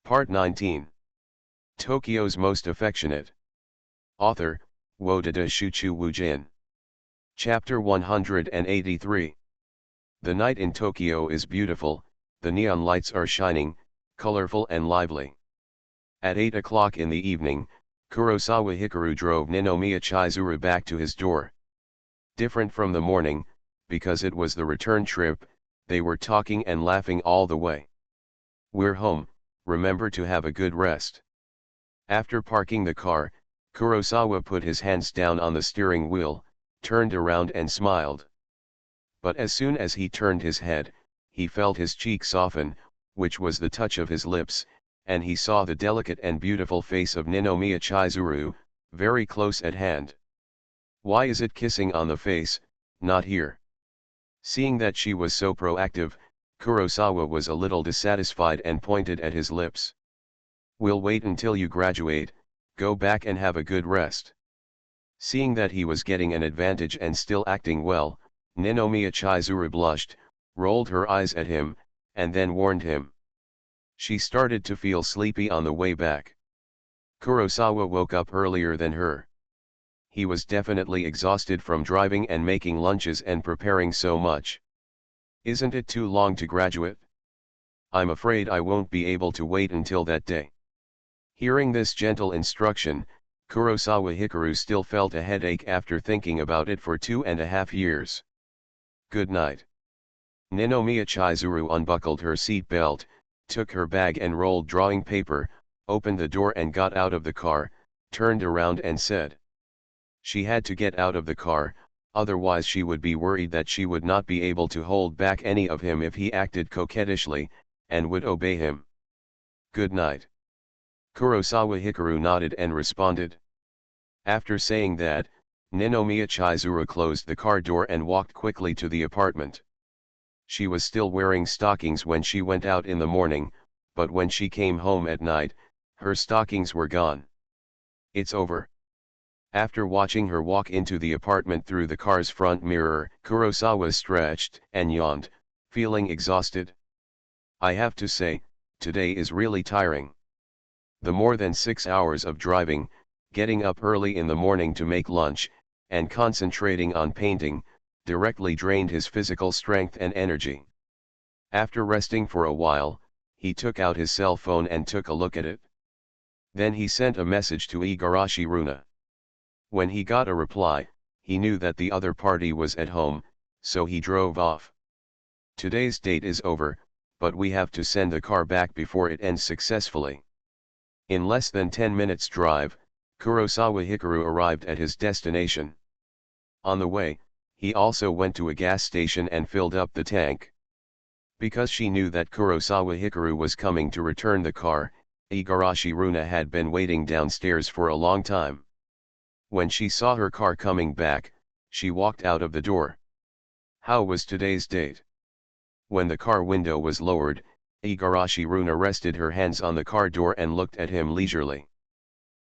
Part 19. Tokyo's Most Affectionate. Author, Wodada Shuchu Wujin. Chapter 183. The night in Tokyo is beautiful, the neon lights are shining, colorful and lively. At 8 o'clock in the evening, Kurosawa Hikaru drove Ninomiya Chizuru back to his door. Different from the morning, because it was the return trip, they were talking and laughing all the way. "We're home, remember to have a good rest." After parking the car, Kurosawa put his hands down on the steering wheel, turned around and smiled. But as soon as he turned his head, he felt his cheek soften, which was the touch of his lips, and he saw the delicate and beautiful face of Ninomiya Chizuru, very close at hand. Why is it kissing on the face, not here? Seeing that she was so proactive, Kurosawa was a little dissatisfied and pointed at his lips. "We'll wait until you graduate, go back and have a good rest." Seeing that he was getting an advantage and still acting well, Ninomiya Chizuru blushed, rolled her eyes at him, and then warned him. She started to feel sleepy on the way back. Kurosawa woke up earlier than her. He was definitely exhausted from driving and making lunches and preparing so much. "Isn't it too long to graduate? I'm afraid I won't be able to wait until that day." Hearing this gentle instruction, Kurosawa Hikaru still felt a headache after thinking about it for 2.5 years. "Good night." Ninomiya Chizuru unbuckled her seat belt, took her bag and rolled drawing paper, opened the door and got out of the car, turned around and said. She had to get out of the car, otherwise she would be worried that she would not be able to hold back any of him if he acted coquettishly, and would obey him. "Good night." Kurosawa Hikaru nodded and responded. After saying that, Ninomiya Chizuru closed the car door and walked quickly to the apartment. She was still wearing stockings when she went out in the morning, but when she came home at night, her stockings were gone. "It's over." After watching her walk into the apartment through the car's front mirror, Kurosawa stretched and yawned, feeling exhausted. "I have to say, today is really tiring." The more than 6 hours of driving, getting up early in the morning to make lunch, and concentrating on painting, directly drained his physical strength and energy. After resting for a while, he took out his cell phone and took a look at it. Then he sent a message to Igarashi Runa. When he got a reply, he knew that the other party was at home, so he drove off. "Today's date is over, but we have to send the car back before it ends successfully." In less than 10 minutes drive, Kurosawa Hikaru arrived at his destination. On the way, he also went to a gas station and filled up the tank. Because she knew that Kurosawa Hikaru was coming to return the car, Igarashi Runa had been waiting downstairs for a long time. When she saw her car coming back, she walked out of the door. How was today's date? When the car window was lowered, Igarashi Runa rested her hands on the car door and looked at him leisurely.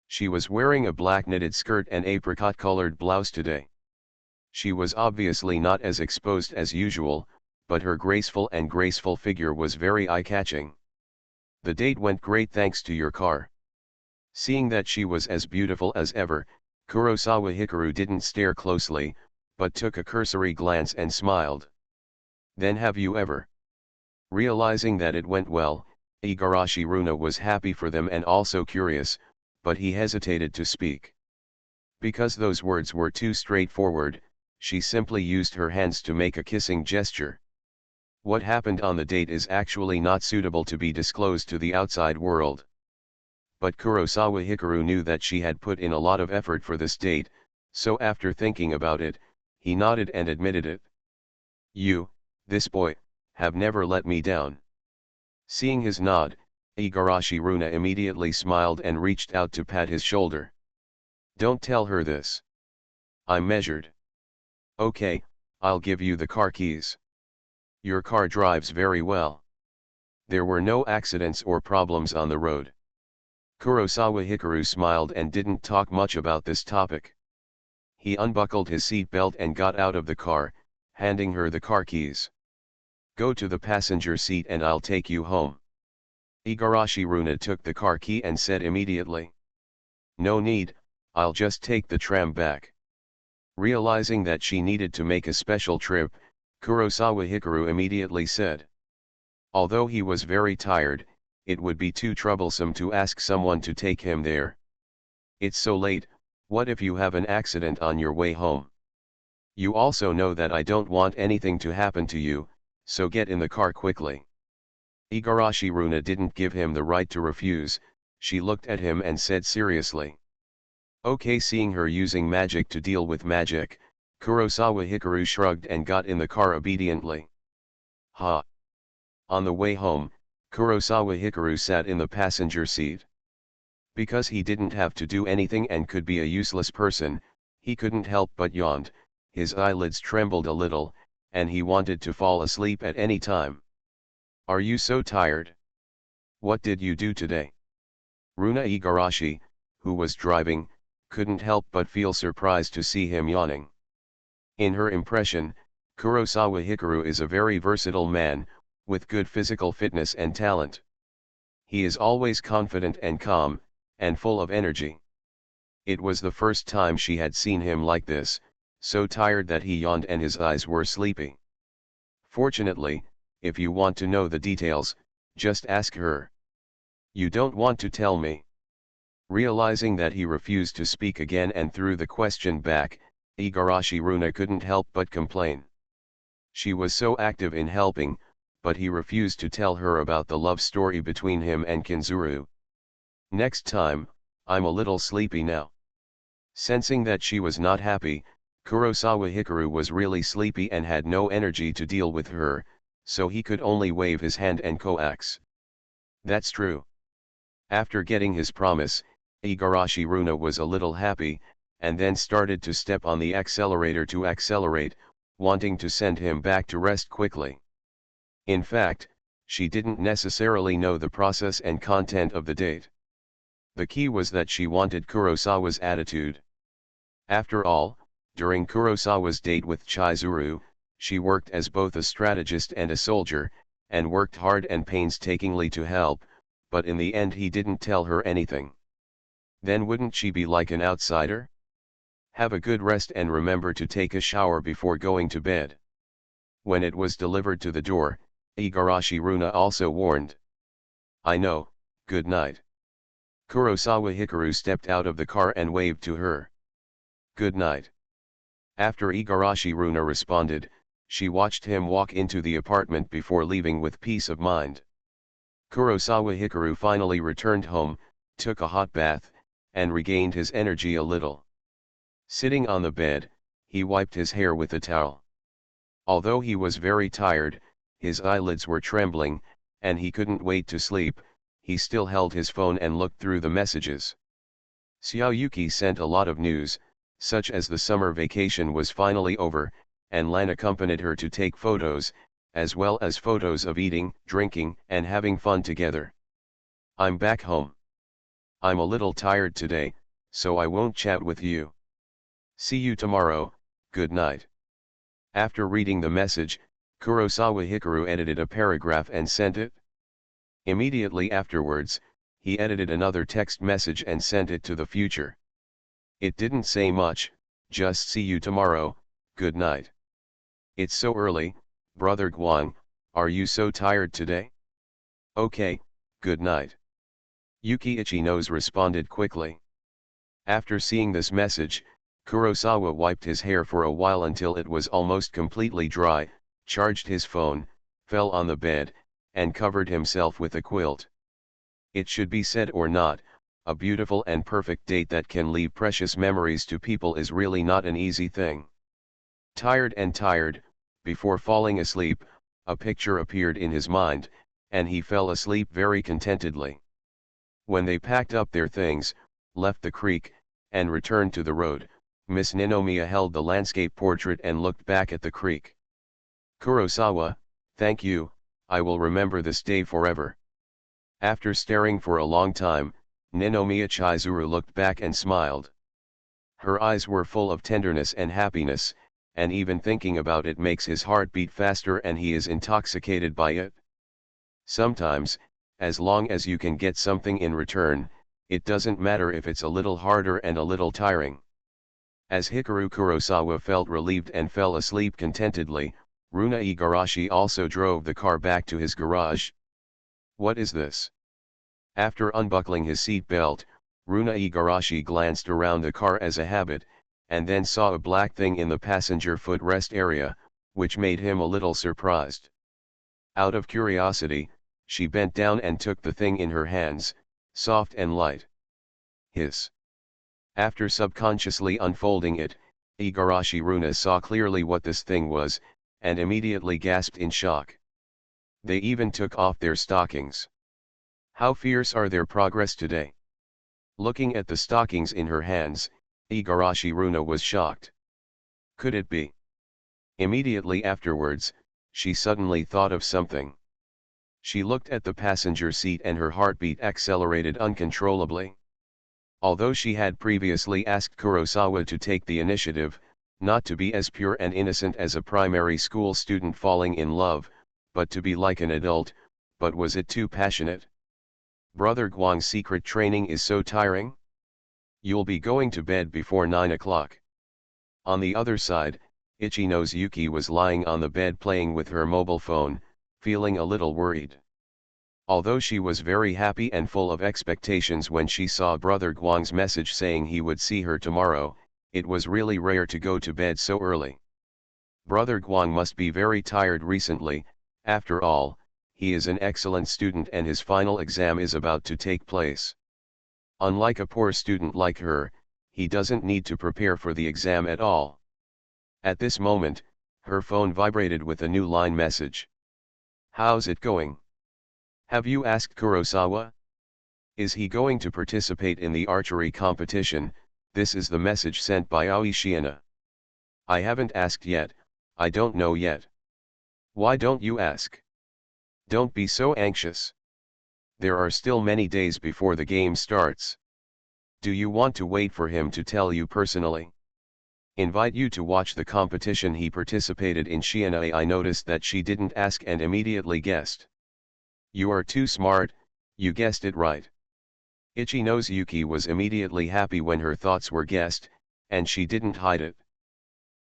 She was wearing a black knitted skirt and apricot-colored blouse today. She was obviously not as exposed as usual, but her graceful figure was very eye-catching. "The date went great thanks to your car." Seeing that she was as beautiful as ever, Kurosawa Hikaru didn't stare closely, but took a cursory glance and smiled. "Then have you ever?" Realizing that it went well, Igarashi Runa was happy for them and also curious, but he hesitated to speak. Because those words were too straightforward, she simply used her hands to make a kissing gesture. What happened on the date is actually not suitable to be disclosed to the outside world. But Kurosawa Hikaru knew that she had put in a lot of effort for this date, so after thinking about it, he nodded and admitted it. "You, this boy, have never let me down." Seeing his nod, Igarashi Runa immediately smiled and reached out to pat his shoulder. "Don't tell her this." "I'm measured." "Okay, I'll give you the car keys. Your car drives very well." There were no accidents or problems on the road. Kurosawa Hikaru smiled and didn't talk much about this topic. He unbuckled his seat belt and got out of the car, handing her the car keys. "Go to the passenger seat and I'll take you home." Igarashi Runa took the car key and said immediately. No need, I'll just take the tram back. Realizing that she needed to make a special trip, Kurosawa Hikaru immediately said. Although he was very tired, it would be too troublesome to ask someone to take him there. It's so late, what if you have an accident on your way home? You also know that I don't want anything to happen to you, so get in the car quickly. Igarashi Runa didn't give him the right to refuse, she looked at him and said seriously. Okay, seeing her using magic to deal with magic, Kurosawa Hikaru shrugged and got in the car obediently. Ha! On the way home, Kurosawa Hikaru sat in the passenger seat. Because he didn't have to do anything and could be a useless person, he couldn't help but yawned, his eyelids trembled a little, and he wanted to fall asleep at any time. Are you so tired? What did you do today? Runa Igarashi, who was driving, couldn't help but feel surprised to see him yawning. In her impression, Kurosawa Hikaru is a very versatile man, with good physical fitness and talent. He is always confident and calm, and full of energy. It was the first time she had seen him like this, so tired that he yawned and his eyes were sleepy. Fortunately, if you want to know the details, just ask her. You don't want to tell me. Realizing that he refused to speak again and threw the question back, Igarashi Runa couldn't help but complain. She was so active in helping, but he refused to tell her about the love story between him and Kinzuru. Next time, I'm a little sleepy now. Sensing that she was not happy, Kurosawa Hikaru was really sleepy and had no energy to deal with her, so he could only wave his hand and coax. That's true. After getting his promise, Igarashi Runa was a little happy, and then started to step on the accelerator to accelerate, wanting to send him back to rest quickly. In fact, she didn't necessarily know the process and content of the date. The key was that she wanted Kurosawa's attitude. After all, during Kurosawa's date with Chizuru, she worked as both a strategist and a soldier, and worked hard and painstakingly to help, but in the end he didn't tell her anything. Then wouldn't she be like an outsider? Have a good rest and remember to take a shower before going to bed. When it was delivered to the door, Igarashi Runa also warned. I know, good night. Kurosawa Hikaru stepped out of the car and waved to her. Good night. After Igarashi Runa responded, she watched him walk into the apartment before leaving with peace of mind. Kurosawa Hikaru finally returned home, took a hot bath, and regained his energy a little. Sitting on the bed, he wiped his hair with a towel. Although he was very tired, his eyelids were trembling, and he couldn't wait to sleep, he still held his phone and looked through the messages. Xiaoyuki sent a lot of news, such as the summer vacation was finally over, and Lan accompanied her to take photos, as well as photos of eating, drinking, and having fun together. I'm back home. I'm a little tired today, so I won't chat with you. See you tomorrow, good night. After reading the message, Kurosawa Hikaru edited a paragraph and sent it. Immediately afterwards, he edited another text message and sent it to the future. It didn't say much, just see you tomorrow, good night. It's so early, brother Guang, are you so tired today? Okay, good night. Yuki Ichino's responded quickly. After seeing this message, Kurosawa wiped his hair for a while until it was almost completely dry, charged his phone, fell on the bed, and covered himself with a quilt. It should be said or not, a beautiful and perfect date that can leave precious memories to people is really not an easy thing. Tired, before falling asleep, a picture appeared in his mind, and he fell asleep very contentedly. When they packed up their things, left the creek, and returned to the road, Miss Ninomiya held the landscape portrait and looked back at the creek. Kurosawa, thank you, I will remember this day forever. After staring for a long time, Ninomiya Chizuru looked back and smiled. Her eyes were full of tenderness and happiness, and even thinking about it makes his heart beat faster and he is intoxicated by it. Sometimes, as long as you can get something in return, it doesn't matter if it's a little harder and a little tiring. As Hikaru Kurosawa felt relieved and fell asleep contentedly, Runa Igarashi also drove the car back to his garage. What is this? After unbuckling his seat belt, Runa Igarashi glanced around the car as a habit, and then saw a black thing in the passenger footrest area, which made him a little surprised. Out of curiosity, she bent down and took the thing in her hands, soft and light. Hiss. After subconsciously unfolding it, Igarashi Runa saw clearly what this thing was, and immediately gasped in shock. They even took off their stockings. How fierce are their progress today? Looking at the stockings in her hands, Igarashi Runa was shocked. Could it be? Immediately afterwards, she suddenly thought of something. She looked at the passenger seat and her heartbeat accelerated uncontrollably. Although she had previously asked Kurosawa to take the initiative, not to be as pure and innocent as a primary school student falling in love, but to be like an adult, but was it too passionate? Brother Guang's secret training is so tiring? You'll be going to bed before 9 o'clock. On the other side, Ichino's Yuki was lying on the bed playing with her mobile phone, feeling a little worried. Although she was very happy and full of expectations when she saw Brother Guang's message saying he would see her tomorrow, it was really rare to go to bed so early. Brother Guang must be very tired recently. After all, he is an excellent student and his final exam is about to take place. Unlike a poor student like her, he doesn't need to prepare for the exam at all. At this moment, her phone vibrated with a new line message. How's it going? Have you asked Kurosawa? Is he going to participate in the archery competition? This is the message sent by Aoi Shiina. I haven't asked yet, I don't know yet. Why don't you ask? Don't be so anxious. There are still many days before the game starts. Do you want to wait for him to tell you personally? Invite you to watch the competition he participated in. Shiina. I noticed that she didn't ask and immediately guessed. You are too smart, you guessed it right. Ichino's Yuki was immediately happy when her thoughts were guessed, and she didn't hide it.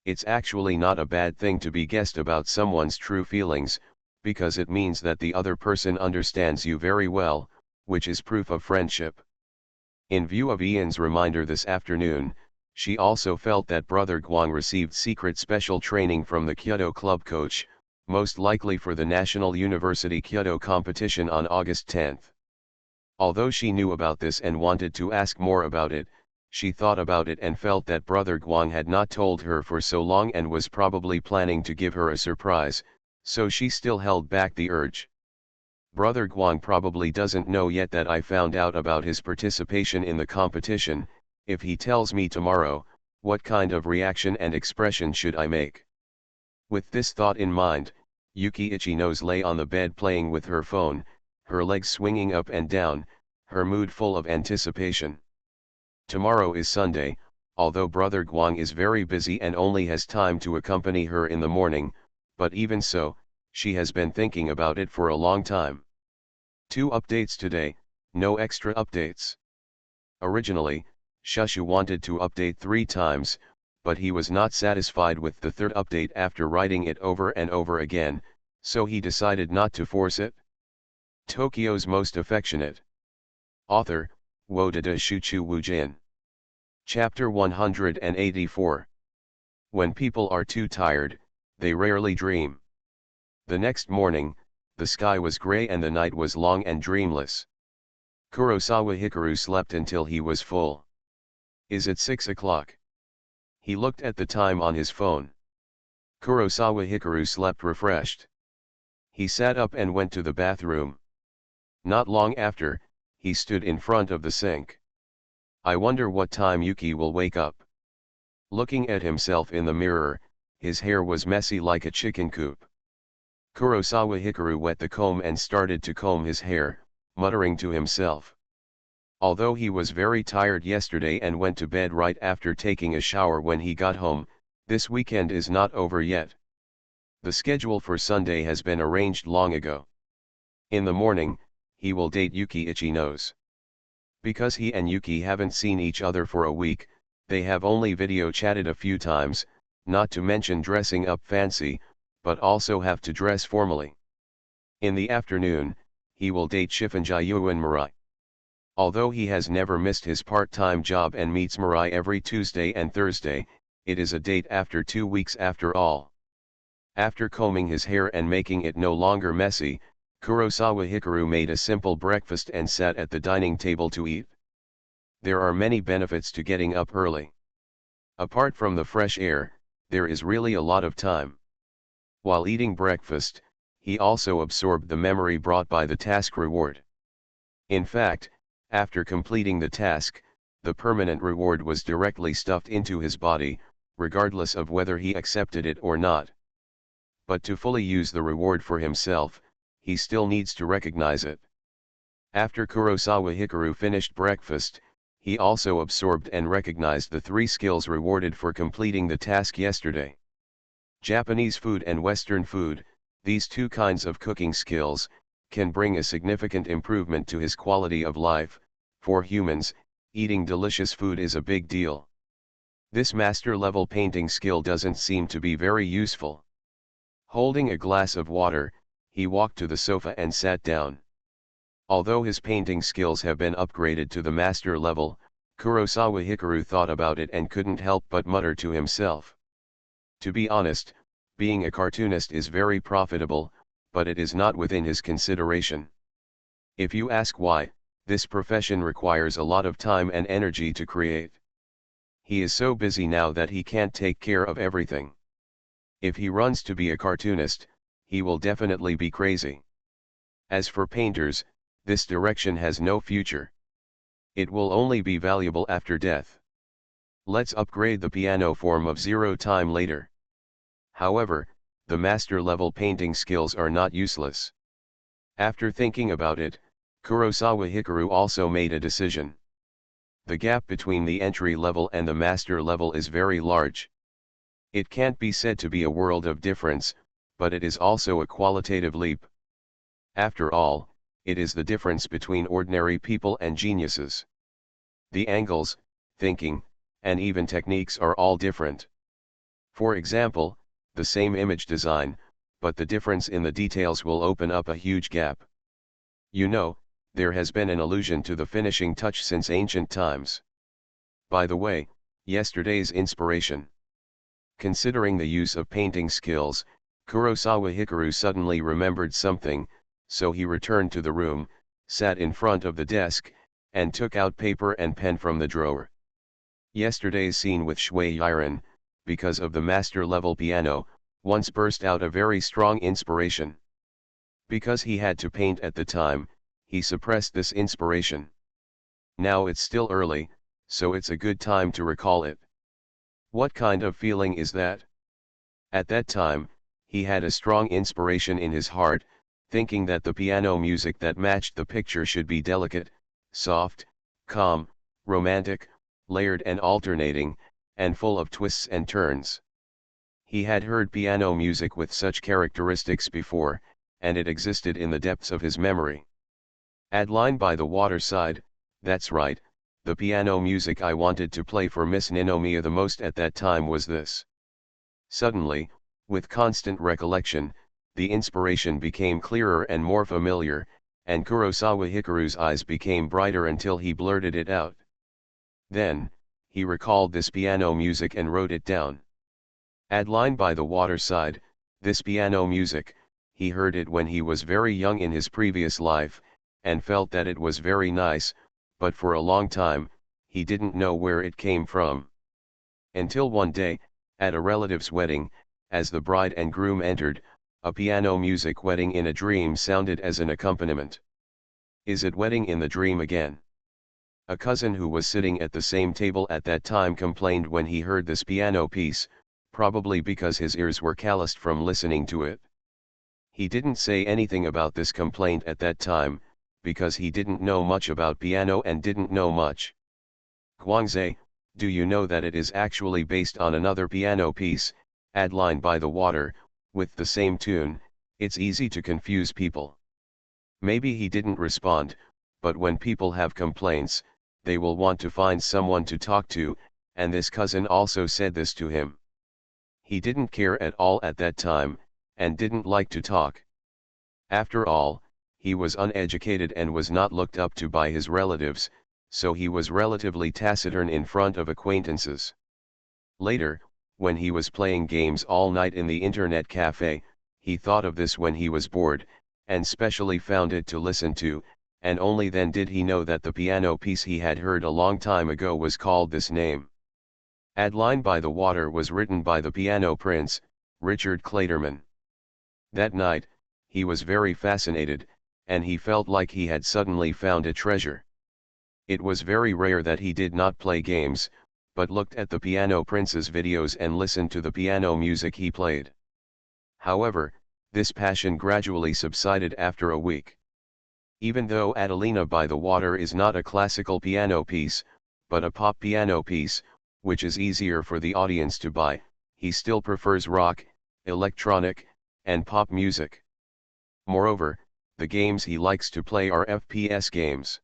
It's actually not a bad thing to be guessed about someone's true feelings, because it means that the other person understands you very well, which is proof of friendship. In view of Ian's reminder this afternoon, she also felt that Brother Guang received secret special training from the Kyoto club coach, most likely for the National University Kyoto competition on August 10. Although she knew about this and wanted to ask more about it, she thought about it and felt that Brother Guang had not told her for so long and was probably planning to give her a surprise, so she still held back the urge. Brother Guang probably doesn't know yet that I found out about his participation in the competition. If he tells me tomorrow, what kind of reaction and expression should I make? With this thought in mind, Yuki Ichino's lay on the bed playing with her phone, her legs swinging up and down, her mood full of anticipation. Tomorrow is Sunday, although Brother Guang is very busy and only has time to accompany her in the morning, but even so, she has been thinking about it for a long time. 2 updates today, no extra updates. Originally, Shushu wanted to update 3 times, but he was not satisfied with the 3rd update after writing it over and over again, so he decided not to force it. Tokyo's Most Affectionate. Author, Wodada Shuchu Wujin. Chapter 184. When people are too tired, they rarely dream. The next morning, the sky was gray and the night was long and dreamless. Kurosawa Hikaru slept until he was full. Is it 6 o'clock? He looked at the time on his phone. Kurosawa Hikaru slept refreshed. He sat up and went to the bathroom. Not long after, he stood in front of the sink. I wonder what time Yuki will wake up. Looking at himself in the mirror, his hair was messy like a chicken coop. Kurosawa Hikaru wet the comb and started to comb his hair, muttering to himself. Although he was very tired yesterday and went to bed right after taking a shower when he got home, this weekend is not over yet. The schedule for Sunday has been arranged long ago. In the morning, he will date Yuki Itchy Nose. Because he and Yuki haven't seen each other for a week, they have only video chatted a few times, not to mention dressing up fancy, but also have to dress formally. In the afternoon, he will date Shifunjayuan Mirai. Although he has never missed his part-time job and meets Mirai every Tuesday and Thursday, it is a date after 2 weeks after all. After combing his hair and making it no longer messy, Kurosawa Hikaru made a simple breakfast and sat at the dining table to eat. There are many benefits to getting up early. Apart from the fresh air, there is really a lot of time. While eating breakfast, he also absorbed the memory brought by the task reward. In fact, after completing the task, the permanent reward was directly stuffed into his body, regardless of whether he accepted it or not. But to fully use the reward for himself, he still needs to recognize it. After Kurosawa Hikaru finished breakfast, he also absorbed and recognized the 3 skills rewarded for completing the task yesterday. Japanese food and Western food, these 2 kinds of cooking skills, can bring a significant improvement to his quality of life. For humans, eating delicious food is a big deal. This master-level painting skill doesn't seem to be very useful. Holding a glass of water, he walked to the sofa and sat down. Although his painting skills have been upgraded to the master level, Kurosawa Hikaru thought about it and couldn't help but mutter to himself. To be honest, being a cartoonist is very profitable, but it is not within his consideration. If you ask why, this profession requires a lot of time and energy to create. He is so busy now that he can't take care of everything. If he runs to be a cartoonist, he will definitely be crazy. As for painters, this direction has no future. It will only be valuable after death. Let's upgrade the piano form of 0 time later. However, the master-level painting skills are not useless. After thinking about it, Kurosawa Hikaru also made a decision. The gap between the entry level and the master level is very large. It can't be said to be a world of difference, but it is also a qualitative leap. After all, it is the difference between ordinary people and geniuses. The angles, thinking, and even techniques are all different. For example, the same image design, but the difference in the details will open up a huge gap. You know, there has been an allusion to the finishing touch since ancient times. By the way, yesterday's inspiration. Considering the use of painting skills, Kurosawa Hikaru suddenly remembered something, so he returned to the room, sat in front of the desk, and took out paper and pen from the drawer. Yesterday's scene with Shui Yiren, because of the master-level piano, once burst out a very strong inspiration. Because he had to paint at the time, he suppressed this inspiration. Now it's still early, so it's a good time to recall it. What kind of feeling is that? At that time, he had a strong inspiration in his heart, thinking that the piano music that matched the picture should be delicate, soft, calm, romantic, layered and alternating, and full of twists and turns. He had heard piano music with such characteristics before, and it existed in the depths of his memory. Add line by the waterside, that's right, the piano music I wanted to play for Miss Ninomiya the most at that time was this. Suddenly, with constant recollection, the inspiration became clearer and more familiar, and Kurosawa Hikaru's eyes became brighter until he blurted it out. Then, he recalled this piano music and wrote it down. Add line by the waterside, this piano music, he heard it when he was very young in his previous life, and felt that it was very nice, but for a long time, he didn't know where it came from. Until one day, at a relative's wedding, as the bride and groom entered, a piano music Wedding in a Dream sounded as an accompaniment. Is it Wedding in the Dream again? A cousin who was sitting at the same table at that time complained when he heard this piano piece, probably because his ears were calloused from listening to it. He didn't say anything about this complaint at that time, because he didn't know much about piano and didn't know much. Guangzhe, do you know that it is actually based on another piano piece, Add line by the water, with the same tune? It's easy to confuse people. Maybe he didn't respond, but when people have complaints, they will want to find someone to talk to, and this cousin also said this to him. He didn't care at all at that time, and didn't like to talk. After all, he was uneducated and was not looked up to by his relatives, so he was relatively taciturn in front of acquaintances. Later, when he was playing games all night in the internet cafe, he thought of this when he was bored, and specially found it to listen to, and only then did he know that the piano piece he had heard a long time ago was called this name. Adeline by the Water was written by the piano prince, Richard Clayderman. That night, he was very fascinated, and he felt like he had suddenly found a treasure. It was very rare that he did not play games, but looked at the piano prince's videos and listened to the piano music he played. However, this passion gradually subsided after a week. Even though Adelina by the Water is not a classical piano piece, but a pop piano piece, which is easier for the audience to buy, he still prefers rock, electronic, and pop music. Moreover, the games he likes to play are FPS games.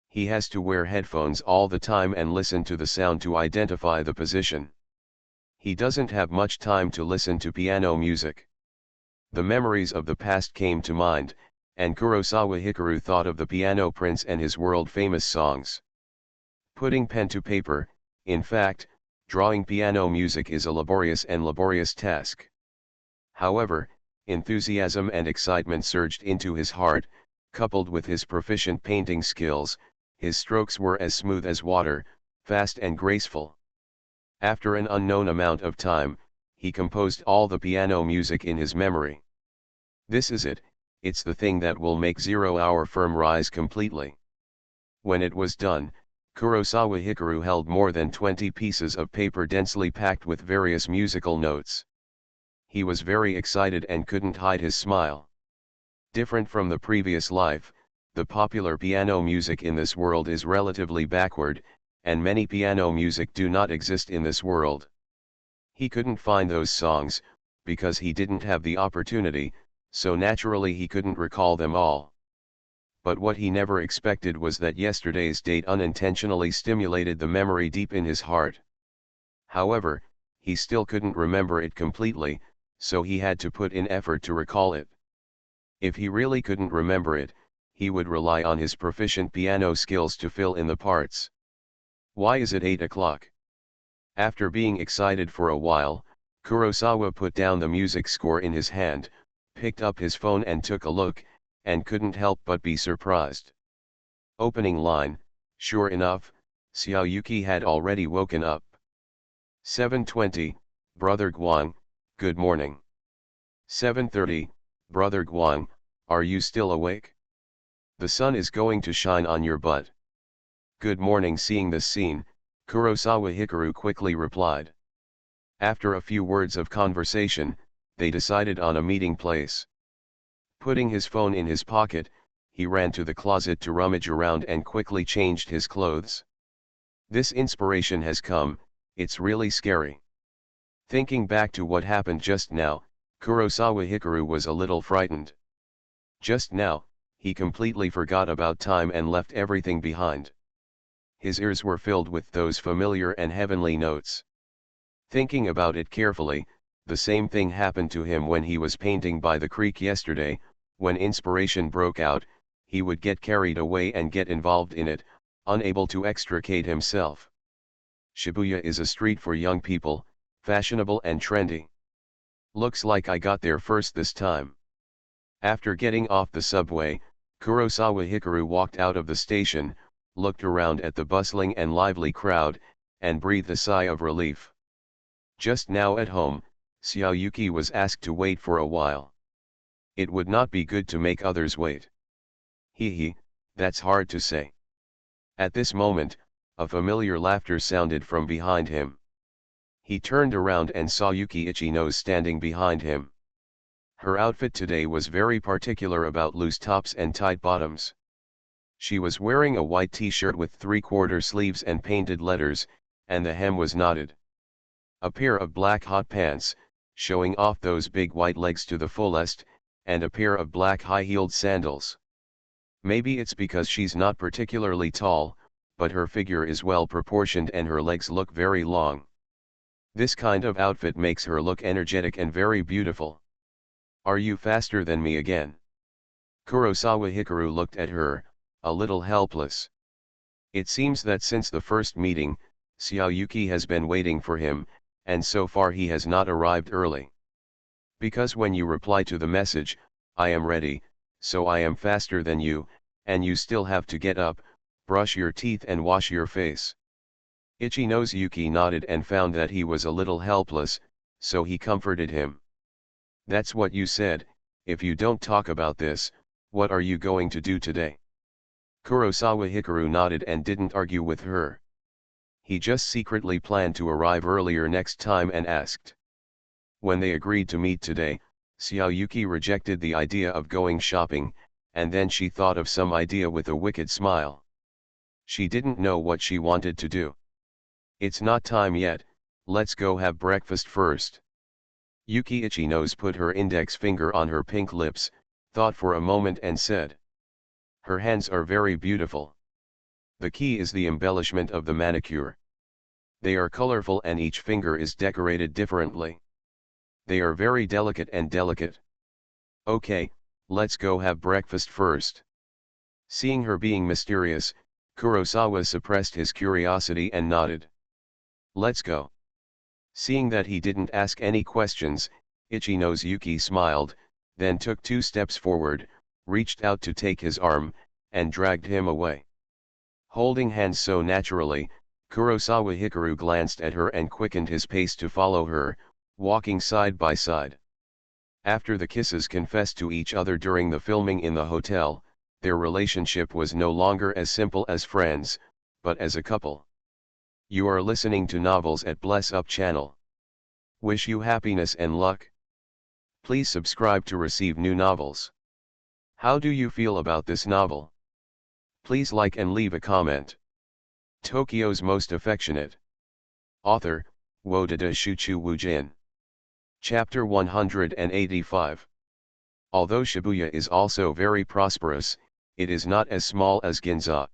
He has to wear headphones all the time and listen to the sound to identify the position. He doesn't have much time to listen to piano music. The memories of the past came to mind, and Kurosawa Hikaru thought of the piano prince and his world-famous songs. Putting pen to paper, in fact, drawing piano music is a laborious task. However, enthusiasm and excitement surged into his heart, coupled with his proficient painting skills. His strokes were as smooth as water, fast and graceful. After an unknown amount of time, he composed all the piano music in his memory. This is it, it's the thing that will make 0 Hour Firm rise completely. When it was done, Kurosawa Hikaru held more than 20 pieces of paper densely packed with various musical notes. He was very excited and couldn't hide his smile. Different from the previous life, the popular piano music in this world is relatively backward, and many piano music do not exist in this world. He couldn't find those songs, because he didn't have the opportunity, so naturally he couldn't recall them all. But what he never expected was that yesterday's date unintentionally stimulated the memory deep in his heart. However, he still couldn't remember it completely, so he had to put in effort to recall it. If he really couldn't remember it, he would rely on his proficient piano skills to fill in the parts. Why is it 8 o'clock? After being excited for a while, Kurosawa put down the music score in his hand, picked up his phone and took a look, and couldn't help but be surprised. Opening line, sure enough, Xiaoyuki had already woken up. 7:20, Brother Guang, good morning. 7:30, Brother Guang, are you still awake? The sun is going to shine on your butt. Good morning. Seeing this scene, Kurosawa Hikaru quickly replied. After a few words of conversation, they decided on a meeting place. Putting his phone in his pocket, he ran to the closet to rummage around and quickly changed his clothes. This inspiration has come, it's really scary. Thinking back to what happened just now, Kurosawa Hikaru was a little frightened. Just now, he completely forgot about time and left everything behind. His ears were filled with those familiar and heavenly notes. Thinking about it carefully, the same thing happened to him when he was painting by the creek yesterday. When inspiration broke out, he would get carried away and get involved in it, unable to extricate himself. Shibuya is a street for young people, fashionable and trendy. Looks like I got there first this time. After getting off the subway, Kurosawa Hikaru walked out of the station, looked around at the bustling and lively crowd, and breathed a sigh of relief. Just now at home, Xiaoyuki was asked to wait for a while. It would not be good to make others wait. Hee, that's hard to say. At this moment, a familiar laughter sounded from behind him. He turned around and saw Yuki Ichino standing behind him. Her outfit today was very particular about loose tops and tight bottoms. She was wearing a white t-shirt with 3/4 sleeves and painted letters, and the hem was knotted. A pair of black hot pants, showing off those big white legs to the fullest, and a pair of black high-heeled sandals. Maybe it's because she's not particularly tall, but her figure is well proportioned and her legs look very long. This kind of outfit makes her look energetic and very beautiful. Are you faster than me again? Kurosawa Hikaru looked at her, a little helpless. It seems that since the first meeting, Xiaoyuki has been waiting for him, and so far he has not arrived early. Because when you reply to the message, I am ready, so I am faster than you, and you still have to get up, brush your teeth and wash your face. Ichinose Yuki nodded and found that he was a little helpless, so he comforted him. That's what you said. If you don't talk about this, what are you going to do today? Kurosawa Hikaru nodded and didn't argue with her. He just secretly planned to arrive earlier next time and asked. When they agreed to meet today, Xiaoyuki rejected the idea of going shopping, and then she thought of some idea with a wicked smile. She didn't know what she wanted to do. It's not time yet, let's go have breakfast first. Yuki Ichinose put her index finger on her pink lips, thought for a moment and said. Her hands are very beautiful. The key is the embellishment of the manicure. They are colorful and each finger is decorated differently. They are very delicate and delicate. Okay, let's go have breakfast first. Seeing her being mysterious, Kurosawa suppressed his curiosity and nodded. Let's go. Seeing that he didn't ask any questions, Ichinose Yuki smiled, then took 2 steps forward, reached out to take his arm, and dragged him away. Holding hands so naturally, Kurosawa Hikaru glanced at her and quickened his pace to follow her, walking side by side. After the kisses confessed to each other during the filming in the hotel, their relationship was no longer as simple as friends, but as a couple. You are listening to Novels at Bless Up channel. Wish you happiness and luck. Please subscribe to receive new novels. How do you feel about this novel? Please like and leave a comment. Tokyo's Most Affectionate. Author, Wodada Shuchu Wujin. Chapter 185. Although Shibuya is also very prosperous, it is not as small as Ginza.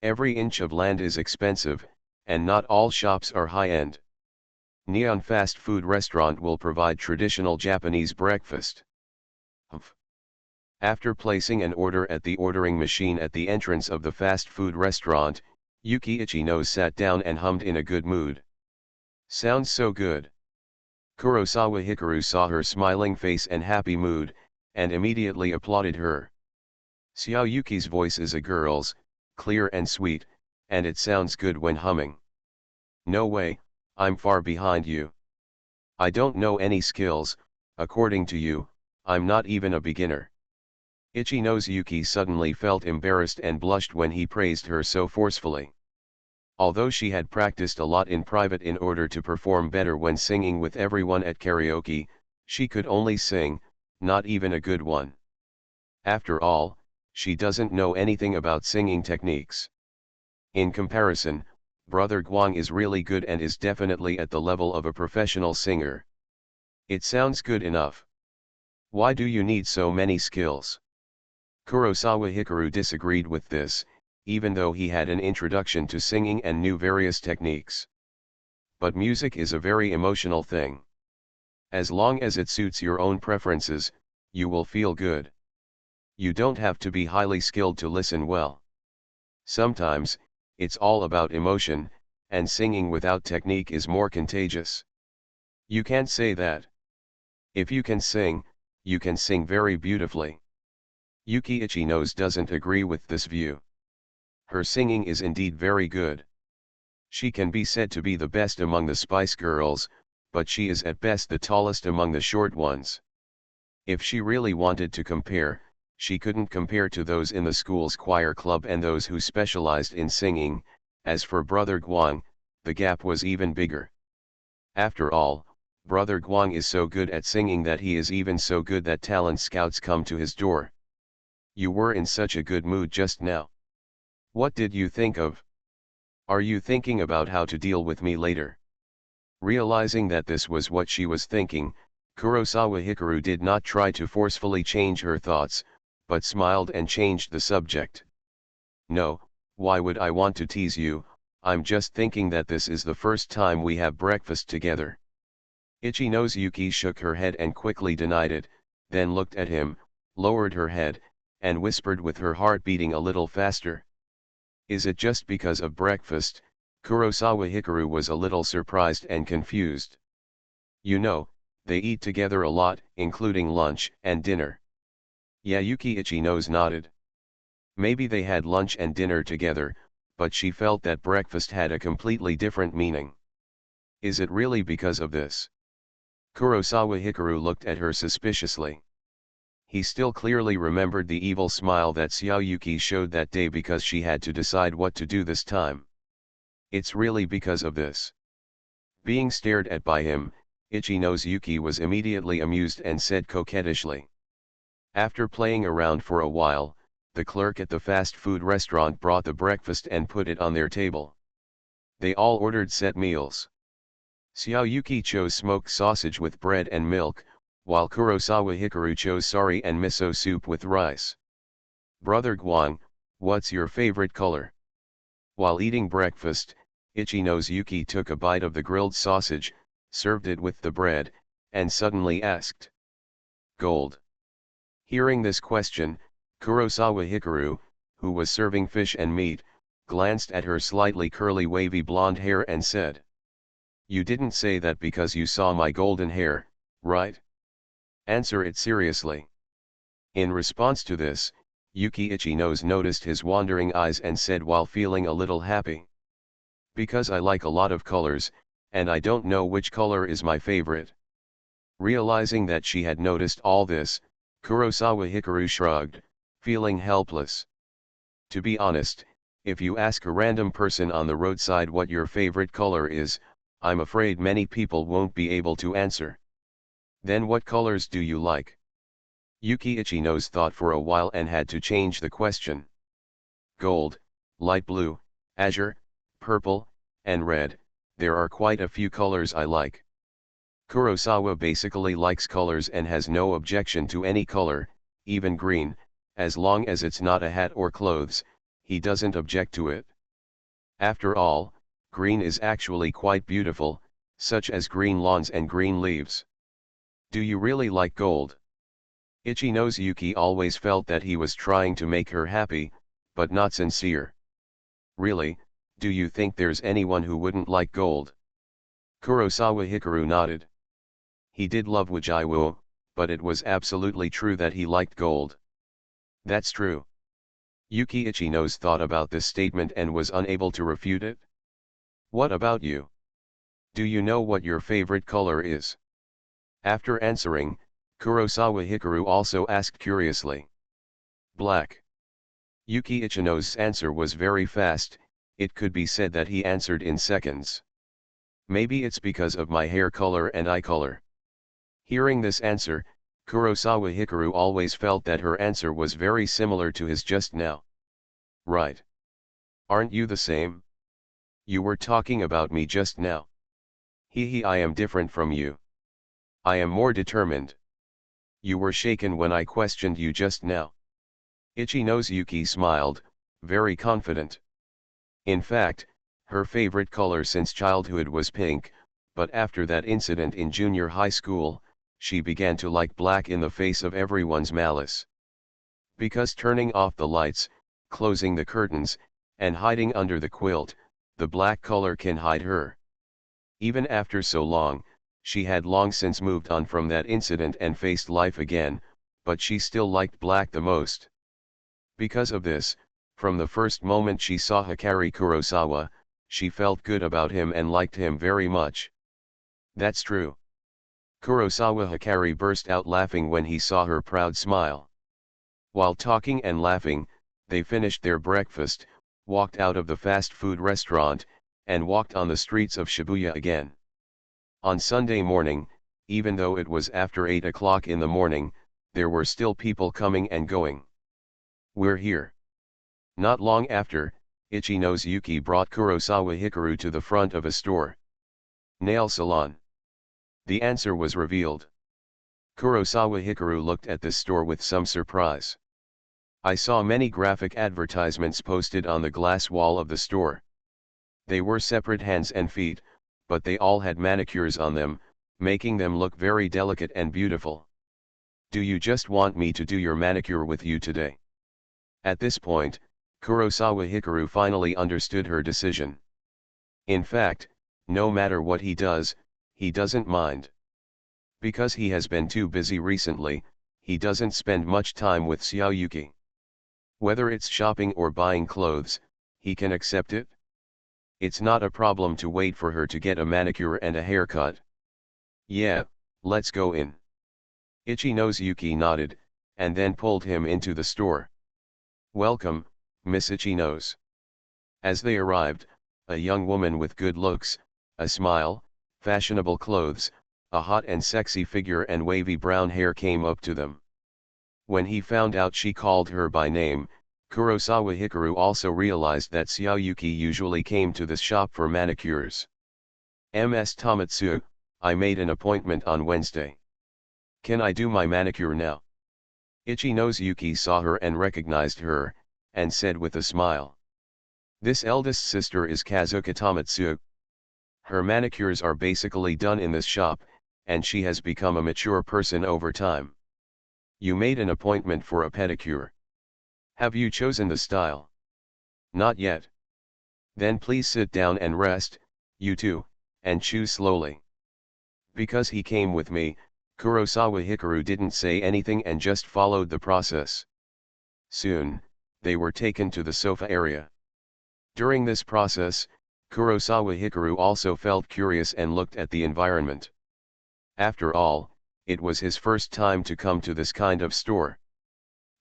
Every inch of land is expensive, and not all shops are high-end. Neon fast food restaurant will provide traditional Japanese breakfast. After placing an order at the ordering machine at the entrance of the fast food restaurant, Yuki Ichinose sat down and hummed in a good mood. Sounds so good. Kurosawa Hikaru saw her smiling face and happy mood, and immediately applauded her. Xiaoyuki's voice is a girl's, clear and sweet, and it sounds good when humming. No way, I'm far behind you. I don't know any skills, according to you, I'm not even a beginner. Ichinose Yuki suddenly felt embarrassed and blushed when he praised her so forcefully. Although she had practiced a lot in private in order to perform better when singing with everyone at karaoke, she could only sing, not even a good one. After all, she doesn't know anything about singing techniques. In comparison, Brother Guang is really good and is definitely at the level of a professional singer. It sounds good enough. Why do you need so many skills? Kurosawa Hikaru disagreed with this, even though he had an introduction to singing and knew various techniques. But music is a very emotional thing. As long as it suits your own preferences, you will feel good. You don't have to be highly skilled to listen well. Sometimes, it's all about emotion, and singing without technique is more contagious. You can't say that. If you can sing, you can sing very beautifully. Yuki Ichinose doesn't agree with this view. Her singing is indeed very good. She can be said to be the best among the Spice Girls, but she is at best the tallest among the short ones. If she really wanted to compare, she couldn't compare to those in the school's choir club and those who specialized in singing. As for Brother Guang, the gap was even bigger. After all, Brother Guang is so good at singing that he is even so good that talent scouts come to his door. You were in such a good mood just now. What did you think of? Are you thinking about how to deal with me later? Realizing that this was what she was thinking, Kurosawa Hikaru did not try to forcefully change her thoughts, but smiled and changed the subject. "No, why would I want to tease you? I'm just thinking that this is the first time we have breakfast together." Ichi-nose Yuki shook her head and quickly denied it, then looked at him, lowered her head, and whispered with her heart beating a little faster. "Is it just because of breakfast?" Kurosawa Hikaru was a little surprised and confused. "You know, they eat together a lot, including lunch and dinner." Yeah, Yuki Ichi-nose nodded. Maybe they had lunch and dinner together, but she felt that breakfast had a completely different meaning. "Is it really because of this?" Kurosawa Hikaru looked at her suspiciously. He still clearly remembered the evil smile that Xiaoyuki showed that day because she had to decide what to do this time. "It's really because of this." Being stared at by him, Ichi-nose Yuki was immediately amused and said coquettishly. After playing around for a while, the clerk at the fast food restaurant brought the breakfast and put it on their table. They all ordered set meals. Xiaoyuki chose smoked sausage with bread and milk, while Kurosawa Hikaru chose sari and miso soup with rice. "Brother Guang, what's your favorite color?" While eating breakfast, Ichi-nose Yuki took a bite of the grilled sausage, served it with the bread, and suddenly asked. "Gold." Hearing this question, Kurosawa Hikaru, who was serving fish and meat, glanced at her slightly curly wavy blonde hair and said. "You didn't say that because you saw my golden hair, right? Answer it seriously." In response to this, Yuki Ichi-nose noticed his wandering eyes and said while feeling a little happy. "Because I like a lot of colors, and I don't know which color is my favorite." Realizing that she had noticed all this, Kurosawa Hikaru shrugged, feeling helpless. To be honest, if you ask a random person on the roadside what your favorite color is, I'm afraid many people won't be able to answer. "Then what colors do you like?" Yuki Ichi-nose thought for a while and had to change the question. "Gold, light blue, azure, purple, and red, there are quite a few colors I like." Kurosawa basically likes colors and has no objection to any color, even green, as long as it's not a hat or clothes, he doesn't object to it. After all, green is actually quite beautiful, such as green lawns and green leaves. "Do you really like gold?" Ichi-nose Yuki always felt that he was trying to make her happy, but not sincere. "Really, do you think there's anyone who wouldn't like gold?" Kurosawa Hikaru nodded. He did love Wajiwo, but it was absolutely true that he liked gold. "That's true." Yuki Ichi-nose thought about this statement and was unable to refute it. "What about you? Do you know what your favorite color is?" After answering, Kurosawa Hikaru also asked curiously. "Black." Yuki Ichi-nose's answer was very fast, it could be said that he answered in seconds. "Maybe it's because of my hair color and eye color." Hearing this answer, Kurosawa Hikaru always felt that her answer was very similar to his just now. "Right. Aren't you the same? You were talking about me just now." "Hee, I am different from you. I am more determined. You were shaken when I questioned you just now." Ichi-nose Yuki smiled, very confident. In fact, her favorite color since childhood was pink, but after that incident in junior high school, she began to like black in the face of everyone's malice. Because turning off the lights, closing the curtains, and hiding under the quilt, the black color can hide her. Even after so long, she had long since moved on from that incident and faced life again, but she still liked black the most. Because of this, from the first moment she saw Hikari Kurosawa, she felt good about him and liked him very much. "That's true." Kurosawa Hikari burst out laughing when he saw her proud smile. While talking and laughing, they finished their breakfast, walked out of the fast food restaurant, and walked on the streets of Shibuya again. On Sunday morning, even though it was after 8 o'clock in the morning, there were still people coming and going. "We're here." Not long after, Ichi-nose Yuki brought Kurosawa Hikaru to the front of a store. "Nail salon." The answer was revealed. Kurosawa Hikaru looked at this store with some surprise. I saw many graphic advertisements posted on the glass wall of the store. They were separate hands and feet, but they all had manicures on them, making them look very delicate and beautiful. Do you just want me to do your manicure with you today? At this point, Kurosawa Hikaru finally understood her decision. In fact, no matter what he does, he doesn't mind. Because he has been too busy recently, he doesn't spend much time with Xiaoyuki. Whether it's shopping or buying clothes, he can accept it. It's not a problem to wait for her to get a manicure and a haircut. Yeah, let's go in. Ichino's Yuki nodded, and then pulled him into the store. Welcome, Miss Ichino's. As they arrived, a young woman with good looks, a smile, fashionable clothes, a hot and sexy figure and wavy brown hair came up to them. When he found out she called her by name, Kurosawa Hikaru also realized that Xiaoyuki usually came to this shop for manicures. Ms. Tamatsu, I made an appointment on Wednesday. Can I do my manicure now? Ichino's Yuki saw her and recognized her, and said with a smile. This eldest sister is Kazuka Tamatsu. Her manicures are basically done in this shop, and she has become a mature person over time. You made an appointment for a pedicure. Have you chosen the style? Not yet. Then please sit down and rest, you two, and choose slowly. Because he came with me, Kurosawa Hikaru didn't say anything and just followed the process. Soon, they were taken to the sofa area. During this process, Kurosawa Hikaru also felt curious and looked at the environment. After all, it was his first time to come to this kind of store.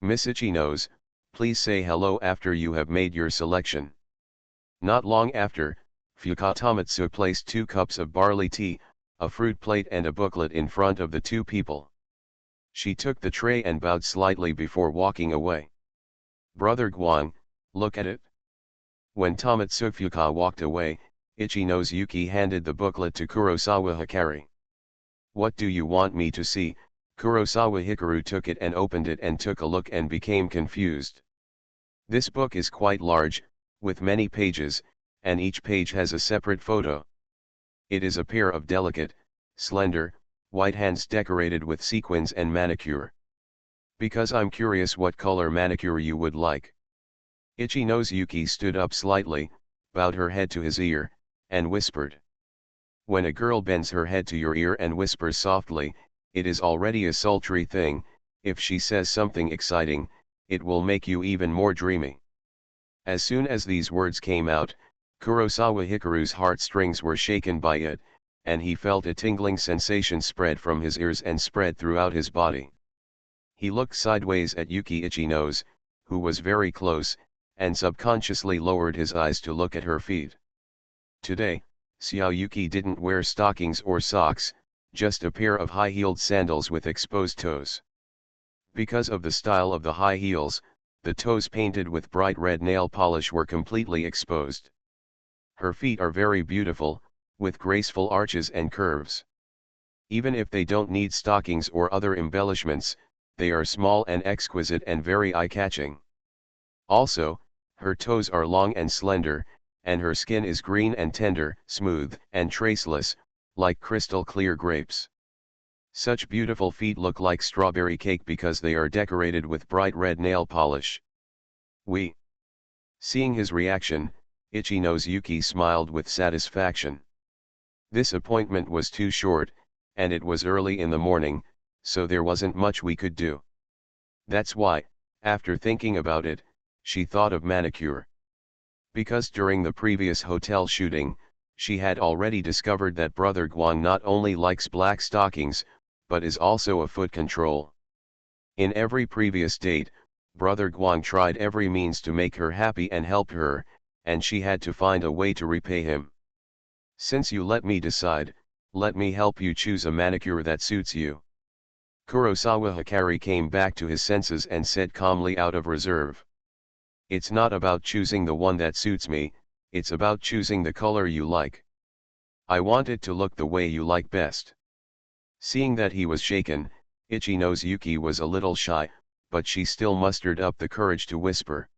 Miss Ichino's, please say hello after you have made your selection. Not long after, Fuka Tamatsu placed 2 cups of barley tea, a fruit plate and a booklet in front of the 2 people. She took the tray and bowed slightly before walking away. Brother Guang, look at it. When Tamatsu Fuka walked away, Ichino's Yuki handed the booklet to Kurosawa Hikaru. What do you want me to see? Kurosawa Hikaru took it and opened it and took a look and became confused. This book is quite large, with many pages, and each page has a separate photo. It is a pair of delicate, slender, white hands decorated with sequins and manicure. Because I'm curious what color manicure you would like. Ichino's Yuki stood up slightly, bowed her head to his ear, and whispered. When a girl bends her head to your ear and whispers softly, it is already a sultry thing. If she says something exciting, it will make you even more dreamy. As soon as these words came out, Kurosawa Hikaru's heartstrings were shaken by it, and he felt a tingling sensation spread from his ears and spread throughout his body. He looked sideways at Yuki Ichino's, who was very close, and subconsciously lowered his eyes to look at her feet. Today, Xiaoyuki didn't wear stockings or socks, just a pair of high-heeled sandals with exposed toes. Because of the style of the high heels, the toes painted with bright red nail polish were completely exposed. Her feet are very beautiful, with graceful arches and curves. Even if they don't need stockings or other embellishments, they are small and exquisite and very eye-catching. Also, her toes are long and slender, and her skin is green and tender, smooth and traceless, like crystal clear grapes. Such beautiful feet look like strawberry cake because they are decorated with bright red nail polish. Seeing his reaction, Ichino's Yuki smiled with satisfaction. This appointment was too short, and it was early in the morning, so there wasn't much we could do. That's why, after thinking about it, she thought of manicure. Because during the previous hotel shooting, she had already discovered that Brother Guang not only likes black stockings, but is also a foot control. In every previous date, Brother Guang tried every means to make her happy and help her, and she had to find a way to repay him. Since you let me decide, let me help you choose a manicure that suits you. Kurosawa Hikaru came back to his senses and said calmly out of reserve. It's not about choosing the one that suits me, it's about choosing the color you like. I want it to look the way you like best. Seeing that he was shaken, Ichino's Yuki was a little shy, but she still mustered up the courage to whisper.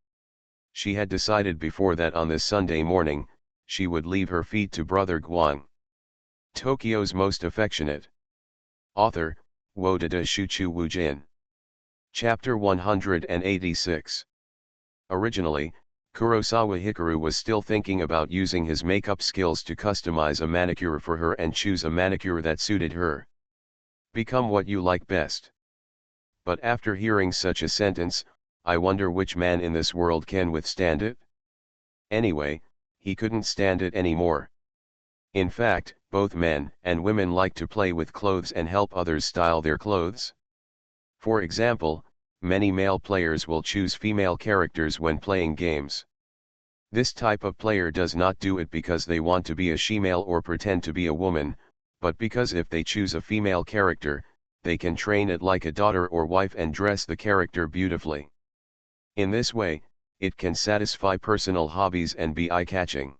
She had decided before that on this Sunday morning, she would leave her feet to Brother Guang. Tokyo's most affectionate. Author, Wodada Shuchu Wujin. Chapter 186. Originally, Kurosawa Hikaru was still thinking about using his makeup skills to customize a manicure for her and choose a manicure that suited her. Become what you like best. But after hearing such a sentence, I wonder which man in this world can withstand it? Anyway, he couldn't stand it anymore. In fact, both men and women like to play with clothes and help others style their clothes. For example, many male players will choose female characters when playing games. This type of player does not do it because they want to be a she-male or pretend to be a woman, but because if they choose a female character, they can train it like a daughter or wife and dress the character beautifully. In this way, it can satisfy personal hobbies and be eye-catching.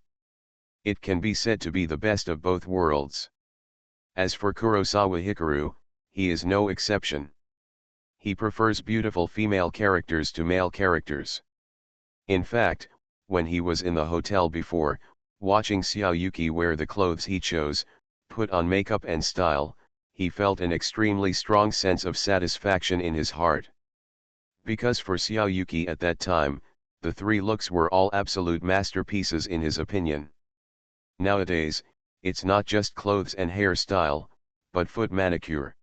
It can be said to be the best of both worlds. As for Kurosawa Hikaru, he is no exception. He prefers beautiful female characters to male characters. In fact, when he was in the hotel before, watching Xiaoyuki wear the clothes he chose, put on makeup and style, he felt an extremely strong sense of satisfaction in his heart. Because for Xiaoyuki at that time, the three looks were all absolute masterpieces in his opinion. Nowadays, it's not just clothes and hairstyle, but foot manicure.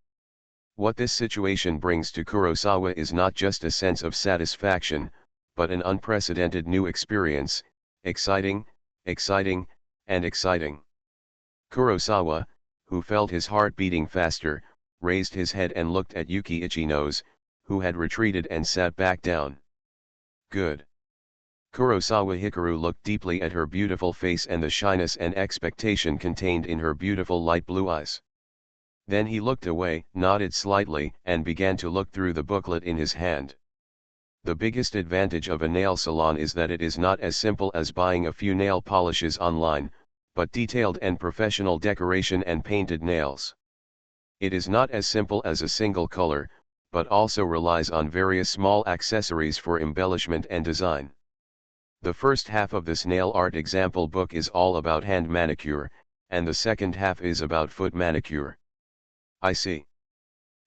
What this situation brings to Kurosawa is not just a sense of satisfaction, but an unprecedented new experience, exciting, and exciting. Kurosawa, who felt his heart beating faster, raised his head and looked at Yuki Ichino's, who had retreated and sat back down. Good. Kurosawa Hikaru looked deeply at her beautiful face and the shyness and expectation contained in her beautiful light blue eyes. Then he looked away, nodded slightly, and began to look through the booklet in his hand. The biggest advantage of a nail salon is that it is not as simple as buying a few nail polishes online, but detailed and professional decoration and painted nails. It is not as simple as a single color, but also relies on various small accessories for embellishment and design. The first half of this nail art example book is all about hand manicure, and the second half is about foot manicure. I see.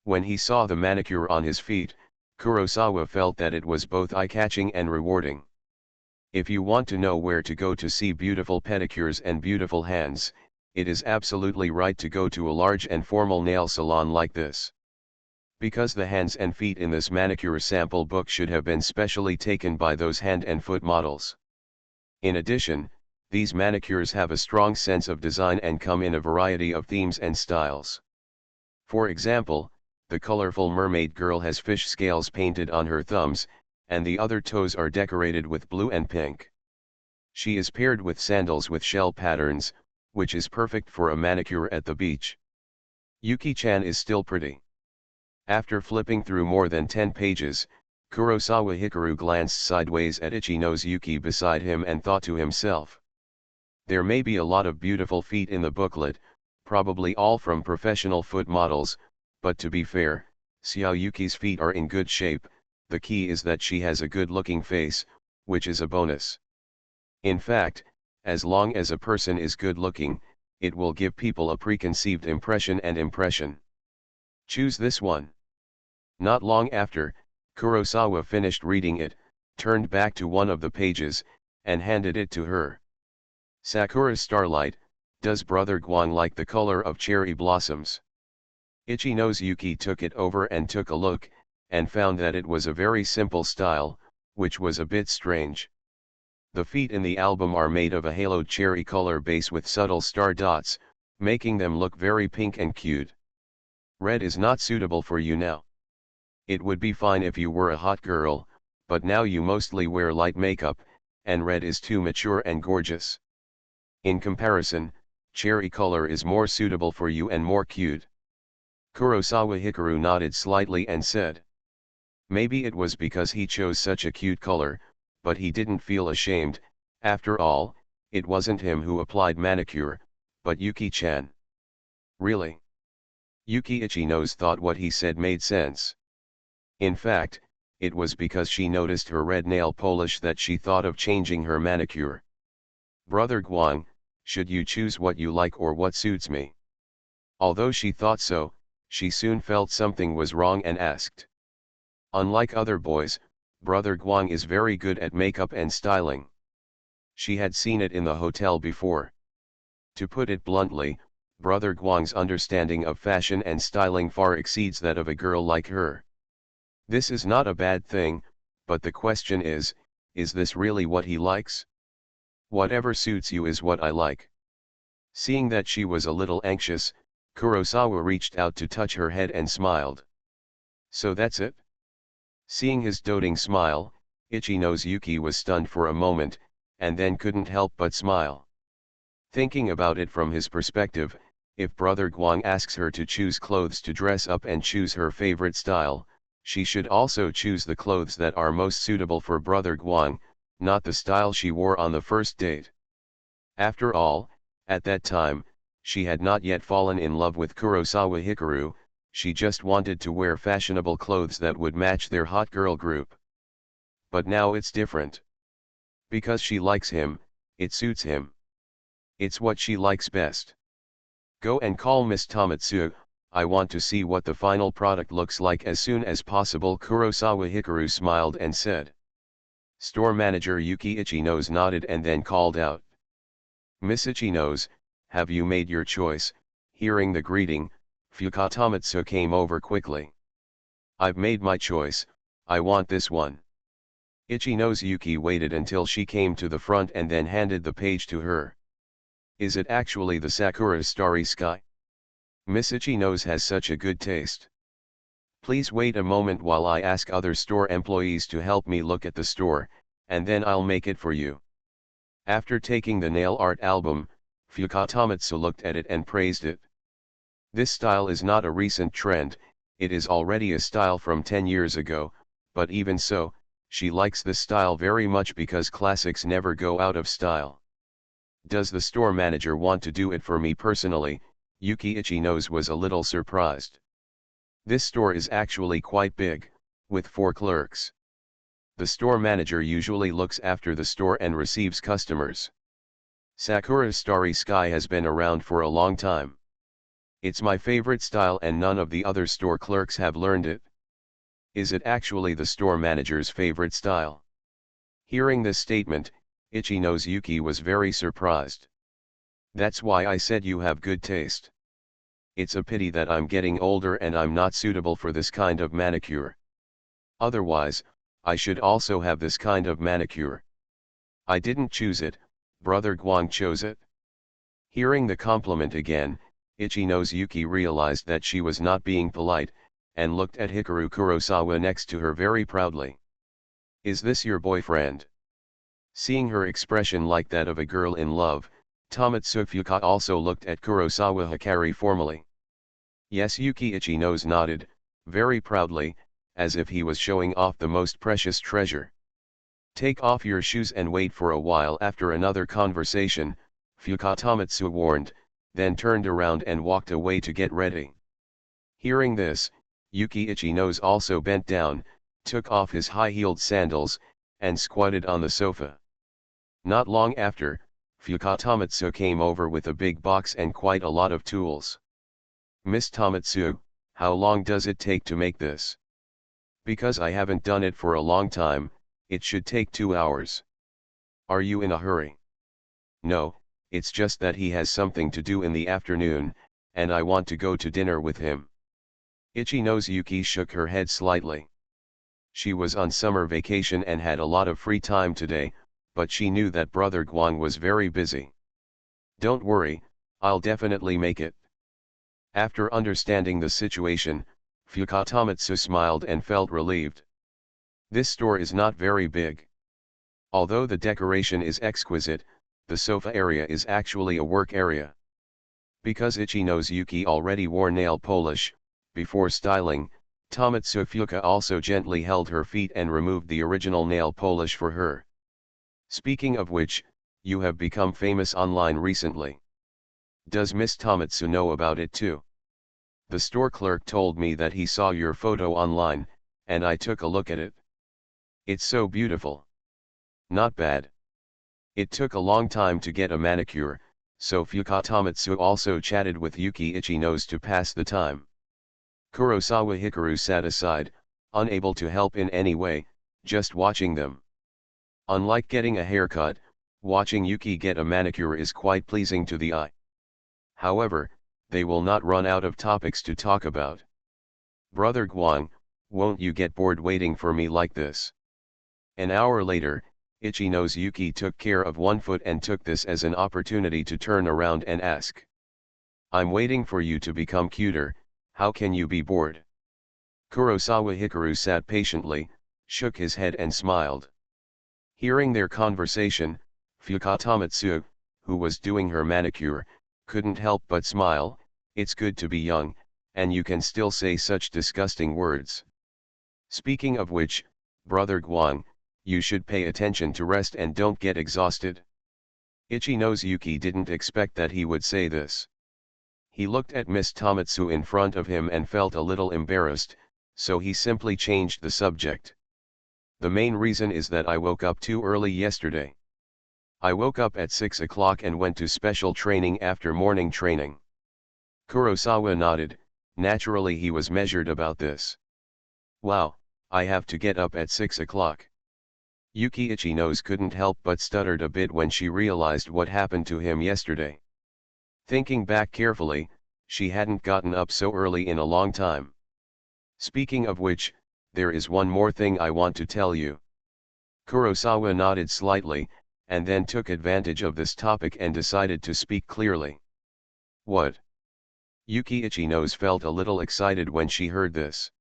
When he saw the manicure on his feet, Kurosawa felt that it was both eye-catching and rewarding. If you want to know where to go to see beautiful pedicures and beautiful hands, it is absolutely right to go to a large and formal nail salon like this. Because the hands and feet in this manicure sample book should have been specially taken by those hand and foot models. In addition, these manicures have a strong sense of design and come in a variety of themes and styles. For example, the colorful mermaid girl has fish scales painted on her thumbs, and the other toes are decorated with blue and pink. She is paired with sandals with shell patterns, which is perfect for a manicure at the beach. Yuki-chan is still pretty. After flipping through more than 10 pages, Kurosawa Hikaru glanced sideways at Ichino's Yuki beside him and thought to himself. There may be a lot of beautiful feet in the booklet, probably all from professional foot models, but to be fair, Xiaoyuki's feet are in good shape. The key is that she has a good-looking face, which is a bonus. In fact, as long as a person is good-looking, it will give people a preconceived impression and impression. Choose this one. Not long after, Kurosawa finished reading it, turned back to one of the pages, and handed it to her. Sakura Starlight, does Brother Guang like the color of cherry blossoms? Ichino's Yuki took it over and took a look, and found that it was a very simple style, which was a bit strange. The feet in the album are made of a haloed cherry color base with subtle star dots, making them look very pink and cute. Red is not suitable for you now. It would be fine if you were a hot girl, but now you mostly wear light makeup, and red is too mature and gorgeous. In comparison, cherry color is more suitable for you and more cute. Kurosawa Hikaru nodded slightly and said. Maybe it was because he chose such a cute color, but he didn't feel ashamed. After all, it wasn't him who applied manicure, but Yuki-chan. Really? Yuki Ichino's thought what he said made sense. In fact, it was because she noticed her red nail polish that she thought of changing her manicure. Brother Guang, should you choose what you like or what suits me? Although she thought so, she soon felt something was wrong and asked. Unlike other boys, Brother Guang is very good at makeup and styling. She had seen it in the hotel before. To put it bluntly, Brother Guang's understanding of fashion and styling far exceeds that of a girl like her. This is not a bad thing, but the question is this really what he likes? Whatever suits you is what I like. Seeing that she was a little anxious, Kurosawa reached out to touch her head and smiled. So that's it? Seeing his doting smile, Ichino's Yuki was stunned for a moment, and then couldn't help but smile. Thinking about it from his perspective, if Brother Guang asks her to choose clothes to dress up and choose her favorite style, she should also choose the clothes that are most suitable for Brother Guang, not the style she wore on the first date. After all, at that time, she had not yet fallen in love with Kurosawa Hikaru, she just wanted to wear fashionable clothes that would match their hot girl group. But now it's different. Because she likes him, it suits him. It's what she likes best. Go and call Miss Tamatsu, I want to see what the final product looks like as soon as possible. Kurosawa Hikaru smiled and said. Store manager Yuki Ichinos nodded and then called out. Miss Ichinos, have you made your choice? Hearing the greeting, Fukatamatsu came over quickly. I've made my choice, I want this one. Ichinos Yuki waited until she came to the front and then handed the page to her. Is it actually the Sakura Starry Sky? Miss Ichinos has such a good taste. Please wait a moment while I ask other store employees to help me look at the store, and then I'll make it for you. After taking the nail art album, Fukatamatsu looked at it and praised it. This style is not a recent trend, it is already a style from 10 years ago, but even so, she likes this style very much because classics never go out of style. Does the store manager want to do it for me personally? Yuki Ichinos was a little surprised. This store is actually quite big, with 4 clerks. The store manager usually looks after the store and receives customers. Sakura Starry Sky has been around for a long time. It's my favorite style and none of the other store clerks have learned it. Is it actually the store manager's favorite style? Hearing this statement, Ichinos Yuki was very surprised. That's why I said you have good taste. It's a pity that I'm getting older and I'm not suitable for this kind of manicure. Otherwise, I should also have this kind of manicure. I didn't choose it, Brother Guang chose it. Hearing the compliment again, Ichinos Yuki realized that she was not being polite, and looked at Hikaru Kurosawa next to her very proudly. Is this your boyfriend? Seeing her expression like that of a girl in love, Tamatsu Fuka also looked at Kurosawa Hikari formally. Yes, Yuki Ichinos nodded, very proudly, as if he was showing off the most precious treasure. Take off your shoes and wait for a while. After another conversation, Fukatamatsu warned, then turned around and walked away to get ready. Hearing this, Yuki Ichinos also bent down, took off his high-heeled sandals, and squatted on the sofa. Not long after, Fukatamatsu came over with a big box and quite a lot of tools. Miss Tamatsu, how long does it take to make this? Because I haven't done it for a long time, it should take 2 hours. Are you in a hurry? No, it's just that he has something to do in the afternoon, and I want to go to dinner with him. Ichinos Yuki shook her head slightly. She was on summer vacation and had a lot of free time today, but she knew that Brother Guang was very busy. Don't worry, I'll definitely make it. After understanding the situation, Fukatamatsu smiled and felt relieved. This store is not very big. Although the decoration is exquisite, the sofa area is actually a work area. Because Ichinos Yuki already wore nail polish, before styling, Tamatsu Fuka also gently held her feet and removed the original nail polish for her. Speaking of which, you have become famous online recently. Does Miss Tamatsu know about it too? The store clerk told me that he saw your photo online, and I took a look at it. It's so beautiful. Not bad. It took a long time to get a manicure, so Fukatamatsu also chatted with Yuki Ichinose to pass the time. Kurosawa Hikaru sat aside, unable to help in any way, just watching them. Unlike getting a haircut, watching Yuki get a manicure is quite pleasing to the eye. However, they will not run out of topics to talk about. Brother Guang, won't you get bored waiting for me like this? An hour later, Ichinose Yuki took care of one foot and took this as an opportunity to turn around and ask. I'm waiting for you to become cuter, how can you be bored? Kurosawa Hikaru sat patiently, shook his head and smiled. Hearing their conversation, Fukatamatsu, who was doing her manicure, couldn't help but smile. It's good to be young, and you can still say such disgusting words. Speaking of which, Brother Guang, you should pay attention to rest and don't get exhausted. Ichinose Yuki didn't expect that he would say this. He looked at Miss Tamatsu in front of him and felt a little embarrassed, so he simply changed the subject. The main reason is that I woke up too early yesterday. I woke up at 6 o'clock and went to special training after morning training. Kurosawa nodded. Naturally he was measured about this. Wow, I have to get up at 6 o'clock. Yuki Ichinose couldn't help but stuttered a bit when she realized what happened to him yesterday. Thinking back carefully, she hadn't gotten up so early in a long time. Speaking of which, there is one more thing I want to tell you. Kurosawa nodded slightly, and then took advantage of this topic and decided to speak clearly. What? Yuki Ichinose felt a little excited when she heard this.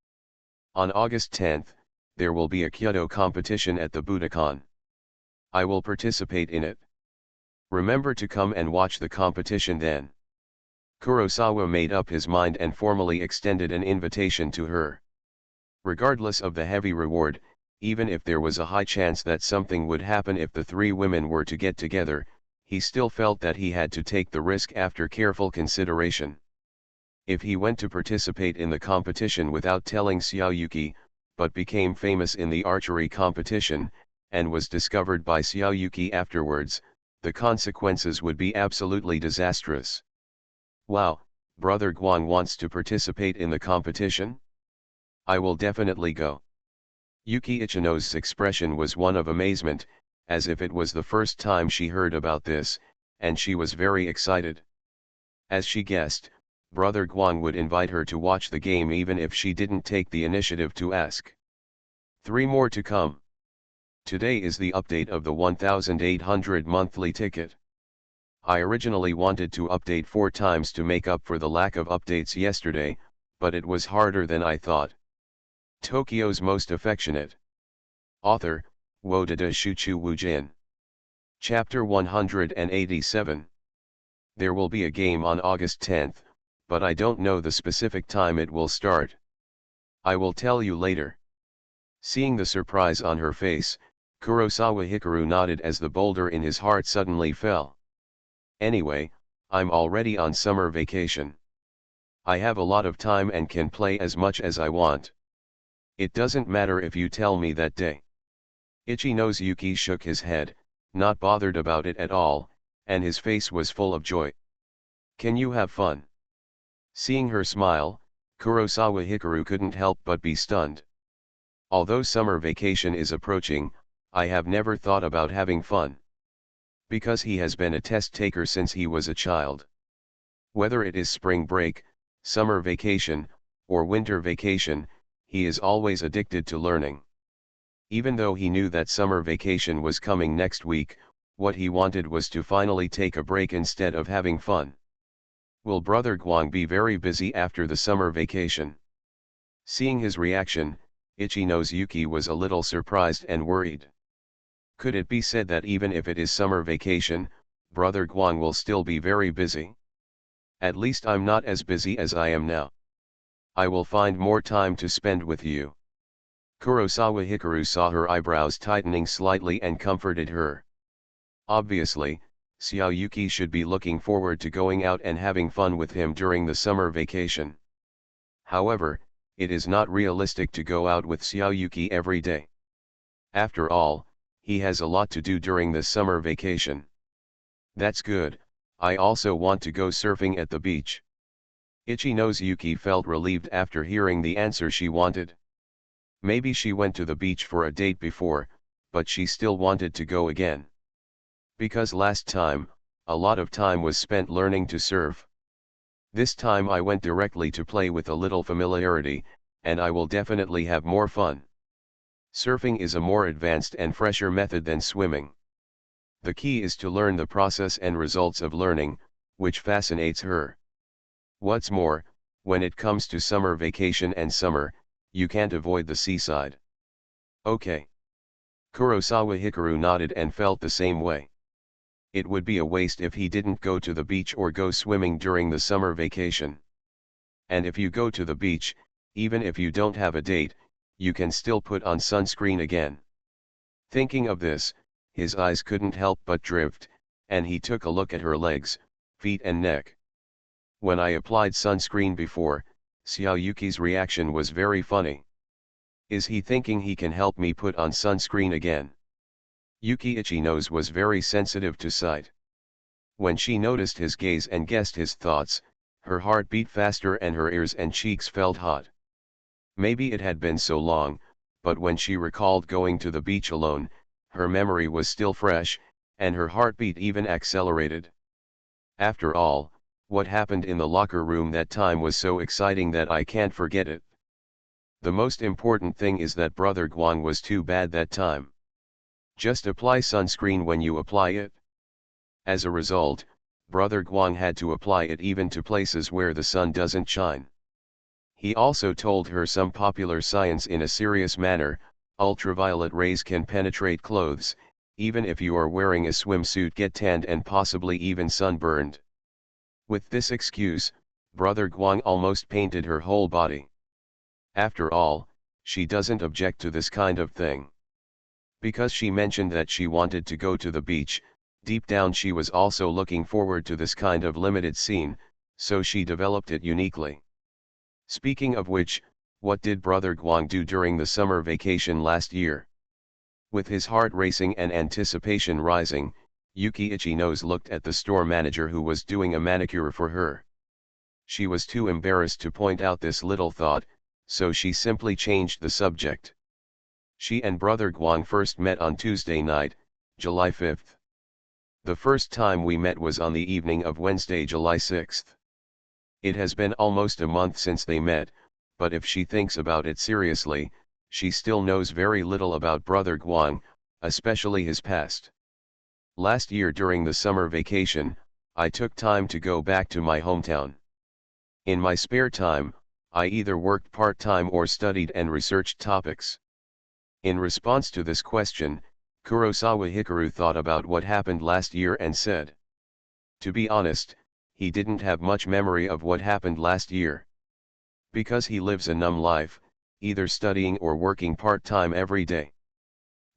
On August 10th, there will be a Kyoto competition at the Budokan. I will participate in it. Remember to come and watch the competition then. Kurosawa made up his mind and formally extended an invitation to her. Regardless of the heavy reward, even if there was a high chance that something would happen if the three women were to get together, he still felt that he had to take the risk after careful consideration. If he went to participate in the competition without telling Xiaoyuki, but became famous in the archery competition, and was discovered by Xiaoyuki afterwards, the consequences would be absolutely disastrous. Wow, Brother Guang wants to participate in the competition? I will definitely go. Yuki Ichinose's expression was one of amazement, as if it was the first time she heard about this, and she was very excited. As she guessed, Brother Guang would invite her to watch the game even if she didn't take the initiative to ask. 3 more to come. Today is the update of the 1800 monthly ticket. I originally wanted to update 4 times to make up for the lack of updates yesterday, but it was harder than I thought. Tokyo's Most Affectionate. Author, Wodada Shuchu Wujin. Chapter 187. There will be a game on August 10th, but I don't know the specific time it will start. I will tell you later. Seeing the surprise on her face, Kurosawa Hikaru nodded as the boulder in his heart suddenly fell. Anyway, I'm already on summer vacation. I have a lot of time and can play as much as I want. It doesn't matter if you tell me that day. Ichinose Yuki shook his head, not bothered about it at all, and his face was full of joy. Can you have fun? Seeing her smile, Kurosawa Hikaru couldn't help but be stunned. Although summer vacation is approaching, I have never thought about having fun. Because he has been a test taker since he was a child. Whether it is spring break, summer vacation, or winter vacation, he is always addicted to learning. Even though he knew that summer vacation was coming next week, what he wanted was to finally take a break instead of having fun. Will Brother Guang be very busy after the summer vacation? Seeing his reaction, Ichinose Yuki was a little surprised and worried. Could it be said that even if it is summer vacation, Brother Guang will still be very busy? At least I'm not as busy as I am now. I will find more time to spend with you. Kurosawa Hikaru saw her eyebrows tightening slightly and comforted her. Obviously, Xiaoyuki should be looking forward to going out and having fun with him during the summer vacation. However, it is not realistic to go out with Xiaoyuki every day. After all, he has a lot to do during this summer vacation. That's good, I also want to go surfing at the beach. Itchy Nose Yuki felt relieved after hearing the answer she wanted. Maybe she went to the beach for a date before, but she still wanted to go again. Because last time, a lot of time was spent learning to surf. This time I went directly to play with a little familiarity, and I will definitely have more fun. Surfing is a more advanced and fresher method than swimming. The key is to learn the process and results of learning, which fascinates her. What's more, when it comes to summer vacation and summer, you can't avoid the seaside. Okay. Kurosawa Hikaru nodded and felt the same way. It would be a waste if he didn't go to the beach or go swimming during the summer vacation. And if you go to the beach, even if you don't have a date, you can still put on sunscreen again. Thinking of this, his eyes couldn't help but drift, and he took a look at her legs, feet and neck. When I applied sunscreen before, Xiao Yuki's reaction was very funny. Is he thinking he can help me put on sunscreen again? Yuki Itchy Nose was very sensitive to sight. When she noticed his gaze and guessed his thoughts, her heart beat faster and her ears and cheeks felt hot. Maybe it had been so long, but when she recalled going to the beach alone, her memory was still fresh, and her heartbeat even accelerated. After all, what happened in the locker room that time was so exciting that I can't forget it. The most important thing is that Brother Guang was too bad that time. Just apply sunscreen when you apply it. As a result, Brother Guang had to apply it even to places where the sun doesn't shine. He also told her some popular science in a serious manner: ultraviolet rays can penetrate clothes, even if you are wearing a swimsuit, get tanned and possibly even sunburned. With this excuse, Brother Guang almost painted her whole body. After all, she doesn't object to this kind of thing. Because she mentioned that she wanted to go to the beach, deep down she was also looking forward to this kind of limited scene, so she developed it uniquely. Speaking of which, what did Brother Guang do during the summer vacation last year? With his heart racing and anticipation rising, Yuki Itchy Nose looked at the store manager who was doing a manicure for her. She was too embarrassed to point out this little thought, so she simply changed the subject. She and Brother Guang first met on Tuesday night, July 5th. The first time we met was on the evening of Wednesday, July 6th. It has been almost a month since they met, but if she thinks about it seriously, she still knows very little about Brother Guang, especially his past. Last year during the summer vacation, I took time to go back to my hometown. In my spare time, I either worked part-time or studied and researched topics. In response to this question, Kurosawa Hikaru thought about what happened last year and said. To be honest, he didn't have much memory of what happened last year. Because he lives a numb life, either studying or working part-time every day.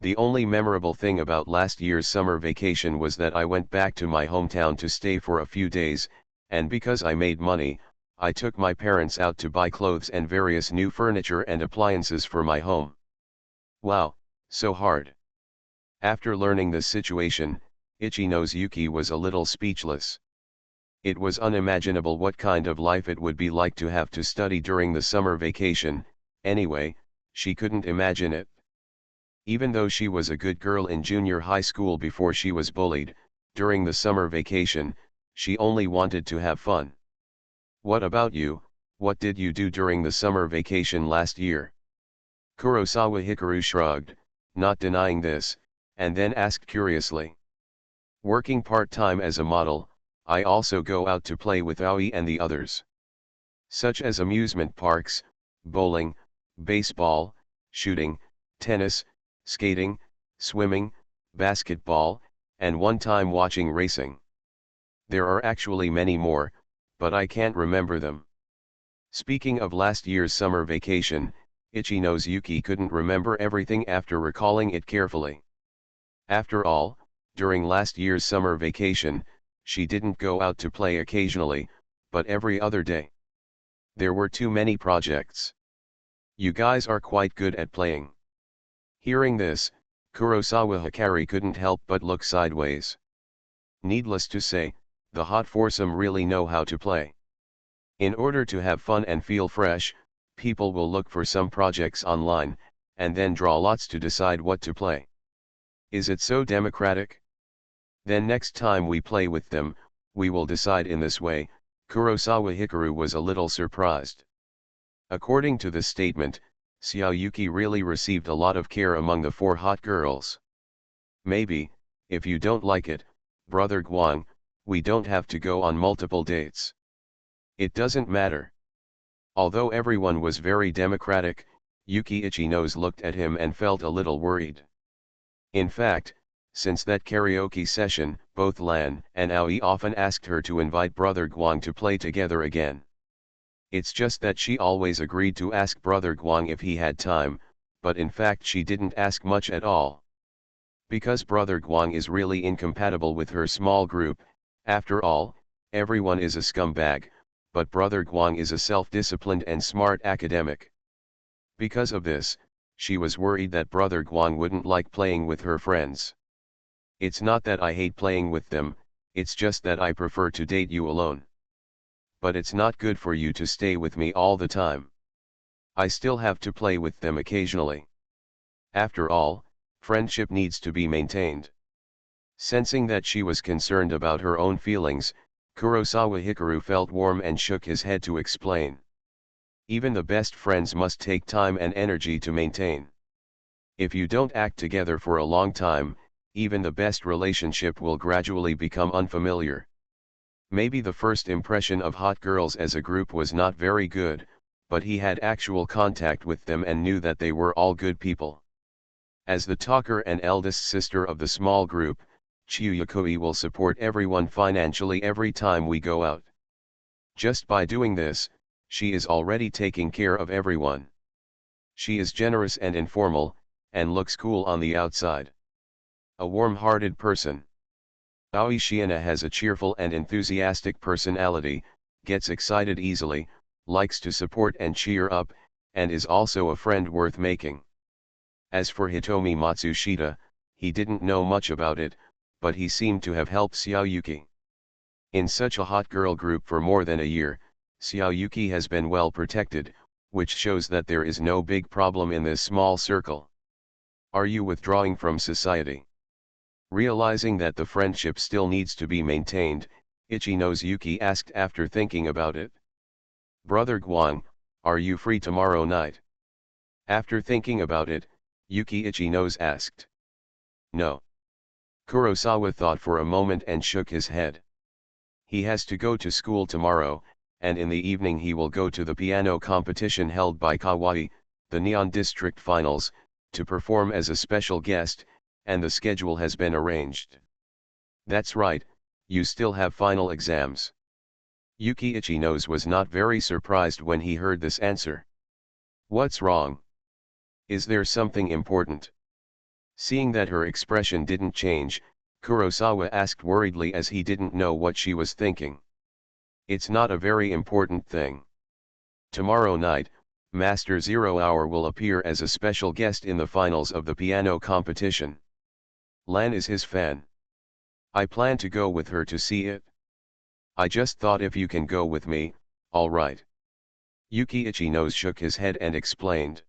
The only memorable thing about last year's summer vacation was that I went back to my hometown to stay for a few days, and because I made money, I took my parents out to buy clothes and various new furniture and appliances for my home. Wow, so hard. After learning this situation, Itchy Nose Yuki was a little speechless. It was unimaginable what kind of life it would be like to have to study during the summer vacation. Anyway, she couldn't imagine it. Even though she was a good girl in junior high school before she was bullied, during the summer vacation, she only wanted to have fun. What about you? What did you do during the summer vacation last year? Kurosawa Hikaru shrugged, not denying this, and then asked curiously. Working part-time as a model, I also go out to play with Aoi and the others. Such as amusement parks, bowling, baseball, shooting, tennis, skating, swimming, basketball, and one time watching racing. There are actually many more, but I can't remember them. Speaking of last year's summer vacation, Itchy Nose Yuki couldn't remember everything after recalling it carefully. After all, during last year's summer vacation, she didn't go out to play occasionally, but every other day. There were too many projects. You guys are quite good at playing. Hearing this, Kurosawa Hikari couldn't help but look sideways. Needless to say, the hot foursome really know how to play. In order to have fun and feel fresh, people will look for some projects online, and then draw lots to decide what to play. Is it so democratic? Then next time we play with them, we will decide in this way. Kurosawa Hikaru was a little surprised. According to the statement, Xiaoyuki really received a lot of care among the four hot girls. Maybe, if you don't like it, brother Guang, we don't have to go on multiple dates. It doesn't matter. Although everyone was very democratic, Yuki Ichino's looked at him and felt a little worried. In fact, since that karaoke session, both Lan and Aoi often asked her to invite brother Guang to play together again. It's just that she always agreed to ask brother Guang if he had time, but in fact she didn't ask much at all. Because brother Guang is really incompatible with her small group, after all, everyone is a scumbag, but brother Guang is a self-disciplined and smart academic. Because of this, she was worried that brother Guang wouldn't like playing with her friends. It's not that I hate playing with them, it's just that I prefer to date you alone. But it's not good for you to stay with me all the time. I still have to play with them occasionally. After all, friendship needs to be maintained. Sensing that she was concerned about her own feelings, Kurosawa Hikaru felt warm and shook his head to explain. Even the best friends must take time and energy to maintain. If you don't act together for a long time, even the best relationship will gradually become unfamiliar. Maybe the first impression of hot girls as a group was not very good, but he had actual contact with them and knew that they were all good people. As the talker and eldest sister of the small group, Chiyukoi will support everyone financially every time we go out. Just by doing this, she is already taking care of everyone. She is generous and informal, and looks cool on the outside. A warm-hearted person. Aoi Shiina has a cheerful and enthusiastic personality, gets excited easily, likes to support and cheer up, and is also a friend worth making. As for Hitomi Matsushita, he didn't know much about it, but he seemed to have helped Xiaoyuki. In such a hot girl group for more than a year, Xiaoyuki has been well protected, which shows that there is no big problem in this small circle. Are you withdrawing from society? Realizing that the friendship still needs to be maintained, Ichino's Yuki asked after thinking about it. Brother Guang, are you free tomorrow night? After thinking about it, Yuki Ichino's asked. No. Kurosawa thought for a moment and shook his head. He has to go to school tomorrow, and in the evening he will go to the piano competition held by Kawai, the Neon District Finals, to perform as a special guest, and the schedule has been arranged. That's right, you still have final exams. Yuki Ichino's was not very surprised when he heard this answer. What's wrong? Is there something important? Seeing that her expression didn't change, Kurosawa asked worriedly as he didn't know what she was thinking. It's not a very important thing. Tomorrow night, Master 0 Hour will appear as a special guest in the finals of the piano competition. Lan is his fan. I plan to go with her to see it. I just thought if you can go with me, all right. Yuki Ichino shook his head and explained.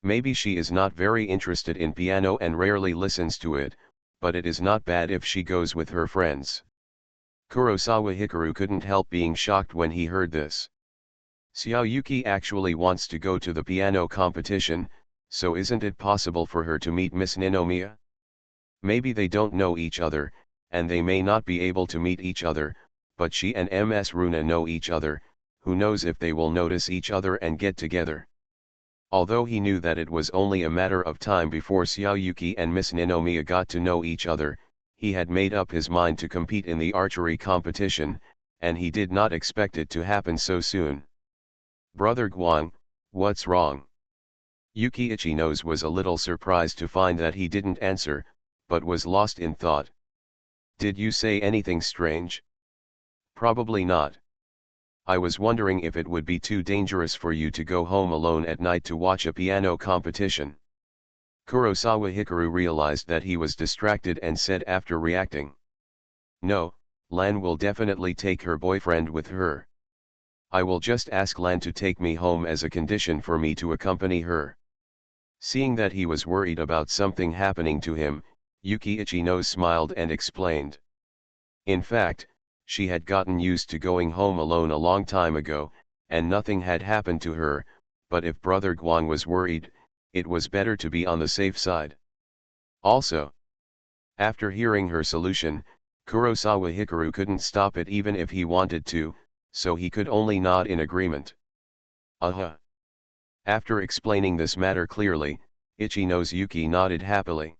Maybe she is not very interested in piano and rarely listens to it, but it is not bad if she goes with her friends. Kurosawa Hikaru couldn't help being shocked when he heard this. Xiaoyuki actually wants to go to the piano competition, so isn't it possible for her to meet Miss Ninomiya? Maybe they don't know each other, and they may not be able to meet each other, but she and Ms. Runa know each other, who knows if they will notice each other and get together. Although he knew that it was only a matter of time before Xiaoyuki and Miss Ninomiya got to know each other, he had made up his mind to compete in the archery competition, and he did not expect it to happen so soon. Brother Guang, what's wrong? Yuki Ichino's was a little surprised to find that he didn't answer, but was lost in thought. Did you say anything strange? Probably not. I was wondering if it would be too dangerous for you to go home alone at night to watch a piano competition. Kurosawa Hikaru realized that he was distracted and said after reacting, "No, Lan will definitely take her boyfriend with her. I will just ask Lan to take me home as a condition for me to accompany her." Seeing that he was worried about something happening to him, Yuki Ichino smiled and explained. In fact, she had gotten used to going home alone a long time ago, and nothing had happened to her, but if Brother Guan was worried, it was better to be on the safe side. Also, after hearing her solution, Kurosawa Hikaru couldn't stop it even if he wanted to, so he could only nod in agreement. Uh-huh. After explaining this matter clearly, Ichino's Yuki nodded happily.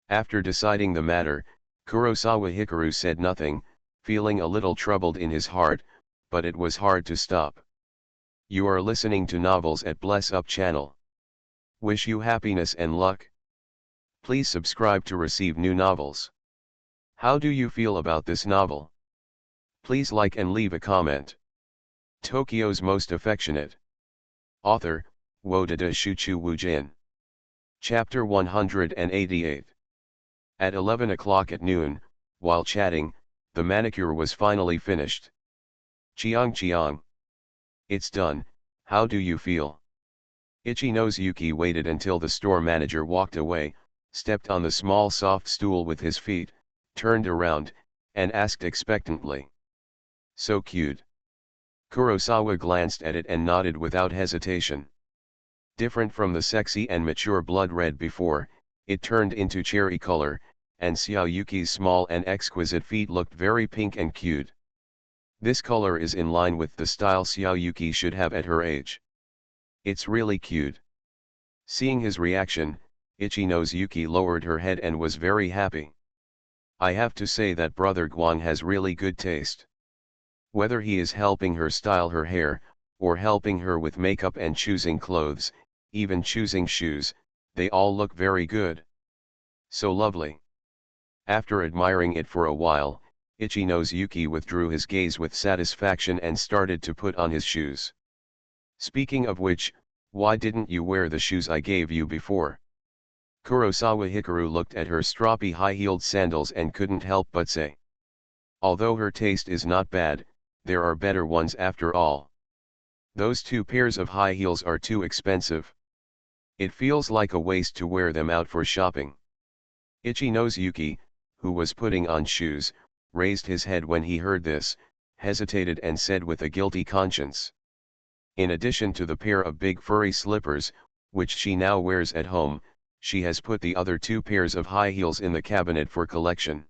After deciding the matter, Kurosawa Hikaru said nothing, feeling a little troubled in his heart, but it was hard to stop. You are listening to Novels at Bless Up channel. Wish you happiness and luck. Please subscribe to receive new novels. How do you feel about this novel? Please like and leave a comment. Tokyo's Most Affectionate. Author, Wodada Shuchu Wujin. Chapter 188. At 11 o'clock at noon, while chatting, the manicure was finally finished. Chiang. It's done, how do you feel? Ichino's Yuki waited until the store manager walked away, stepped on the small soft stool with his feet, turned around, and asked expectantly. So cute. Kurosawa glanced at it and nodded without hesitation. Different from the sexy and mature blood red before, it turned into cherry color, and Xiao Yuki's small and exquisite feet looked very pink and cute. This color is in line with the style Xiao Yuki should have at her age. It's really cute. Seeing his reaction, Ichino's Yuki lowered her head and was very happy. I have to say that Brother Guan has really good taste. Whether he is helping her style her hair, or helping her with makeup and choosing clothes, even choosing shoes, they all look very good. So lovely. After admiring it for a while, Ichino's Yuki withdrew his gaze with satisfaction and started to put on his shoes. Speaking of which, why didn't you wear the shoes I gave you before? Kurosawa Hikaru looked at her stroppy high-heeled sandals and couldn't help but say. Although her taste is not bad, there are better ones after all. Those 2 pairs of high heels are too expensive. It feels like a waste to wear them out for shopping. Ichino's Yuki, who was putting on shoes, raised his head when he heard this, hesitated and said with a guilty conscience. In addition to the pair of big furry slippers, which she now wears at home, she has put the other 2 pairs of high heels in the cabinet for collection.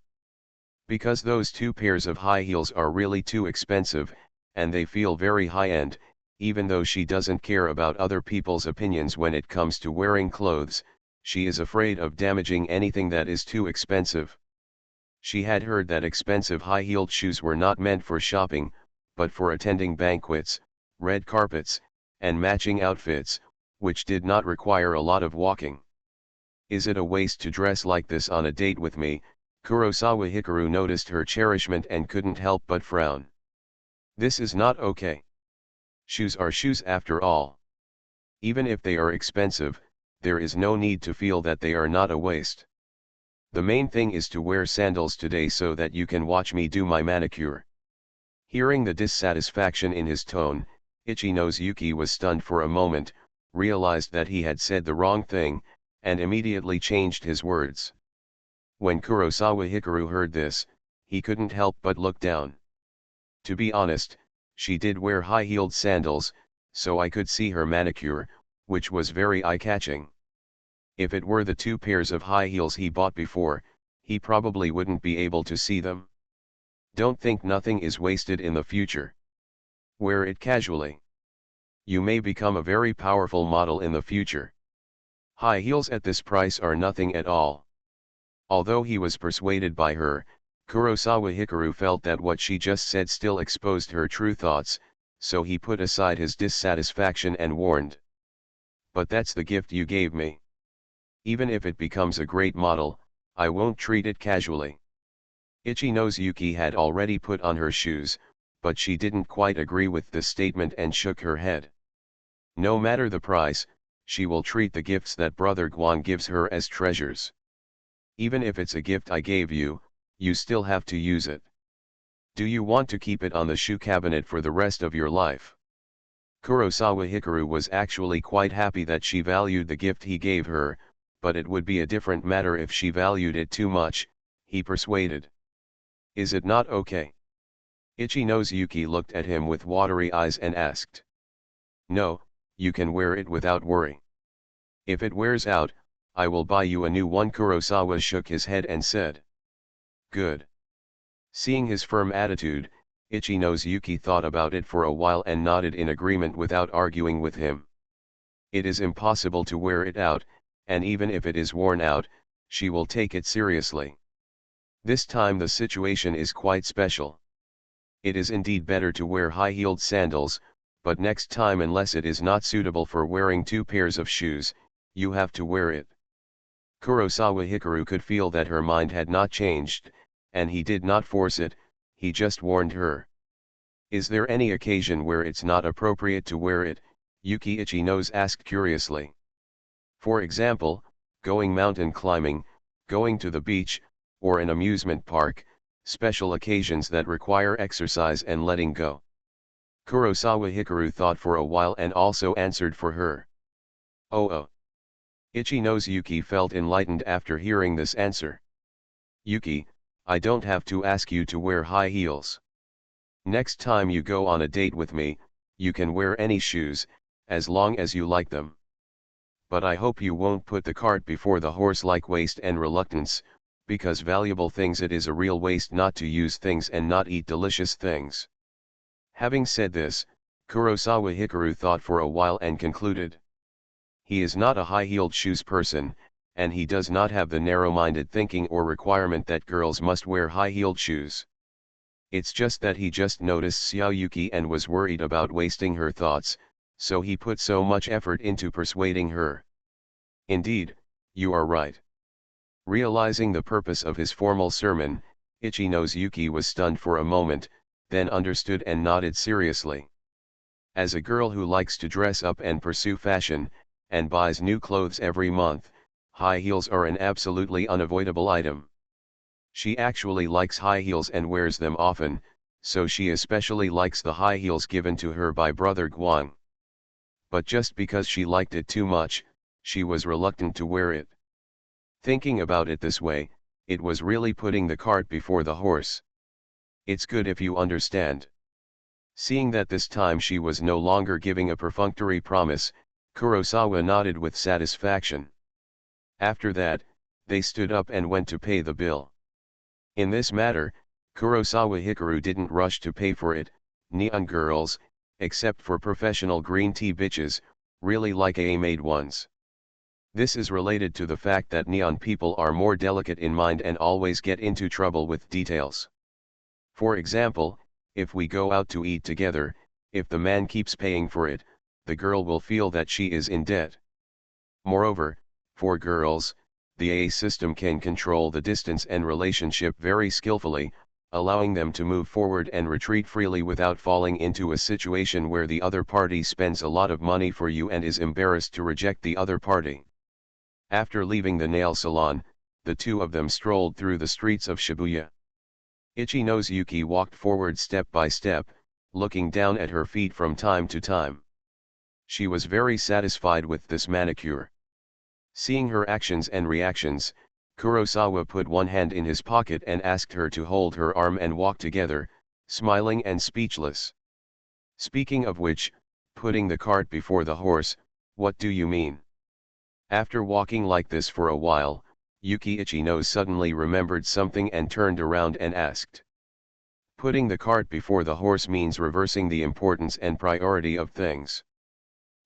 Because those 2 pairs of high heels are really too expensive, and they feel very high-end, even though she doesn't care about other people's opinions when it comes to wearing clothes, she is afraid of damaging anything that is too expensive. She had heard that expensive high-heeled shoes were not meant for shopping, but for attending banquets, red carpets, and matching outfits, which did not require a lot of walking. Is it a waste to dress like this on a date with me? Kurosawa Hikaru noticed her cherishment and couldn't help but frown. This is not okay. Shoes are shoes after all. Even if they are expensive, there is no need to feel that they are not a waste. The main thing is to wear sandals today so that you can watch me do my manicure. Hearing the dissatisfaction in his tone, Ichino's Yuki was stunned for a moment, realized that he had said the wrong thing, and immediately changed his words. When Kurosawa Hikaru heard this, he couldn't help but look down. To be honest, she did wear high-heeled sandals, so I could see her manicure, which was very eye-catching. If it were the 2 pairs of high heels he bought before, he probably wouldn't be able to see them. Don't think nothing is wasted in the future. Wear it casually. You may become a very powerful model in the future. High heels at this price are nothing at all. Although he was persuaded by her, Kurosawa Hikaru felt that what she just said still exposed her true thoughts, so he put aside his dissatisfaction and warned. But that's the gift you gave me. Even if it becomes a great model, I won't treat it casually. Ichino's Yuki had already put on her shoes, but she didn't quite agree with this statement and shook her head. No matter the price, she will treat the gifts that Brother Guan gives her as treasures. Even if it's a gift I gave you, you still have to use it. Do you want to keep it on the shoe cabinet for the rest of your life? Kurosawa Hikaru was actually quite happy that she valued the gift he gave her, but it would be a different matter if she valued it too much, he persuaded. Is it not okay? Ichi-nose Yuki looked at him with watery eyes and asked. No, you can wear it without worry. If it wears out, I will buy you a new one. Kurosawa shook his head and said. Good. Seeing his firm attitude, Ichi-nose Yuki thought about it for a while and nodded in agreement without arguing with him. It is impossible to wear it out, and even if it is worn out, she will take it seriously. This time the situation is quite special. It is indeed better to wear high-heeled sandals, but next time, unless it is not suitable for wearing two pairs of shoes, you have to wear it. Kurosawa Hikaru could feel that her mind had not changed, and he did not force it, he just warned her. Is there any occasion where it's not appropriate to wear it? Yuki Ichi-nose asked curiously. For example, going mountain climbing, going to the beach, or an amusement park, special occasions that require exercise and letting go. Kurosawa Hikaru thought for a while and also answered for her. Oh. Ichi-nose Yuki felt enlightened after hearing this answer. Yuki, I don't have to ask you to wear high heels. Next time you go on a date with me, you can wear any shoes, as long as you like them. But I hope you won't put the cart before the horse like waste and reluctance, because valuable things, it is a real waste not to use things and not eat delicious things. Having said this, Kurosawa Hikaru thought for a while and concluded. He is not a high-heeled shoes person, and he does not have the narrow-minded thinking or requirement that girls must wear high-heeled shoes. It's just that he just noticed Xiao Yuki and was worried about wasting her thoughts, so he put so much effort into persuading her. Indeed, you are right. Realizing the purpose of his formal sermon, Ichi-nose Yuki was stunned for a moment, then understood and nodded seriously. As a girl who likes to dress up and pursue fashion, and buys new clothes every month, high heels are an absolutely unavoidable item. She actually likes high heels and wears them often, so she especially likes the high heels given to her by Brother Guan. But just because she liked it too much, she was reluctant to wear it. Thinking about it this way, it was really putting the cart before the horse. It's good if you understand. Seeing that this time she was no longer giving a perfunctory promise, Kurosawa nodded with satisfaction. After that, they stood up and went to pay the bill. In this matter, Kurosawa Hikaru didn't rush to pay for it. Neon girls, except for professional green tea bitches, really like AA-made ones. This is related to the fact that neon people are more delicate in mind and always get into trouble with details. For example, if we go out to eat together, if the man keeps paying for it, the girl will feel that she is in debt. Moreover, for girls, the AA system can control the distance and relationship very skillfully, allowing them to move forward and retreat freely without falling into a situation where the other party spends a lot of money for you and is embarrassed to reject the other party. After leaving the nail salon, the two of them strolled through the streets of Shibuya. Ichi-nose Yuki walked forward step by step, looking down at her feet from time to time. She was very satisfied with this manicure. Seeing her actions and reactions, Kurosawa put one hand in his pocket and asked her to hold her arm and walk together, smiling and speechless. Speaking of which, putting the cart before the horse, what do you mean? After walking like this for a while, Yuki Ichi-nose suddenly remembered something and turned around and asked. Putting the cart before the horse means reversing the importance and priority of things.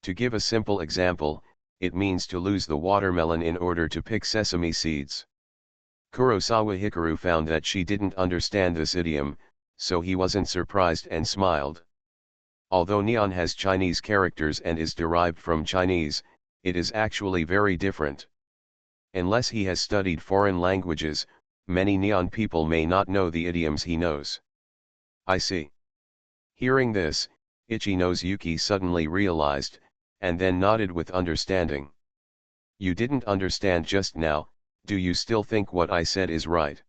To give a simple example, it means to lose the watermelon in order to pick sesame seeds. Kurosawa Hikaru found that she didn't understand this idiom, so he wasn't surprised and smiled. Although neon has Chinese characters and is derived from Chinese, it is actually very different. Unless he has studied foreign languages, many neon people may not know the idioms he knows. I see. Hearing this, Ichi-nose Yuki suddenly realized, and then nodded with understanding. You didn't understand just now, do you still think what I said is right?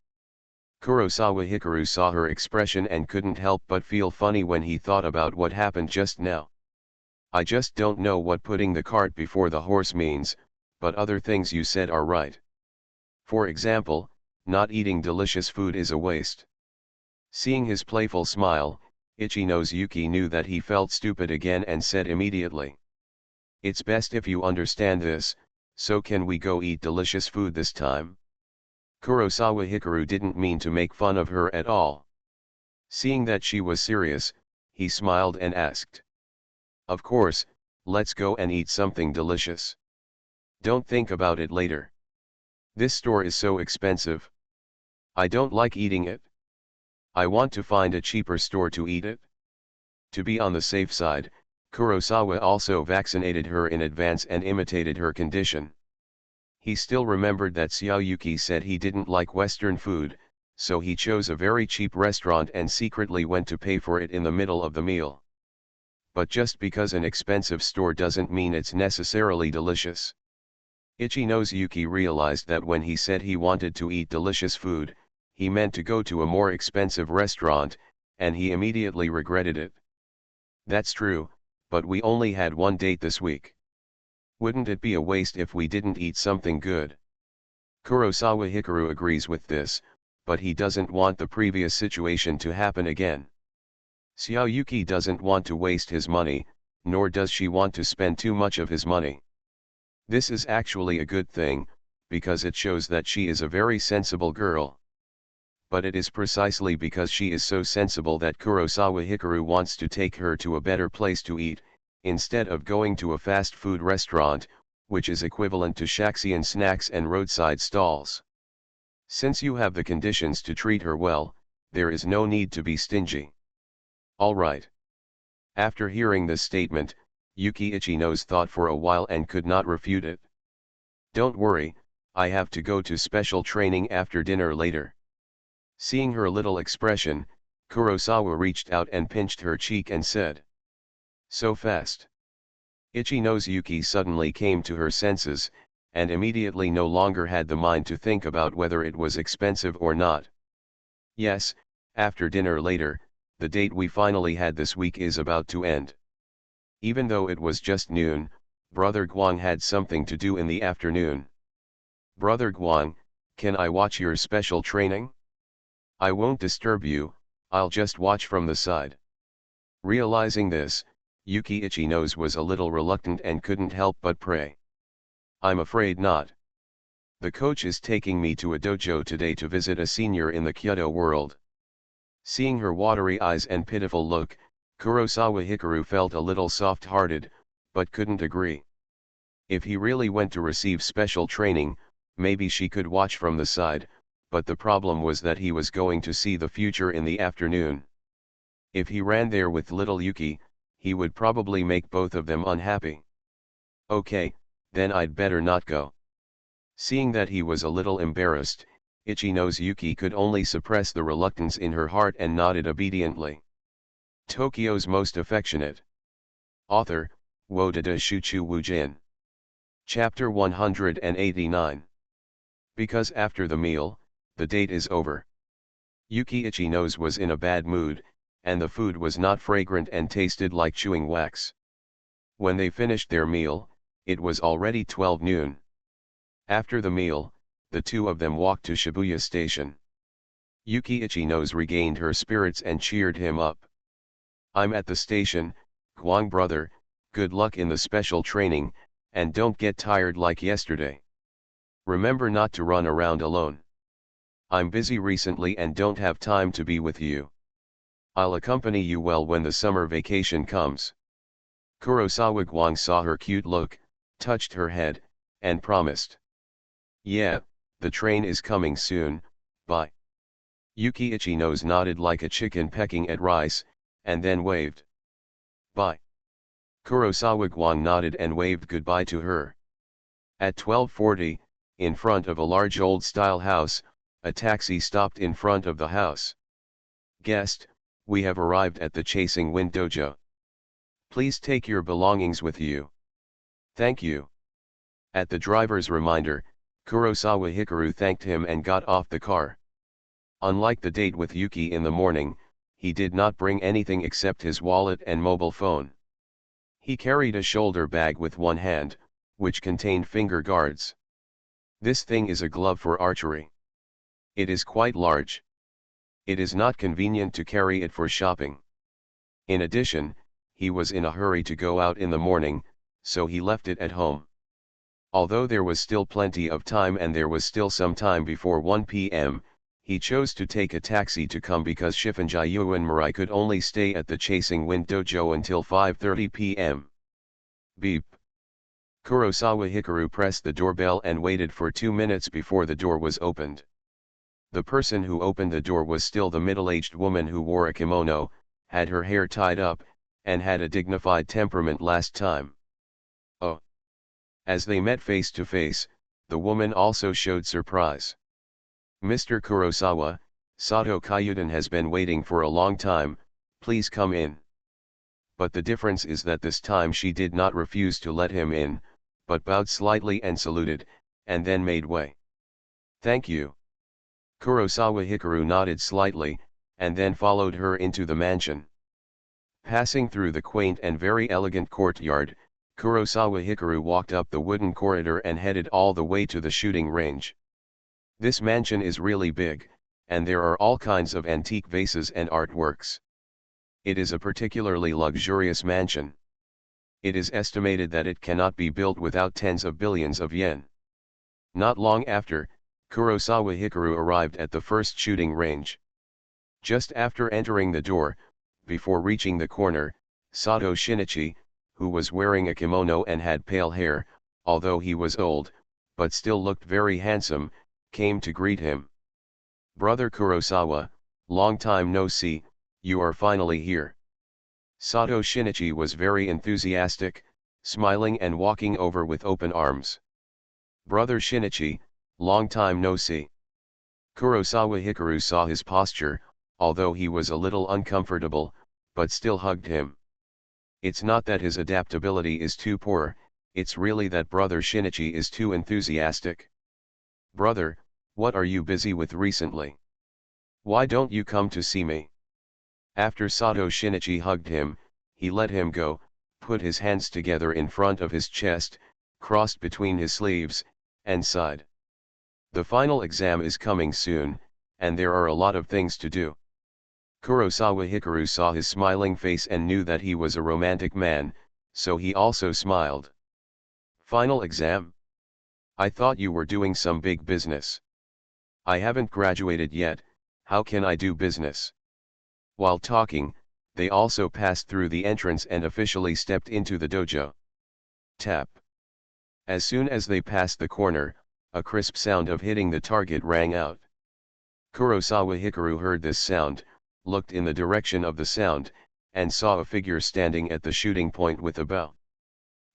Kurosawa Hikaru saw her expression and couldn't help but feel funny when he thought about what happened just now. I just don't know what putting the cart before the horse means, but other things you said are right. For example, not eating delicious food is a waste. Seeing his playful smile, Ichi-nose Yuki knew that he felt stupid again and said immediately. It's best if you understand this, so can we go eat delicious food this time? Kurosawa Hikaru didn't mean to make fun of her at all. Seeing that she was serious, he smiled and asked. Of course, let's go and eat something delicious. Don't think about it later. This store is so expensive. I don't like eating it. I want to find a cheaper store to eat it. To be on the safe side, Kurosawa also vaccinated her in advance and imitated her condition. He still remembered that Xiaoyuki said he didn't like Western food, so he chose a very cheap restaurant and secretly went to pay for it in the middle of the meal. But just because an expensive store doesn't mean it's necessarily delicious. Ichi-nose Yuki realized that when he said he wanted to eat delicious food, he meant to go to a more expensive restaurant, and he immediately regretted it. That's true, but we only had one date this week. Wouldn't it be a waste if we didn't eat something good? Kurosawa Hikaru agrees with this, but he doesn't want the previous situation to happen again. Xiaoyuki doesn't want to waste his money, nor does she want to spend too much of his money. This is actually a good thing, because it shows that she is a very sensible girl. But it is precisely because she is so sensible that Kurosawa Hikaru wants to take her to a better place to eat, instead of going to a fast food restaurant, which is equivalent to Shaxian snacks and roadside stalls. Since you have the conditions to treat her well, there is no need to be stingy. Alright. After hearing this statement, Yuki Ichi-nose thought for a while and could not refute it. Don't worry, I have to go to special training after dinner later. Seeing her little expression, Kurosawa reached out and pinched her cheek and said. So fast. Ichi-nose Yuki suddenly came to her senses, and immediately no longer had the mind to think about whether it was expensive or not. Yes, after dinner later, the date we finally had this week is about to end. Even though it was just noon, Brother Guang had something to do in the afternoon. Brother Guang, can I watch your special training? I won't disturb you, I'll just watch from the side. Realizing this, Yuki Ichi-nose was a little reluctant and couldn't help but pray. I'm afraid not. The coach is taking me to a dojo today to visit a senior in the Kyoto world. Seeing her watery eyes and pitiful look, Kurosawa Hikaru felt a little soft-hearted, but couldn't agree. If he really went to receive special training, maybe she could watch from the side, but the problem was that he was going to see the future in the afternoon. If he ran there with little Yuki, he would probably make both of them unhappy. Okay, then I'd better not go. Seeing that he was a little embarrassed, Ichi-nose Yuki could only suppress the reluctance in her heart and nodded obediently. Tokyo's Most Affectionate. Author, Wodada Shuchu Wujin. Chapter 189. Because after the meal, the date is over. Yuki Ichi-nose was in a bad mood, and the food was not fragrant and tasted like chewing wax. When they finished their meal, it was already 12 noon. After the meal, the two of them walked to Shibuya Station. Yuki Ichi-nose regained her spirits and cheered him up. I'm at the station, Guang brother, good luck in the special training, and don't get tired like yesterday. Remember not to run around alone. I'm busy recently and don't have time to be with you. I'll accompany you well when the summer vacation comes. Kurosawa Guang saw her cute look, touched her head, and promised. Yeah, the train is coming soon, bye. Yuki Ichi-nose nodded like a chicken pecking at rice, and then waved. Bye. Kurosawa Guang nodded and waved goodbye to her. At 12:40, in front of a large old-style house, a taxi stopped in front of the house. Guest, we have arrived at the Chasing Wind Dojo. Please take your belongings with you. Thank you. At the driver's reminder, Kurosawa Hikaru thanked him and got off the car. Unlike the date with Yuki in the morning, he did not bring anything except his wallet and mobile phone. He carried a shoulder bag with one hand, which contained finger guards. This thing is a glove for archery. It is quite large. It is not convenient to carry it for shopping. In addition, he was in a hurry to go out in the morning, so he left it at home. Although there was still plenty of time and there was still some time before 1 p.m., he chose to take a taxi to come because Shifunji Mirai could only stay at the Chasing Wind Dojo until 5:30 p.m. Beep. Kurosawa Hikaru pressed the doorbell and waited for 2 minutes before the door was opened. The person who opened the door was still the middle-aged woman who wore a kimono, had her hair tied up, and had a dignified temperament last time. Oh. As they met face to face, the woman also showed surprise. Mr. Kurosawa, Sato Kyuden has been waiting for a long time, please come in. But the difference is that this time she did not refuse to let him in, but bowed slightly and saluted, and then made way. Thank you. Kurosawa Hikaru nodded slightly, and then followed her into the mansion. Passing through the quaint and very elegant courtyard, Kurosawa Hikaru walked up the wooden corridor and headed all the way to the shooting range. This mansion is really big, and there are all kinds of antique vases and artworks. It is a particularly luxurious mansion. It is estimated that it cannot be built without tens of billions of yen. Not long after, Kurosawa Hikaru arrived at the first shooting range. Just after entering the door, before reaching the corner, Sato Shinichi, who was wearing a kimono and had pale hair, although he was old, but still looked very handsome, came to greet him. Brother Kurosawa, long time no see, you are finally here. Sato Shinichi was very enthusiastic, smiling and walking over with open arms. Brother Shinichi, long time no see. Kurosawa Hikaru saw his posture, although he was a little uncomfortable, but still hugged him. It's not that his adaptability is too poor, it's really that Brother Shinichi is too enthusiastic. Brother, what are you busy with recently? Why don't you come to see me? After Sato Shinichi hugged him, he let him go, put his hands together in front of his chest, crossed between his sleeves, and sighed. The final exam is coming soon, and there are a lot of things to do. Kurosawa Hikaru saw his smiling face and knew that he was a romantic man, so he also smiled. Final exam? I thought you were doing some big business. I haven't graduated yet, how can I do business? While talking, they also passed through the entrance and officially stepped into the dojo. Tap. As soon as they passed the corner, a crisp sound of hitting the target rang out. Kurosawa Hikaru heard this sound, looked in the direction of the sound, and saw a figure standing at the shooting point with a bow.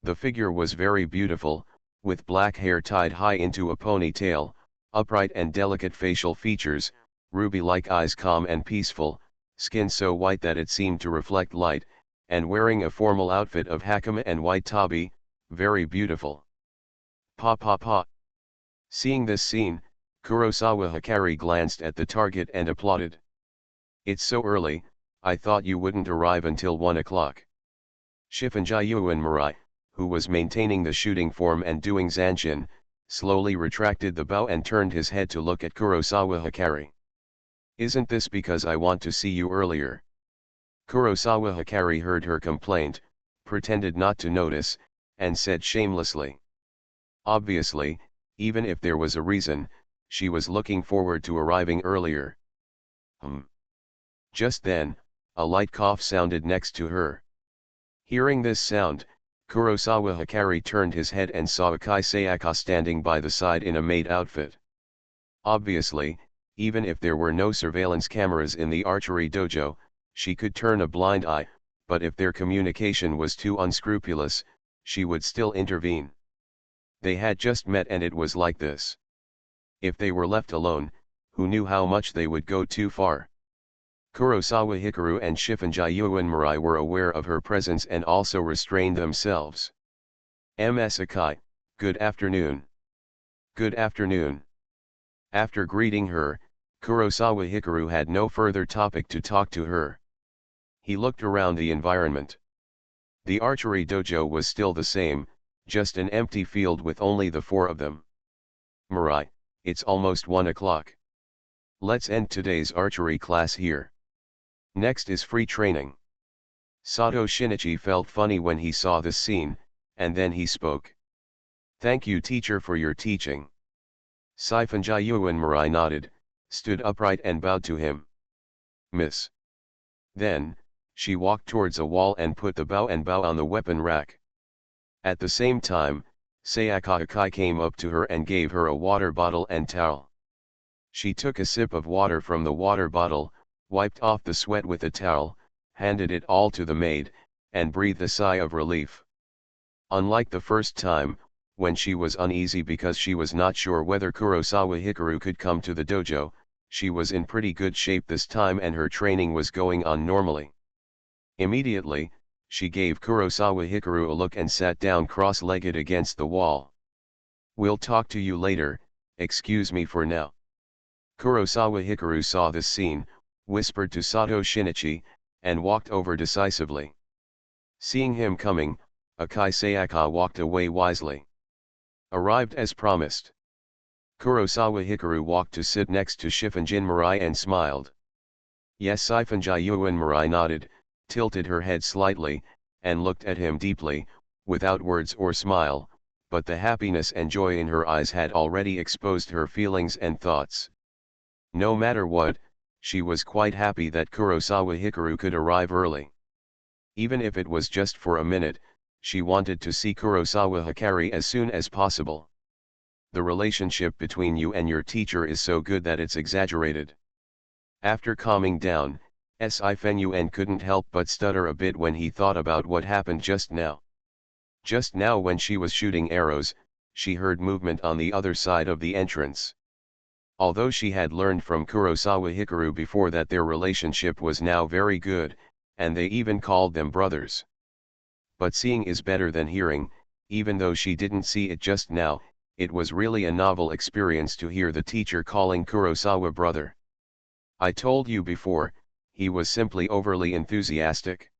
The figure was very beautiful, with black hair tied high into a ponytail, upright and delicate facial features, ruby-like eyes calm and peaceful, skin so white that it seemed to reflect light, and wearing a formal outfit of hakama and white tabi, very beautiful. Pa pa pa. Seeing this scene, Kurosawa Hikaru glanced at the target and applauded. It's so early, I thought you wouldn't arrive until 1 o'clock. Shifunji Mirai, who was maintaining the shooting form and doing zanshin, slowly retracted the bow and turned his head to look at Kurosawa Hikaru. Isn't this because I want to see you earlier? Kurosawa Hikaru heard her complaint, pretended not to notice, and said shamelessly. Obviously, even if there was a reason, she was looking forward to arriving earlier. Just then, a light cough sounded next to her. Hearing this sound, Kurosawa Hikaru turned his head and saw Akai Sayaka standing by the side in a maid outfit. Obviously, even if there were no surveillance cameras in the archery dojo, she could turn a blind eye, but if their communication was too unscrupulous, she would still intervene. They had just met and it was like this. If they were left alone, who knew how much they would go too far? Kurosawa Hikaru and Shifunji Mirai were aware of her presence and also restrained themselves. Ms. Akai, good afternoon. Good afternoon. After greeting her, Kurosawa Hikaru had no further topic to talk to her. He looked around the environment. The archery dojo was still the same, just an empty field with only the four of them. Mirai, it's almost 1 o'clock. Let's end today's archery class here. Next is free training. Sato Shinichi felt funny when he saw this scene, and then he spoke. Thank you teacher for your teaching. Saifunjayuan Mirai nodded, stood upright and bowed to him. Miss. Then, she walked towards a wall and put the bow and bow on the weapon rack. At the same time, Sayaka Akai came up to her and gave her a water bottle and towel. She took a sip of water from the water bottle, wiped off the sweat with a towel, handed it all to the maid, and breathed a sigh of relief. Unlike the first time, when she was uneasy because she was not sure whether Kurosawa Hikaru could come to the dojo, she was in pretty good shape this time and her training was going on normally. Immediately, she gave Kurosawa Hikaru a look and sat down cross-legged against the wall. We'll talk to you later, excuse me for now. Kurosawa Hikaru saw this scene, whispered to Sato Shinichi, and walked over decisively. Seeing him coming, Akai Sayaka walked away wisely. Arrived as promised. Kurosawa Hikaru walked to sit next to Shifunjin Mirai and smiled. Yes, Saifunjayuan Mirai nodded, tilted her head slightly, and looked at him deeply, without words or smile, but the happiness and joy in her eyes had already exposed her feelings and thoughts. No matter what, she was quite happy that Kurosawa Hikaru could arrive early. Even if it was just for a minute, she wanted to see Kurosawa Hikaru as soon as possible. The relationship between you and your teacher is so good that it's exaggerated. After calming down, Sifenuen couldn't help but stutter a bit when he thought about what happened just now. Just now when she was shooting arrows, she heard movement on the other side of the entrance. Although she had learned from Kurosawa Hikaru before that their relationship was now very good, and they even called them brothers. But seeing is better than hearing, even though she didn't see it just now, it was really a novel experience to hear the teacher calling Kurosawa brother. I told you before, he was simply overly enthusiastic.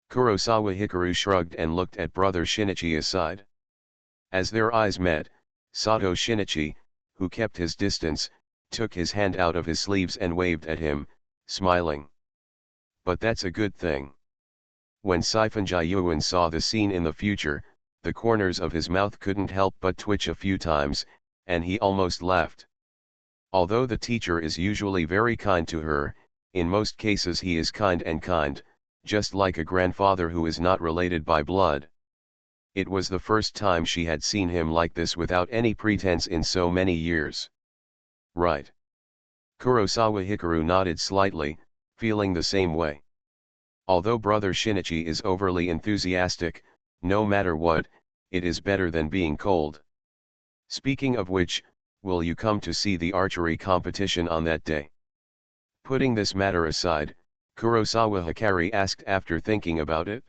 Kurosawa Hikaru shrugged and looked at brother Shinichi aside. As their eyes met, Sato Shinichi, who kept his distance, took his hand out of his sleeves and waved at him, smiling. But that's a good thing. When Saifunjayuan saw the scene in the future, the corners of his mouth couldn't help but twitch a few times, and he almost laughed. Although the teacher is usually very kind to her, in most cases he is kind, just like a grandfather who is not related by blood. It was the first time she had seen him like this without any pretense in so many years. Right. Kurosawa Hikaru nodded slightly, feeling the same way. Although brother Shinichi is overly enthusiastic, no matter what, it is better than being cold. Speaking of which, will you come to see the archery competition on that day? Putting this matter aside, Kurosawa Hikaru asked after thinking about it.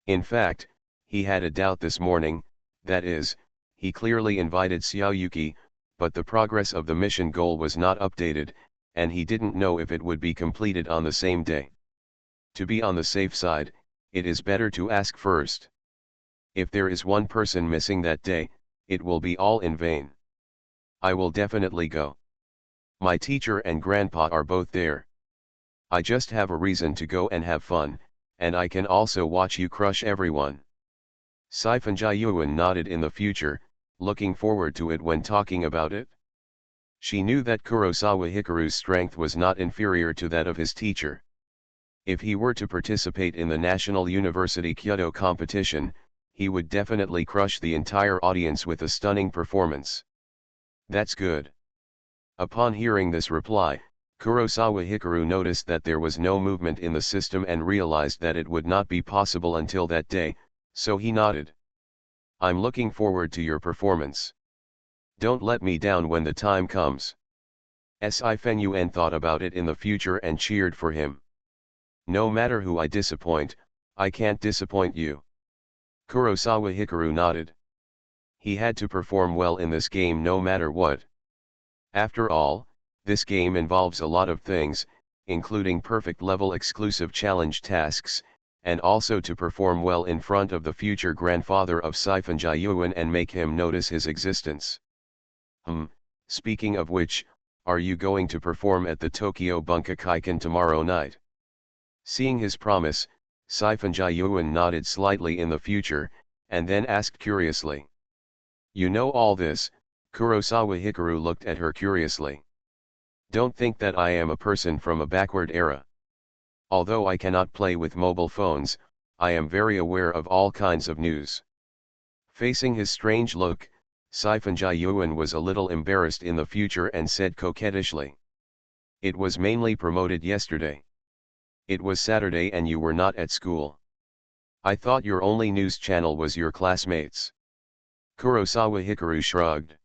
In fact, he had a doubt this morning, that is, he clearly invited Xiaoyuki, but the progress of the mission goal was not updated, and he didn't know if it would be completed on the same day. To be on the safe side, it is better to ask first. If there is one person missing that day, it will be all in vain. I will definitely go. My teacher and grandpa are both there. I just have a reason to go and have fun, and I can also watch you crush everyone. Saifunjayuan nodded in the future, looking forward to it when talking about it. She knew that Kurosawa Hikaru's strength was not inferior to that of his teacher. If he were to participate in the National University Kyoto competition, he would definitely crush the entire audience with a stunning performance. That's good. Upon hearing this reply, Kurosawa Hikaru noticed that there was no movement in the system and realized that it would not be possible until that day, so he nodded. I'm looking forward to your performance. Don't let me down when the time comes. Sifenuen thought about it in the future and cheered for him. No matter who I disappoint, I can't disappoint you. Kurosawa Hikaru nodded. He had to perform well in this game no matter what. After all, this game involves a lot of things, including perfect level exclusive challenge tasks, and also to perform well in front of the future grandfather of Siphon Jiyuan and make him notice his existence. Speaking of which, are you going to perform at the Tokyo Bunkakaikan tomorrow night? Seeing his promise, Siphon Jiyuan nodded slightly in the future, and then asked curiously. You know all this? Kurosawa Hikaru looked at her curiously. Don't think that I am a person from a backward era. Although I cannot play with mobile phones, I am very aware of all kinds of news. Facing his strange look, Siphon Jiyuan was a little embarrassed in the future and said coquettishly. It was mainly promoted yesterday. It was Saturday and you were not at school. I thought your only news channel was your classmates. Kurosawa Hikaru shrugged.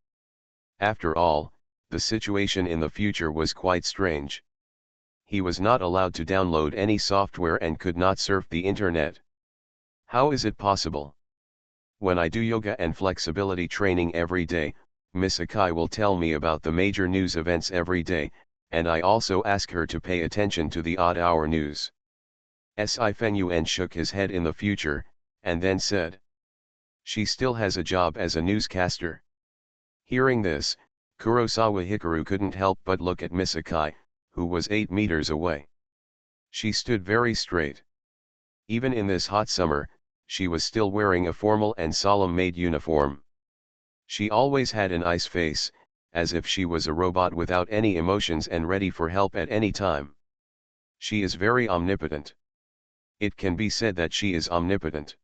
After all, the situation in the future was quite strange. He was not allowed to download any software and could not surf the internet. How is it possible? When I do yoga and flexibility training every day, Miss Akai will tell me about the major news events every day, and I also ask her to pay attention to the odd hour news. Sifenuen shook his head in the future, and then said. She still has a job as a newscaster. Hearing this, Kurosawa Hikaru couldn't help but look at Miss Akai, who was 8 meters away. She stood very straight. Even in this hot summer, she was still wearing a formal and solemn maid uniform. She always had an ice face, as if she was a robot without any emotions and ready for help at any time. She is very omnipotent. It can be said that she is omnipotent.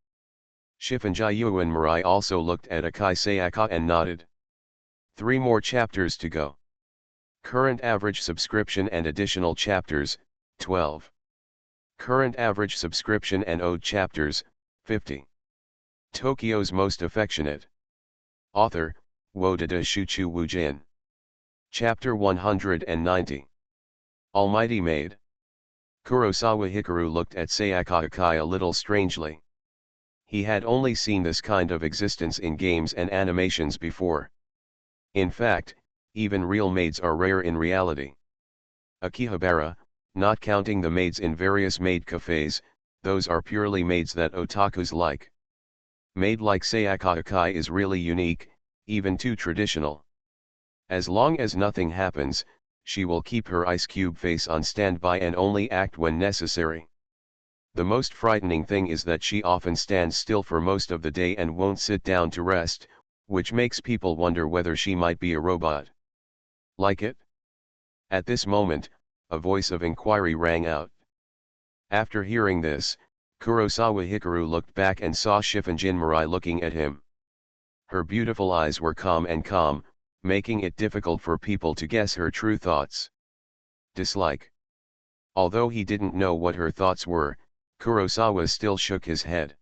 Shifunjiyuan Mirai also looked at Akai Sayaka and nodded. 3 more chapters to go. Current average subscription and additional chapters, 12. Current average subscription and owed chapters, 50. Tokyo's Most Affectionate. Author, Wodada Shuchu Wujin. Chapter 190. Almighty Maid. Kurosawa Hikaru looked at Sayaka Akai a little strangely. He had only seen this kind of existence in games and animations before. In fact, even real maids are rare in reality. Akihabara, not counting the maids in various maid cafes, those are purely maids that otakus like. Maid like Sayaka Akai is really unique, even too traditional. As long as nothing happens, she will keep her ice cube face on standby and only act when necessary. The most frightening thing is that she often stands still for most of the day and won't sit down to rest, which makes people wonder whether she might be a robot. Like it? At this moment, a voice of inquiry rang out. After hearing this, Kurosawa Hikaru looked back and saw Shifunjin Mirai looking at him. Her beautiful eyes were calm, making it difficult for people to guess her true thoughts. Dislike. Although he didn't know what her thoughts were, Kurosawa still shook his head.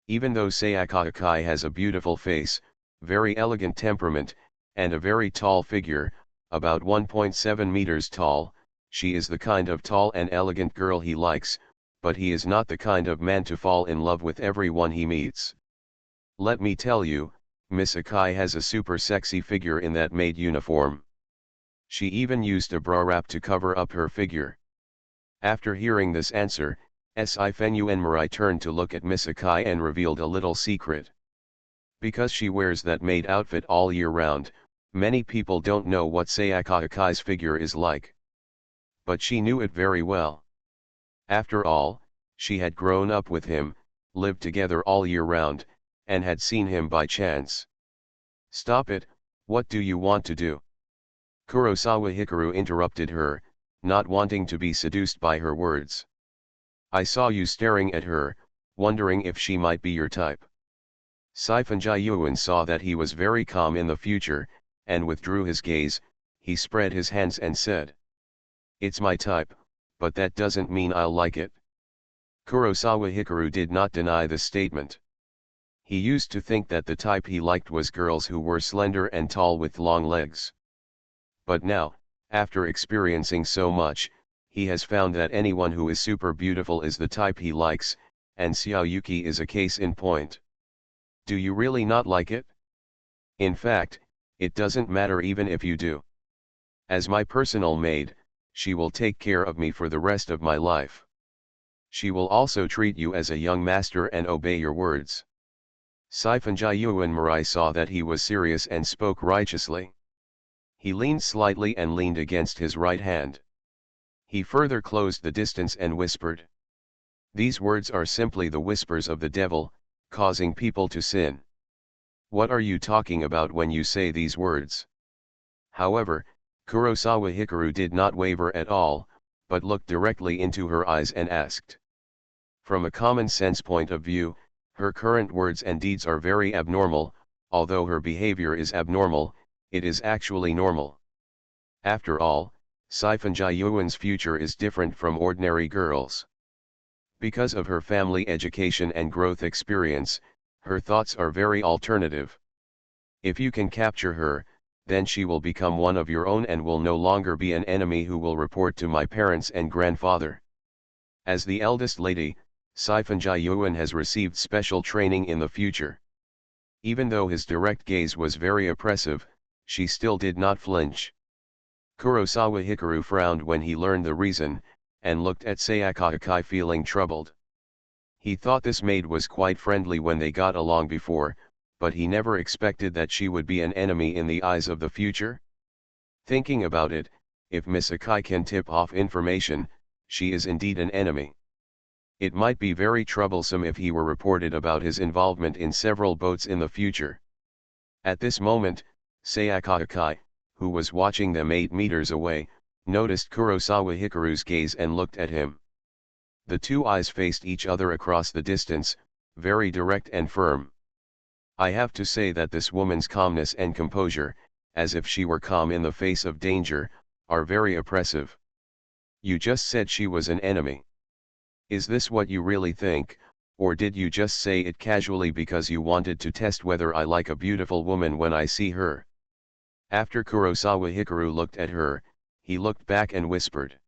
Even though Sayaka Akai has a beautiful face, very elegant temperament, and a very tall figure, about 1.7 meters tall, she is the kind of tall and elegant girl he likes, but he is not the kind of man to fall in love with everyone he meets. Let me tell you, Miss Akai has a super sexy figure in that maid uniform. She even used a bra wrap to cover up her figure. After hearing this answer, Sifenuen Mirai turned to look at Miss Akai and revealed a little secret. Because she wears that maid outfit all year round, many people don't know what Sayaka Akai's figure is like. But she knew it very well. After all, she had grown up with him, lived together all year round, and had seen him by chance. Stop it, what do you want to do? Kurosawa Hikaru interrupted her, not wanting to be seduced by her words. I saw you staring at her, wondering if she might be your type. Siphon Jiyuan saw that he was very calm in the future, and withdrew his gaze. He spread his hands and said. It's my type, but that doesn't mean I'll like it. Kurosawa Hikaru did not deny the statement. He used to think that the type he liked was girls who were slender and tall with long legs. But now, after experiencing so much, he has found that anyone who is super beautiful is the type he likes, and Xiaoyuki is a case in point. Do you really not like it? In fact, it doesn't matter even if you do. As my personal maid, she will take care of me for the rest of my life. She will also treat you as a young master and obey your words. Sifenjayuan Marai saw that he was serious and spoke righteously. He leaned slightly and leaned against his right hand. He further closed the distance and whispered. These words are simply the whispers of the devil, causing people to sin. What are you talking about when you say these words? However, Kurosawa Hikaru did not waver at all, but looked directly into her eyes and asked. From a common sense point of view, her current words and deeds are very abnormal. Although her behavior is abnormal, it is actually normal. After all, Sifenjayuan's future is different from ordinary girls. Because of her family education and growth experience, her thoughts are very alternative. If you can capture her, then she will become one of your own and will no longer be an enemy who will report to my parents and grandfather. As the eldest lady, Sifenjayuan has received special training in the future. Even though his direct gaze was very oppressive, she still did not flinch. Kurosawa Hikaru frowned when he learned the reason, and looked at Sayakakai feeling troubled. He thought this maid was quite friendly when they got along before, but he never expected that she would be an enemy in the eyes of the future. Thinking about it, if Miss Akai can tip off information, she is indeed an enemy. It might be very troublesome if he were reported about his involvement in several boats in the future. At this moment, Sayakakai, who was watching them 8 meters away, noticed Kurosawa Hikaru's gaze and looked at him. The two eyes faced each other across the distance, very direct and firm. I have to say that this woman's calmness and composure, as if she were calm in the face of danger, are very oppressive. You just said she was an enemy. Is this what you really think, or did you just say it casually because you wanted to test whether I like a beautiful woman when I see her? After Kurosawa Hikaru looked at her, he looked back and whispered.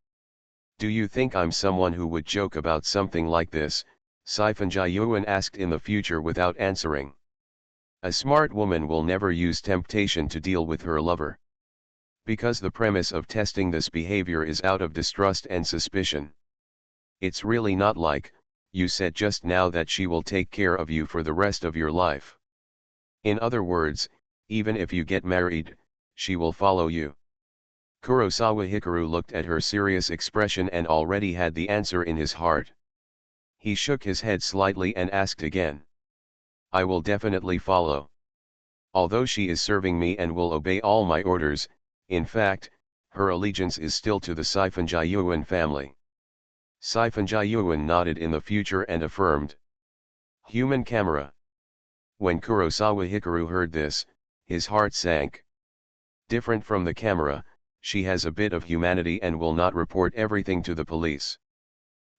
Do you think I'm someone who would joke about something like this? Sifenjayuan asked in the future without answering. A smart woman will never use temptation to deal with her lover. Because the premise of testing this behavior is out of distrust and suspicion. It's really not like, you said just now that she will take care of you for the rest of your life. In other words, even if you get married, she will follow you. Kurosawa Hikaru looked at her serious expression and already had the answer in his heart. He shook his head slightly and asked again. I will definitely follow. Although she is serving me and will obey all my orders, in fact, her allegiance is still to the Sifenjayuan family. Sifenjayuan nodded in the future and affirmed. Human camera. When Kurosawa Hikaru heard this, his heart sank. Different from the camera, she has a bit of humanity and will not report everything to the police.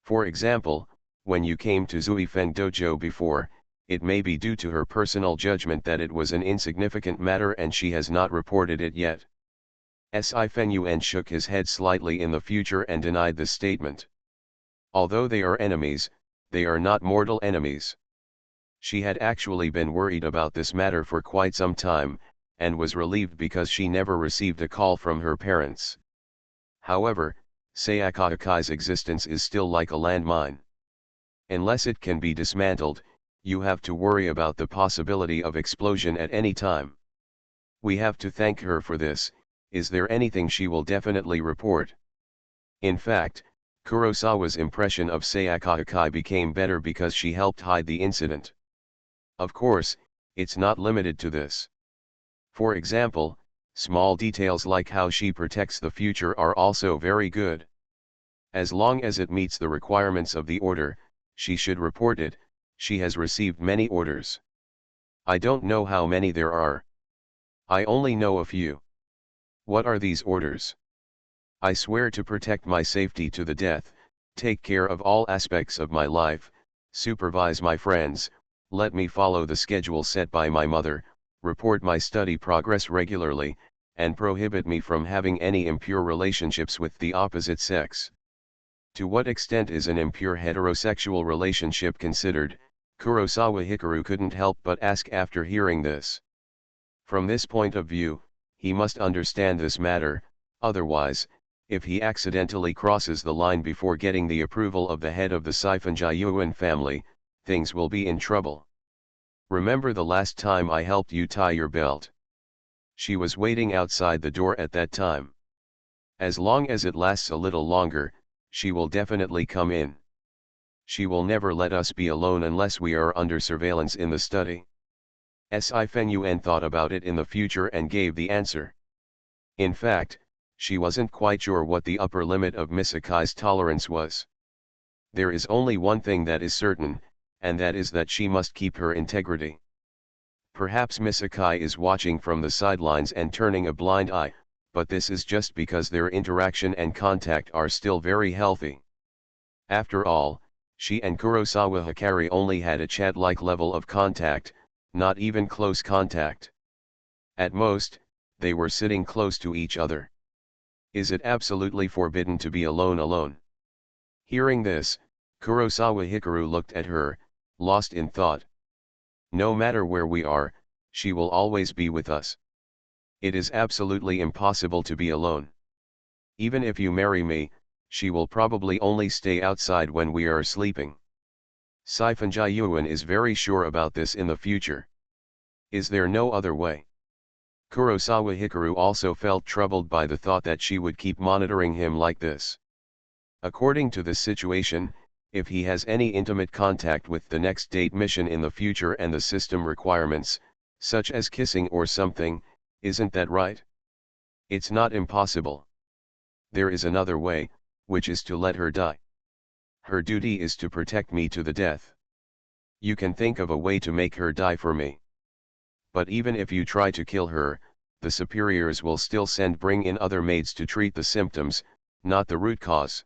For example, when you came to Zuifeng Dojo before, it may be due to her personal judgment that it was an insignificant matter and she has not reported it yet. Sifeng Yuan shook his head slightly in the future and denied this statement. Although they are enemies, they are not mortal enemies. She had actually been worried about this matter for quite some time, and was relieved because she never received a call from her parents. However, Sayakakai's existence is still like a landmine. Unless it can be dismantled, you have to worry about the possibility of explosion at any time. We have to thank her for this. Is there anything she will definitely report? In fact, Kurosawa's impression of Sayakakai became better because she helped hide the incident. Of course, it's not limited to this. For example, small details like how she protects the future are also very good. As long as it meets the requirements of the order, she should report it. She has received many orders. I don't know how many there are. I only know a few. What are these orders? I swear to protect my safety to the death, take care of all aspects of my life, supervise my friends, let me follow the schedule set by my mother, report my study progress regularly, and prohibit me from having any impure relationships with the opposite sex. To what extent is an impure heterosexual relationship considered? Kurosawa Hikaru couldn't help but ask after hearing this. From this point of view, he must understand this matter, otherwise, if he accidentally crosses the line before getting the approval of the head of the Sifenjayuan family, things will be in trouble. Remember the last time I helped you tie your belt? She was waiting outside the door at that time. As long as it lasts a little longer, she will definitely come in. She will never let us be alone unless we are under surveillance in the study. Sifengyuan thought about it in the future and gave the answer. In fact, she wasn't quite sure what the upper limit of Misakai's tolerance was. There is only one thing that is certain, and that is that she must keep her integrity. Perhaps Misakai is watching from the sidelines and turning a blind eye, but this is just because their interaction and contact are still very healthy. After all, she and Kurosawa Hikari only had a chat-like level of contact, not even close contact. At most, they were sitting close to each other. Is it absolutely forbidden to be alone? Hearing this, Kurosawa Hikaru looked at her, lost in thought. No matter where we are, she will always be with us. It is absolutely impossible to be alone. Even if you marry me, she will probably only stay outside when we are sleeping. Sifenjayuan is very sure about this in the future. Is there no other way? Kurosawa Hikaru also felt troubled by the thought that she would keep monitoring him like this. According to this situation, if he has any intimate contact with the next date mission in the future and the system requirements, such as kissing or something, isn't that right? It's not impossible. There is another way, which is to let her die. Her duty is to protect me to the death. You can think of a way to make her die for me. But even if you try to kill her, the superiors will still bring in other maids to treat the symptoms, not the root cause.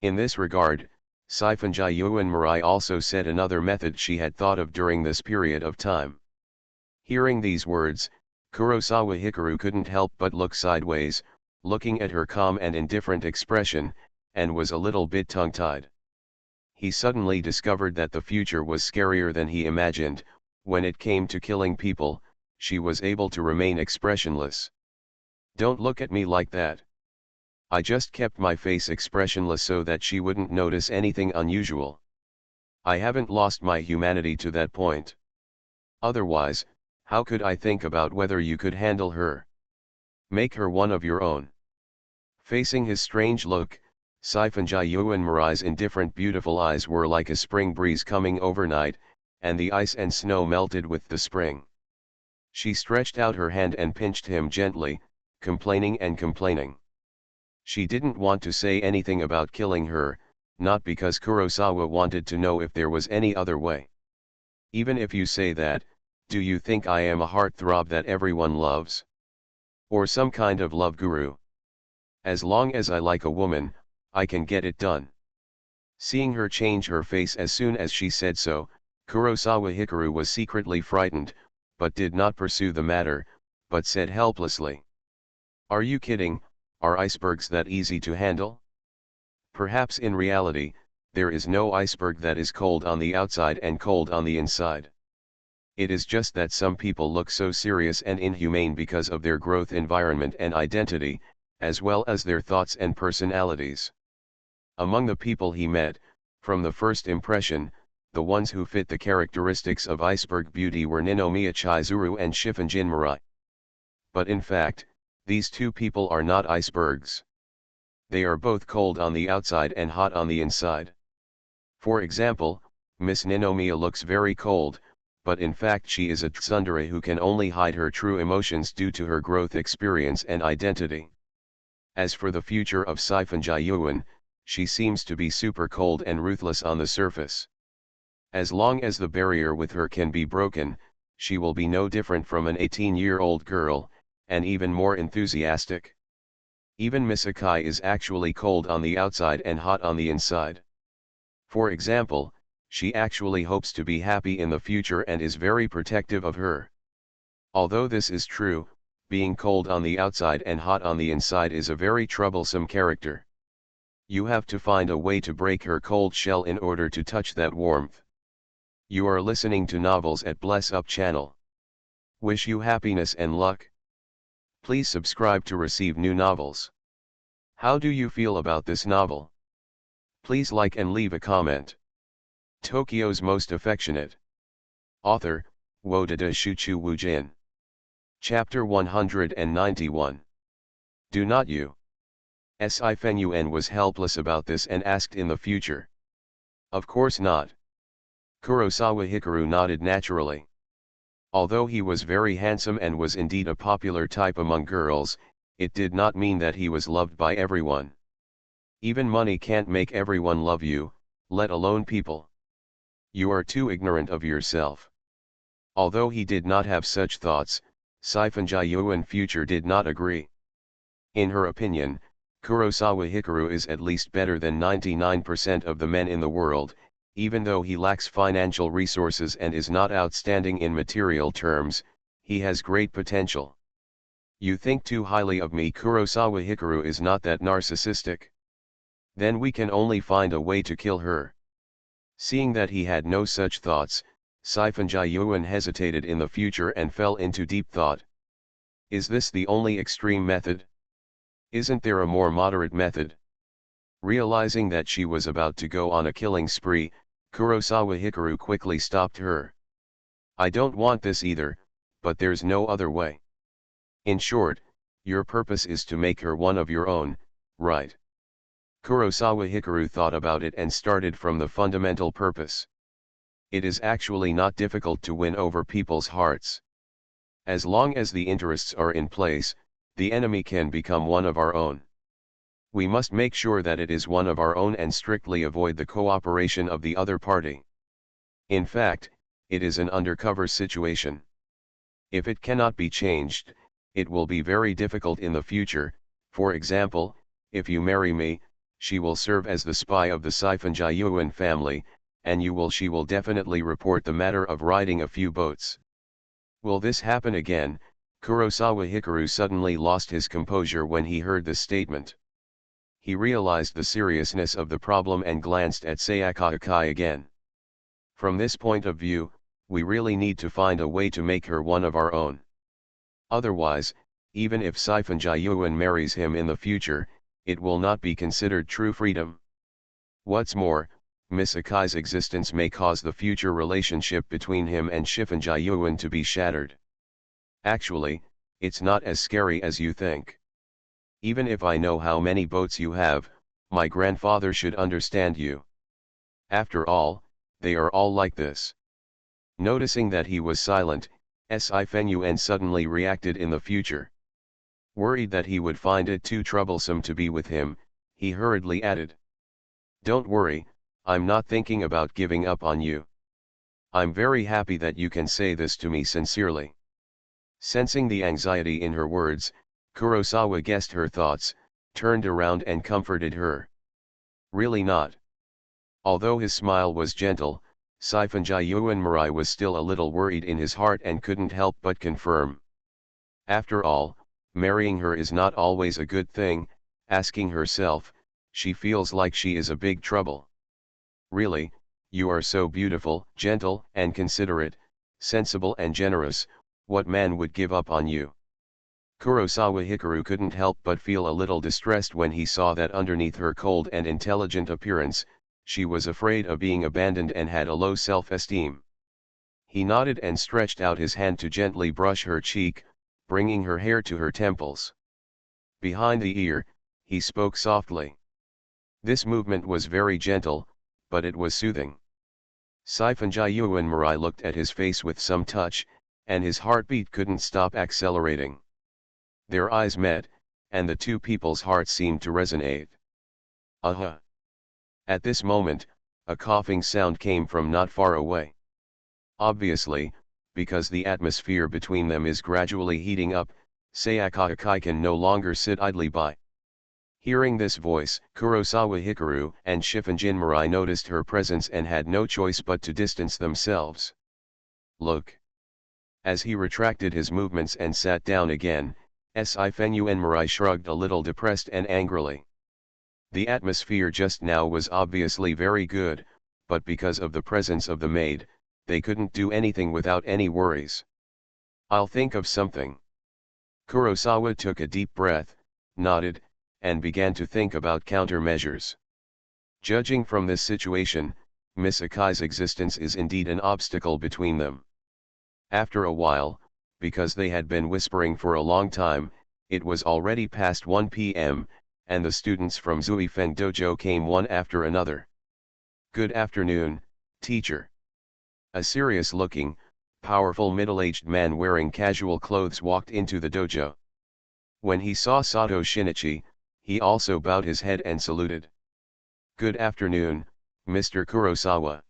In this regard, Sifenjayuan Mirai also said another method she had thought of during this period of time. Hearing these words, Kurosawa Hikaru couldn't help but look sideways, looking at her calm and indifferent expression, and was a little bit tongue-tied. He suddenly discovered that the future was scarier than he imagined. When it came to killing people, she was able to remain expressionless. Don't look at me like that. I just kept my face expressionless so that she wouldn't notice anything unusual. I haven't lost my humanity to that point. Otherwise, how could I think about whether you could handle her? Make her one of your own. Facing his strange look, Sifenjayuan Mirai's indifferent beautiful eyes were like a spring breeze coming overnight, and the ice and snow melted with the spring. She stretched out her hand and pinched him gently, complaining and complaining. She didn't want to say anything about killing her, not because Kurosawa wanted to know if there was any other way. Even if you say that, do you think I am a heartthrob that everyone loves? Or some kind of love guru? As long as I like a woman, I can get it done. Seeing her change her face as soon as she said so, Kurosawa Hikaru was secretly frightened, but did not pursue the matter, but said helplessly. Are you kidding? Are icebergs that easy to handle? Perhaps in reality, there is no iceberg that is cold on the outside and cold on the inside. It is just that some people look so serious and inhumane because of their growth environment and identity, as well as their thoughts and personalities. Among the people he met, from the first impression, the ones who fit the characteristics of iceberg beauty were Ninomiya Chizuru and Shifenjin Mirai. But in fact, these two people are not icebergs. They are both cold on the outside and hot on the inside. For example, Miss Ninomiya looks very cold, but in fact she is a tsundere who can only hide her true emotions due to her growth experience and identity. As for the future of Sifenjayuan, she seems to be super cold and ruthless on the surface. As long as the barrier with her can be broken, she will be no different from an 18-year-old girl, and even more enthusiastic. Even Misakai is actually cold on the outside and hot on the inside. For example, she actually hopes to be happy in the future and is very protective of her. Although this is true, being cold on the outside and hot on the inside is a very troublesome character. You have to find a way to break her cold shell in order to touch that warmth. You are listening to Novels at Bless Up channel. Wish you happiness and luck. Please subscribe to receive new novels. How do you feel about this novel? Please like and leave a comment. Tokyo's Most Affectionate. Author, Wodada Shuchu Wujin. Chapter 191. Do not you? Sifenuen was helpless about this and asked in the future. Of course not. Kurosawa Hikaru nodded naturally. Although he was very handsome and was indeed a popular type among girls, it did not mean that he was loved by everyone. Even money can't make everyone love you, let alone people. You are too ignorant of yourself. Although he did not have such thoughts, Sifenjayuan future did not agree. In her opinion, Kurosawa Hikaru is at least better than 99% of the men in the world, even though he lacks financial resources and is not outstanding in material terms, he has great potential. You think too highly of me. Kurosawa Hikaru is not that narcissistic. Then we can only find a way to kill her. Seeing that he had no such thoughts, Sifenjayuan hesitated in the future and fell into deep thought. Is this the only extreme method? Isn't there a more moderate method? Realizing that she was about to go on a killing spree, Kurosawa Hikaru quickly stopped her. I don't want this either, but there's no other way. In short, your purpose is to make her one of your own, right? Kurosawa Hikaru thought about it and started from the fundamental purpose. It is actually not difficult to win over people's hearts. As long as the interests are in place, the enemy can become one of our own. We must make sure that it is one of our own and strictly avoid the cooperation of the other party. In fact, it is an undercover situation. If it cannot be changed, it will be very difficult in the future. For example, if you marry me, she will serve as the spy of the Sifenjayuan family, and she will definitely report the matter of riding a few boats. Will this happen again? Kurosawa Hikaru suddenly lost his composure when he heard this statement. He realized the seriousness of the problem and glanced at Sayaka Akai again. From this point of view, we really need to find a way to make her one of our own. Otherwise, even if Sifenjayuan marries him in the future, it will not be considered true freedom. What's more, Miss Akai's existence may cause the future relationship between him and Sifenjayuan to be shattered. Actually, it's not as scary as you think. Even if I know how many boats you have, my grandfather should understand you. After all, they are all like this. Noticing that he was silent, Sifenuen suddenly reacted in the future. Worried that he would find it too troublesome to be with him, he hurriedly added. Don't worry, I'm not thinking about giving up on you. I'm very happy that you can say this to me sincerely. Sensing the anxiety in her words, Kurosawa guessed her thoughts, turned around and comforted her. Really not. Although his smile was gentle, Sifenjayuan Mirai was still a little worried in his heart and couldn't help but confirm. After all, marrying her is not always a good thing. Asking herself, she feels like she is a big trouble. Really, you are so beautiful, gentle and considerate, sensible and generous, what man would give up on you? Kurosawa Hikaru couldn't help but feel a little distressed when he saw that underneath her cold and intelligent appearance, she was afraid of being abandoned and had a low self-esteem. He nodded and stretched out his hand to gently brush her cheek, bringing her hair to her temples. Behind the ear, he spoke softly. This movement was very gentle, but it was soothing. Sifenjayuan Mirai looked at his face with some touch, and his heartbeat couldn't stop accelerating. Their eyes met, and the two people's hearts seemed to resonate. Aha! At this moment, a coughing sound came from not far away. Obviously, because the atmosphere between them is gradually heating up, Sayaka Akai can no longer sit idly by. Hearing this voice, Kurosawa Hikaru and Sifenjin Mirai noticed her presence and had no choice but to distance themselves. Look! As he retracted his movements and sat down again, Sifenuen Mirai shrugged a little depressed and angrily. The atmosphere just now was obviously very good, but because of the presence of the maid, they couldn't do anything without any worries. I'll think of something. Kurosawa took a deep breath, nodded, and began to think about countermeasures. Judging from this situation, Miss Akai's existence is indeed an obstacle between them. After a while, because they had been whispering for a long time, it was already past 1 p.m., and the students from Zuifeng Dojo came one after another. "Good afternoon, teacher." A serious-looking, powerful middle-aged man wearing casual clothes walked into the dojo. When he saw Sato Shinichi, he also bowed his head and saluted. "Good afternoon, Mr. Kurosawa."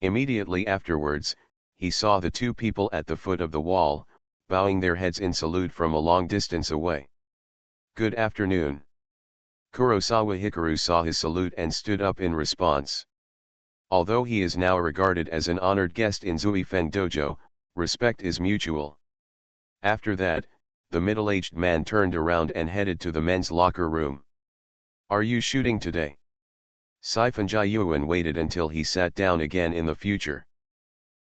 Immediately afterwards, he saw the two people at the foot of the wall, bowing their heads in salute from a long distance away. "Good afternoon." Kurosawa Hikaru saw his salute and stood up in response. Although he is now regarded as an honored guest in Zuifeng Dojo, respect is mutual. After that, the middle-aged man turned around and headed to the men's locker room. "Are you shooting today?" Siphon Jiayuan waited until he sat down again in the future.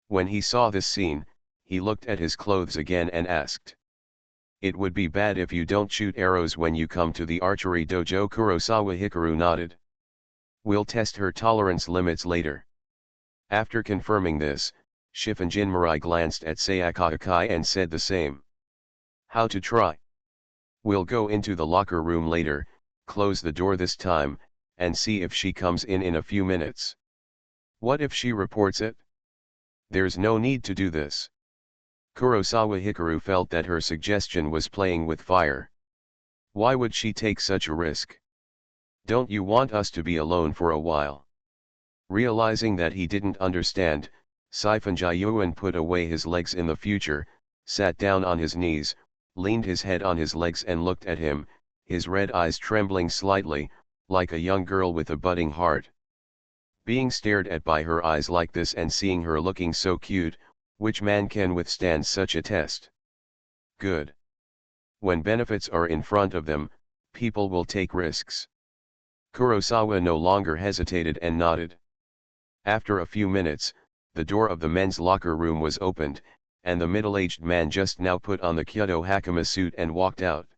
When he saw this scene, he looked at his clothes again and asked. "It would be bad if you don't shoot arrows when you come to the archery dojo." Kurosawa Hikaru nodded. "We'll test her tolerance limits later." After confirming this, Shifen Jinmurai glanced at Sayaka Akai and said the same. "How to try? We'll go into the locker room later, close the door this time, and see if she comes in a few minutes." "What if she reports it?" "There's no need to do this." Kurosawa Hikaru felt that her suggestion was playing with fire. Why would she take such a risk? "Don't you want us to be alone for a while?" Realizing that he didn't understand, Siphon Jiayuan put away his legs in the future, sat down on his knees, leaned his head on his legs and looked at him, his red eyes trembling slightly, like a young girl with a budding heart. Being stared at by her eyes like this and seeing her looking so cute, which man can withstand such a test? Good. When benefits are in front of them, people will take risks. Kurosawa no longer hesitated and nodded. After a few minutes, the door of the men's locker room was opened, and the middle-aged man just now put on the Kyoto Hakama suit and walked out.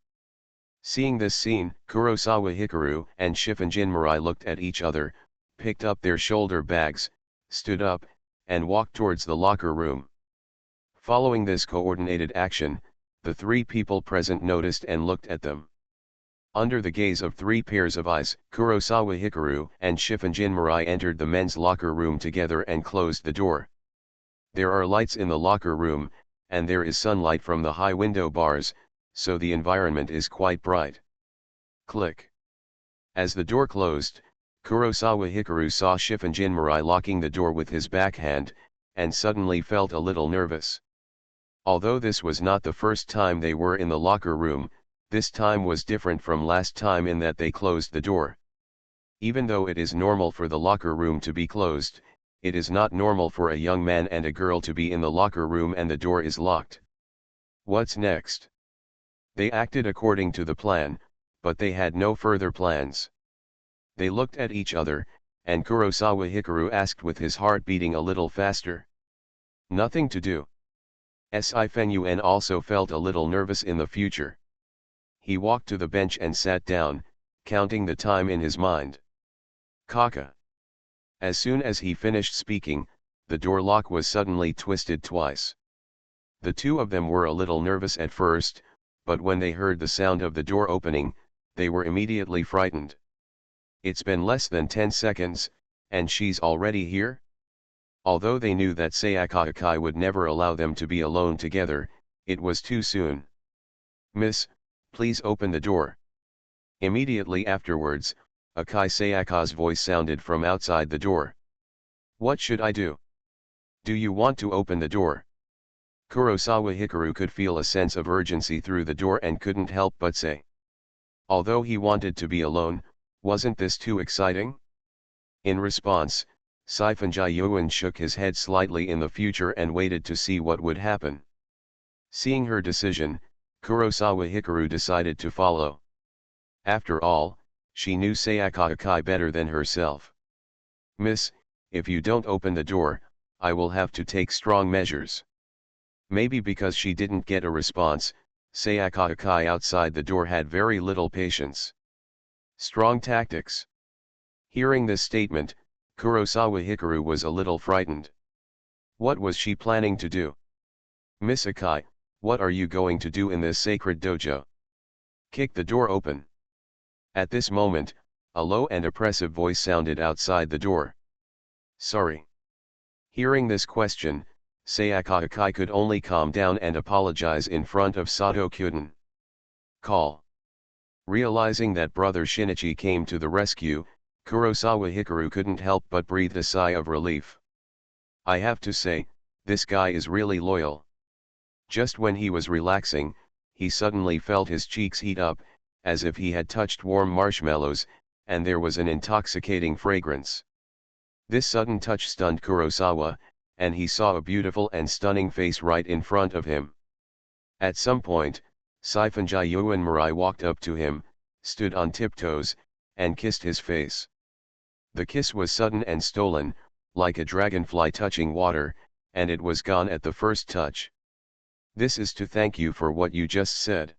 Seeing this scene, Kurosawa Hikaru and Shifen Jinmurai looked at each other, picked up their shoulder bags, stood up, and walked towards the locker room. Following this coordinated action, the three people present noticed and looked at them. Under the gaze of three pairs of eyes, Kurosawa Hikaru and Shifen Jinmurai entered the men's locker room together and closed the door. There are lights in the locker room, and there is sunlight from the high window bars, so the environment is quite bright. Click. As the door closed, Kurosawa Hikaru saw Shifen Jinmurai locking the door with his backhand, and suddenly felt a little nervous. Although this was not the first time they were in the locker room, this time was different from last time in that they closed the door. Even though it is normal for the locker room to be closed, it is not normal for a young man and a girl to be in the locker room and the door is locked. What's next? They acted according to the plan, but they had no further plans. They looked at each other, and Kurosawa Hikaru asked with his heart beating a little faster. "Nothing to do." Sifen also felt a little nervous in the future. He walked to the bench and sat down, counting the time in his mind. Kaka. As soon as he finished speaking, the door lock was suddenly twisted twice. The two of them were a little nervous at first, but when they heard the sound of the door opening, they were immediately frightened. It's been less than 10 seconds, and she's already here? Although they knew that Sayaka Akai would never allow them to be alone together, it was too soon. "Miss, please open the door." Immediately afterwards, Akai Sayaka's voice sounded from outside the door. "What should I do? Do you want to open the door?" Kurosawa Hikaru could feel a sense of urgency through the door and couldn't help but say. Although he wanted to be alone, wasn't this too exciting? In response, Siphon Jiayuan shook his head slightly in the future and waited to see what would happen. Seeing her decision, Kurosawa Hikaru decided to follow. After all, she knew Sayaka Akai better than herself. "Miss, if you don't open the door, I will have to take strong measures. Maybe because she didn't get a response, Sayaka Akai outside the door had very little patience. Strong tactics. Hearing this statement, Kurosawa Hikaru was a little frightened. What was she planning to do? Miss Akai, what are you going to do in this sacred dojo? Kick the door open. At this moment, a low and oppressive voice sounded outside the door. Sorry. Hearing this question, Sayaka Akai could only calm down and apologize in front of Sato Kyuden. Call. Realizing that brother Shinichi came to the rescue, Kurosawa Hikaru couldn't help but breathe a sigh of relief. I have to say, this guy is really loyal. Just when he was relaxing, he suddenly felt his cheeks heat up, as if he had touched warm marshmallows, and there was an intoxicating fragrance. This sudden touch stunned Kurosawa, and he saw a beautiful and stunning face right in front of him. At some point, Saifunji Yuan Mirai walked up to him, stood on tiptoes, and kissed his face. The kiss was sudden and stolen, like a dragonfly touching water, and it was gone at the first touch. This is to thank you for what you just said.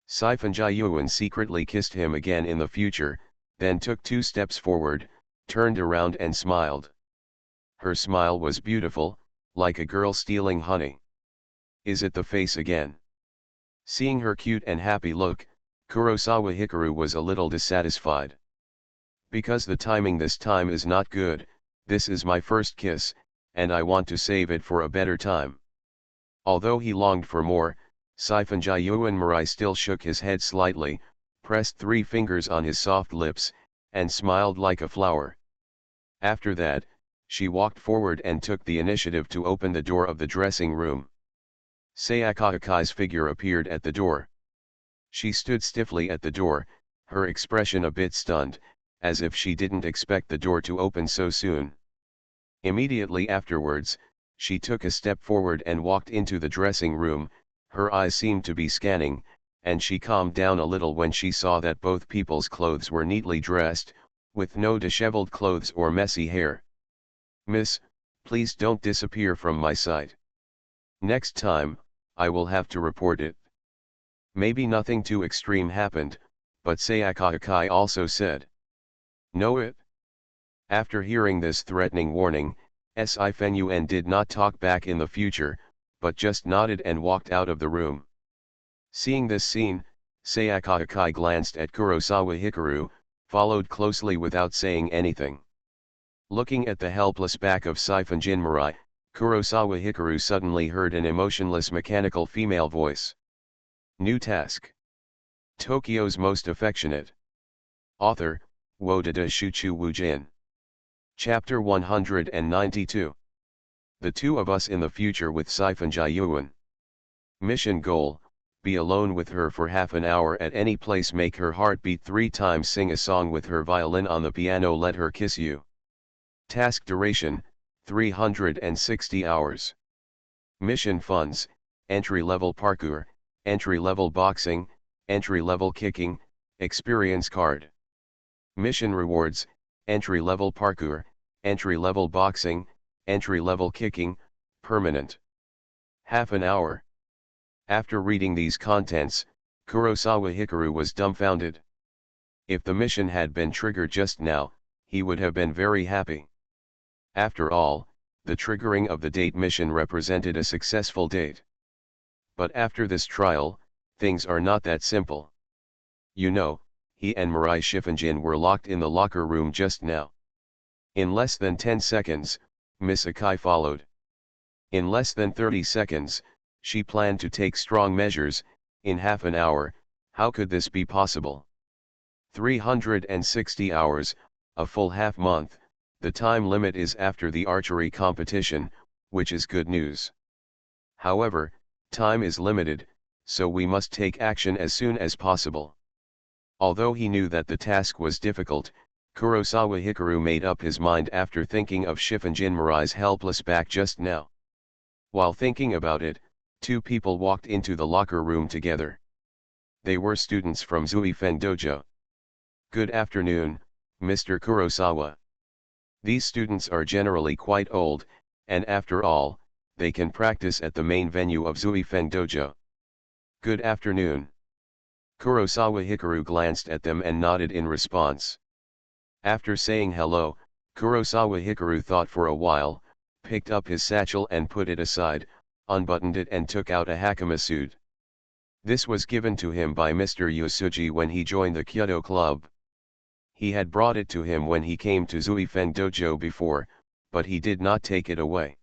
Saifunji Yuan secretly kissed him again in the future, then took 2 steps forward, turned around and smiled. Her smile was beautiful, like a girl stealing honey. Is it the face again? Seeing her cute and happy look, Kurosawa Hikaru was a little dissatisfied. Because the timing this time is not good, this is my first kiss, and I want to save it for a better time. Although he longed for more, Saifunji Yuan Mirai still shook his head slightly, pressed 3 fingers on his soft lips, and smiled like a flower. After that, she walked forward and took the initiative to open the door of the dressing room. Sayaka Akai's figure appeared at the door. She stood stiffly at the door, her expression a bit stunned, as if she didn't expect the door to open so soon. Immediately afterwards, she took a step forward and walked into the dressing room. Her eyes seemed to be scanning, and she calmed down a little when she saw that both people's clothes were neatly dressed, with no disheveled clothes or messy hair. Miss, please don't disappear from my sight. Next time, I will have to report it. Maybe nothing too extreme happened, but Sayaka Akai also said. Know it? After hearing this threatening warning, Sifenuen did not talk back in the future, but just nodded and walked out of the room. Seeing this scene, Sayaka Akai glanced at Kurosawa Hikaru, followed closely without saying anything. Looking at the helpless back of Saifunji Mirai, Kurosawa Hikaru suddenly heard an emotionless mechanical female voice. New task. Tokyo's most affectionate. Author, Wodada Shuchu Wujin. Chapter 192. The two of us in the future with Saifunji Yuan. Mission goal, be alone with her for half an hour at any place, make her heart beat 3 times, sing a song with her violin on the piano, let her kiss you. Task duration, 360 hours. Mission funds, entry-level parkour, entry-level boxing, entry-level kicking, experience card. Mission rewards, entry-level parkour, entry-level boxing, entry-level kicking, permanent. Half an hour. After reading these contents, Kurosawa Hikaru was dumbfounded. If the mission had been triggered just now, he would have been very happy. After all, the triggering of the date mission represented a successful date. But after this trial, things are not that simple. You know, he and Mirai Shifunjin were locked in the locker room just now. In less than 10 seconds, Miss Akai followed. In less than 30 seconds, she planned to take strong measures. In half an hour, how could this be possible? 360 hours, a full half month. The time limit is after the archery competition, which is good news. However, time is limited, so we must take action as soon as possible. Although he knew that the task was difficult, Kurosawa Hikaru made up his mind after thinking of Shifunjin Mirai's helpless back just now. While thinking about it, 2 people walked into the locker room together. They were students from Zuifen Dojo. Good afternoon, Mr. Kurosawa. These students are generally quite old, and after all, they can practice at the main venue of Zuifeng Dojo. Good afternoon. Kurosawa Hikaru glanced at them and nodded in response. After saying hello, Kurosawa Hikaru thought for a while, picked up his satchel and put it aside, unbuttoned it and took out a hakama suit. This was given to him by Mr. Yosuji when he joined the Kyoto Club. He had brought it to him when he came to Zuifeng Dojo before, but he did not take it away.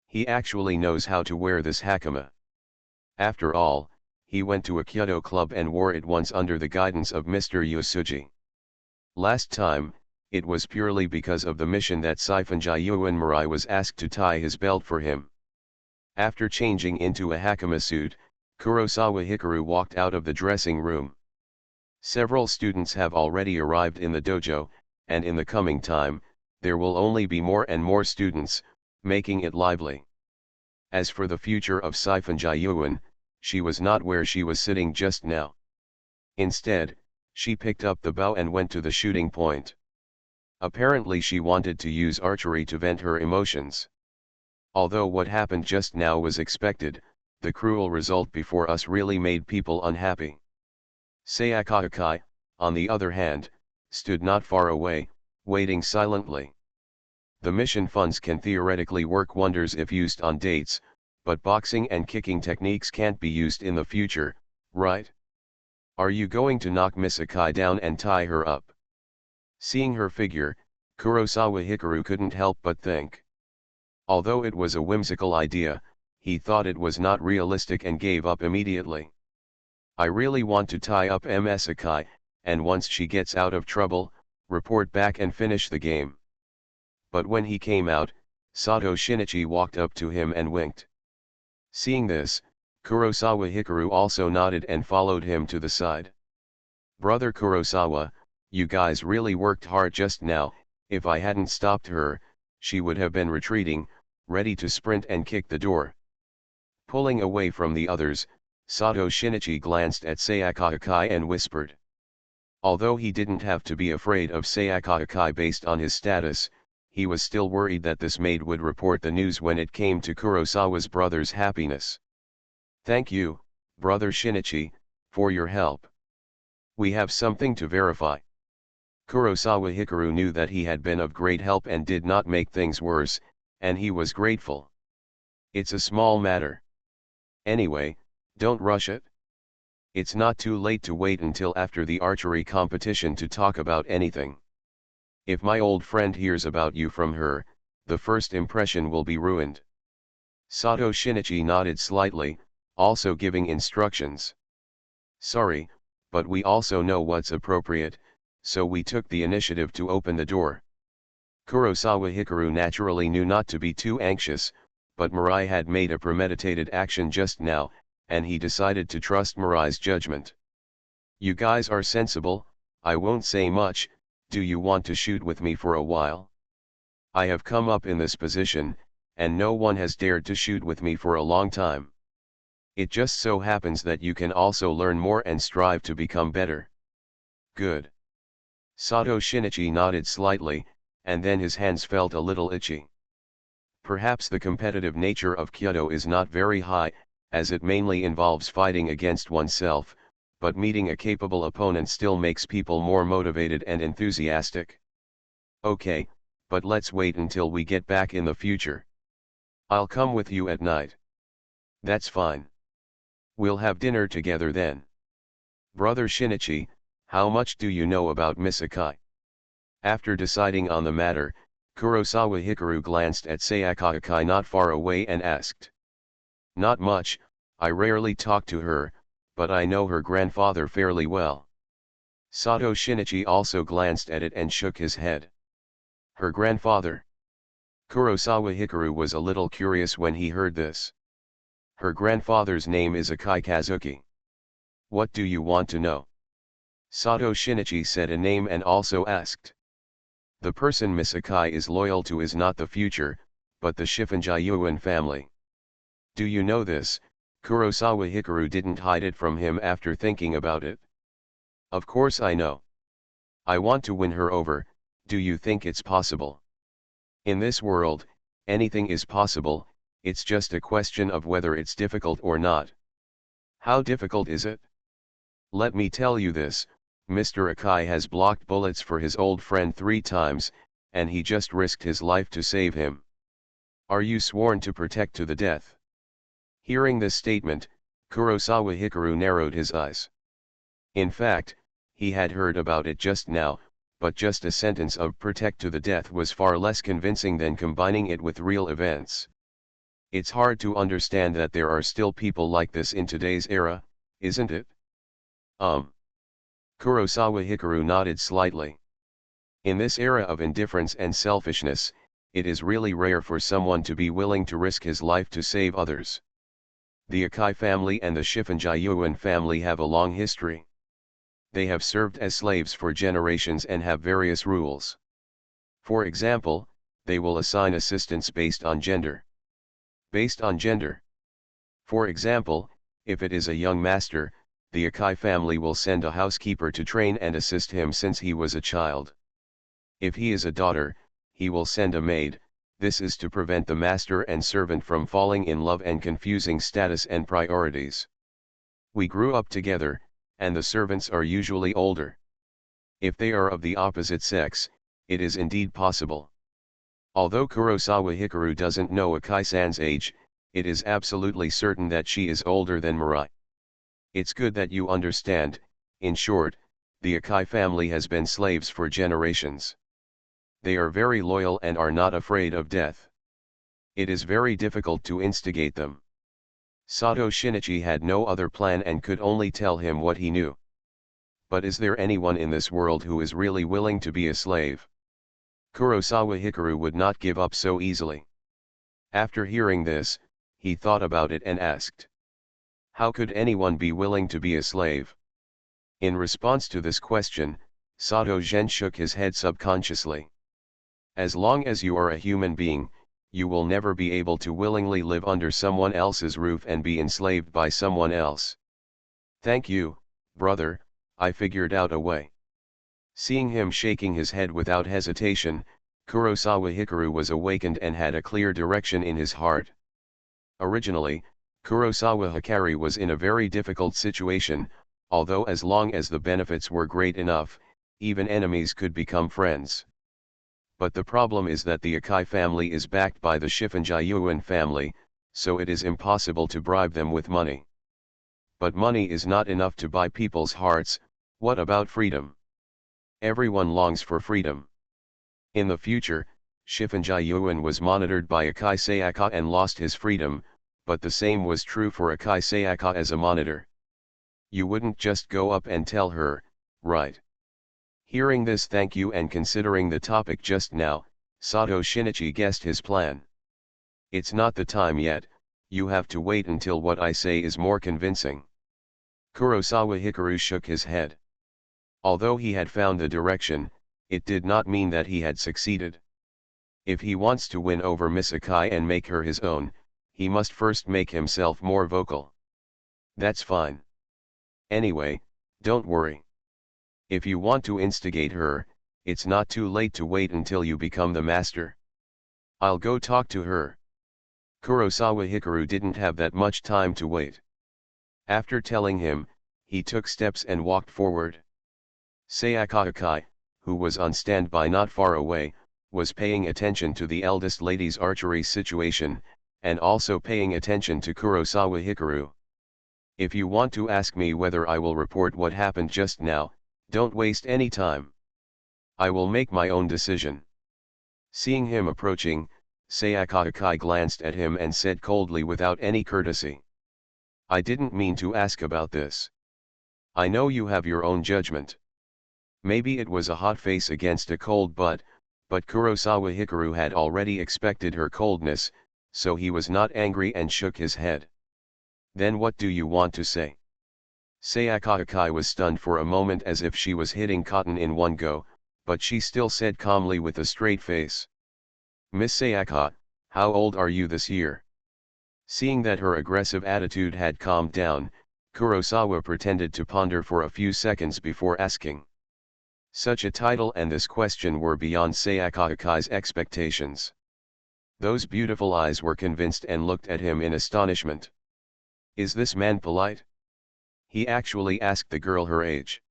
He actually knows how to wear this hakama. After all, he went to a Kyoto club and wore it once under the guidance of Mr. Yosuji. Last time, it was purely because of the mission that Sifenjayuan Mirai was asked to tie his belt for him. After changing into a hakama suit, Kurosawa Hikaru walked out of the dressing room. Several students have already arrived in the dojo, and in the coming time, there will only be more and more students, making it lively. As for the future of Sifenjayuan, she was not where she was sitting just now. Instead, she picked up the bow and went to the shooting point. Apparently she wanted to use archery to vent her emotions. Although what happened just now was expected, the cruel result before us really made people unhappy. Sayakakai, on the other hand, stood not far away, waiting silently. The mission funds can theoretically work wonders if used on dates, but boxing and kicking techniques can't be used in the future, right? Are you going to knock Miss Akai down and tie her up? Seeing her figure, Kurosawa Hikaru couldn't help but think. Although it was a whimsical idea, he thought it was not realistic and gave up immediately. I really want to tie up Ms. Akai, and once she gets out of trouble, report back and finish the game. But when he came out, Sato Shinichi walked up to him and winked. Seeing this, Kurosawa Hikaru also nodded and followed him to the side. Brother Kurosawa, you guys really worked hard just now. If I hadn't stopped her, she would have been retreating, ready to sprint and kick the door. Pulling away from the others, Sato Shinichi glanced at Sayaka Akai and whispered. Although he didn't have to be afraid of Sayaka Akai based on his status, he was still worried that this maid would report the news when it came to Kurosawa's brother's happiness. Thank you, Brother Shinichi, for your help. We have something to verify. Kurosawa Hikaru knew that he had been of great help and did not make things worse, and he was grateful. It's a small matter. Anyway, don't rush it. It's not too late to wait until after the archery competition to talk about anything. If my old friend hears about you from her, the first impression will be ruined. Sato Shinichi nodded slightly, also giving instructions. Sorry, but we also know what's appropriate, so we took the initiative to open the door. Kurosawa Hikaru naturally knew not to be too anxious, but Mirai had made a premeditated action just now, and he decided to trust Mirai's judgment. You guys are sensible, I won't say much. Do you want to shoot with me for a while? I have come up in this position, and no one has dared to shoot with me for a long time. It just so happens that you can also learn more and strive to become better. Good. Sato Shinichi nodded slightly, and then his hands felt a little itchy. Perhaps the competitive nature of Kyoto is not very high, as it mainly involves fighting against oneself, but meeting a capable opponent still makes people more motivated and enthusiastic. Okay, but let's wait until we get back in the future. I'll come with you at night. That's fine. We'll have dinner together then. Brother Shinichi, how much do you know about Miss Akai? After deciding on the matter, Kurosawa Hikaru glanced at Sayaka Akai not far away and asked. Not much, I rarely talk to her, but I know her grandfather fairly well. Sato Shinichi also glanced at it and shook his head. Her grandfather? Kurosawa Hikaru was a little curious when he heard this. Her grandfather's name is Akai Kazuki. What do you want to know? Sato Shinichi said a name and also asked. The person Miss Akai is loyal to is not the future, but the Shifunjayuan family. Do you know this? Kurosawa Hikaru didn't hide it from him after thinking about it. Of course I know. I want to win her over. Do you think it's possible? In this world, Anything is possible, it's just a question of whether it's difficult or not. How difficult is it? Let me tell you this, Mr. Akai has blocked bullets for his old friend 3 times, and he just risked his life to save him. Are you sworn to protect to the death? Hearing this statement, Kurosawa Hikaru narrowed his eyes. In fact, he had heard about it just now, but just a sentence of protect to the death was far less convincing than combining it with real events. It's hard to understand that there are still people like this in today's era, isn't it? Kurosawa Hikaru nodded slightly. In this era of indifference and selfishness, it is really rare for someone to be willing to risk his life to save others. The Akai family and the Shifunjayuan family have a long history. They have served as slaves for generations and have various rules. For example, they will assign assistants based on gender. Based on gender. For example, if it is a young master, the Akai family will send a housekeeper to train and assist him since he was a child. If he is a daughter, he will send a maid. This is to prevent the master and servant from falling in love and confusing status and priorities. We grew up together, and the servants are usually older. If they are of the opposite sex, it is indeed possible. Although Kurosawa Hikaru doesn't know Akai-san's age, it is absolutely certain that she is older than Mirai. It's good that you understand. In short, the Akai family has been slaves for generations. They are very loyal and are not afraid of death. It is very difficult to instigate them. Sato Shinichi had no other plan and could only tell him what he knew. But is there anyone in this world who is really willing to be a slave? Kurosawa Hikaru would not give up so easily. After hearing this, he thought about it and asked, how could anyone be willing to be a slave? In response to this question, Sato Gen shook his head subconsciously. As long as you are a human being, you will never be able to willingly live under someone else's roof and be enslaved by someone else. Thank you, brother, I figured out a way. Seeing him shaking his head without hesitation, Kurosawa Hikaru was awakened and had a clear direction in his heart. Originally, Kurosawa Hikari was in a very difficult situation, although as long as the benefits were great enough, even enemies could become friends. But the problem is that the Akai family is backed by the Shifunjayuan family, so it is impossible to bribe them with money. But money is not enough to buy people's hearts. What about freedom? Everyone longs for freedom. In the future, Shifunjayuan was monitored by Akai Sayaka and lost his freedom, but the same was true for Akai Sayaka as a monitor. You wouldn't just go up and tell her, right? Hearing this, thank you, and considering the topic just now, Sato Shinichi guessed his plan. It's not the time yet, you have to wait until what I say is more convincing. Kurosawa Hikaru shook his head. Although he had found the direction, it did not mean that he had succeeded. If he wants to win over Miss Akai and make her his own, he must first make himself more vocal. That's fine. Anyway, don't worry. If you want to instigate her, it's not too late to wait until you become the master. I'll go talk to her. Kurosawa Hikaru didn't have that much time to wait. After telling him, he took steps and walked forward. Sayaka Akai, who was on standby not far away, was paying attention to the eldest lady's archery situation, and also paying attention to Kurosawa Hikaru. If you want to ask me whether I will report what happened just now, don't waste any time. I will make my own decision. Seeing him approaching, Sayaka Akai glanced at him and said coldly without any courtesy, I didn't mean to ask about this. I know you have your own judgment. Maybe it was a hot face against a cold butt, but Kurosawa Hikaru had already expected her coldness, so he was not angry and shook his head. Then what do you want to say? Sayaka Akai was stunned for a moment as if she was hitting cotton in one go, but she still said calmly with a straight face. Miss Sayaka, how old are you this year? Seeing that her aggressive attitude had calmed down, Kurosawa pretended to ponder for a few seconds before asking. Such a title and this question were beyond Sayaka Akai's expectations. Those beautiful eyes were convinced and looked at him in astonishment. Is this man polite? He actually asked the girl her age.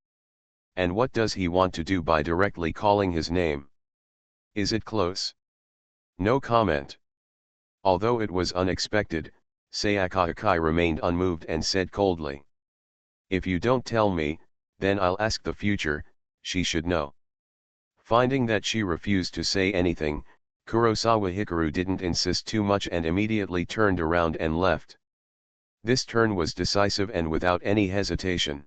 And what does he want to do by directly calling his name? Is it close? No comment. Although it was unexpected, Sayaka Akai remained unmoved and said coldly. If you don't tell me, then I'll ask the future, she should know. Finding that she refused to say anything, Kurosawa Hikaru didn't insist too much and immediately turned around and left. This turn was decisive and without any hesitation.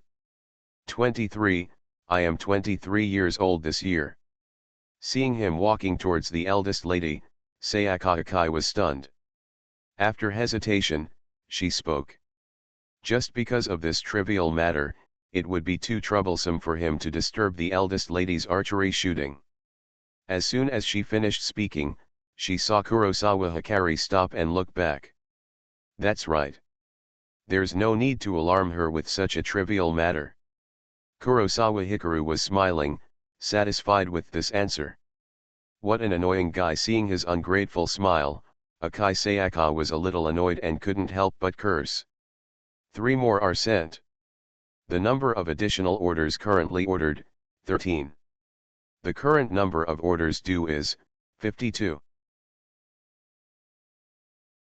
23, I am 23 years old this year. Seeing him walking towards the eldest lady, Sayaka Akai was stunned. After hesitation, she spoke. Just because of this trivial matter, it would be too troublesome for him to disturb the eldest lady's archery shooting. As soon as she finished speaking, she saw Kurosawa Hikari stop and look back. That's right. There's no need to alarm her with such a trivial matter. Kurosawa Hikaru was smiling, satisfied with this answer. What an annoying guy. Seeing his ungrateful smile, Akai Sayaka was a little annoyed and couldn't help but curse. 3 more are sent. The number of additional orders currently ordered, 13. The current number of orders due is, 52.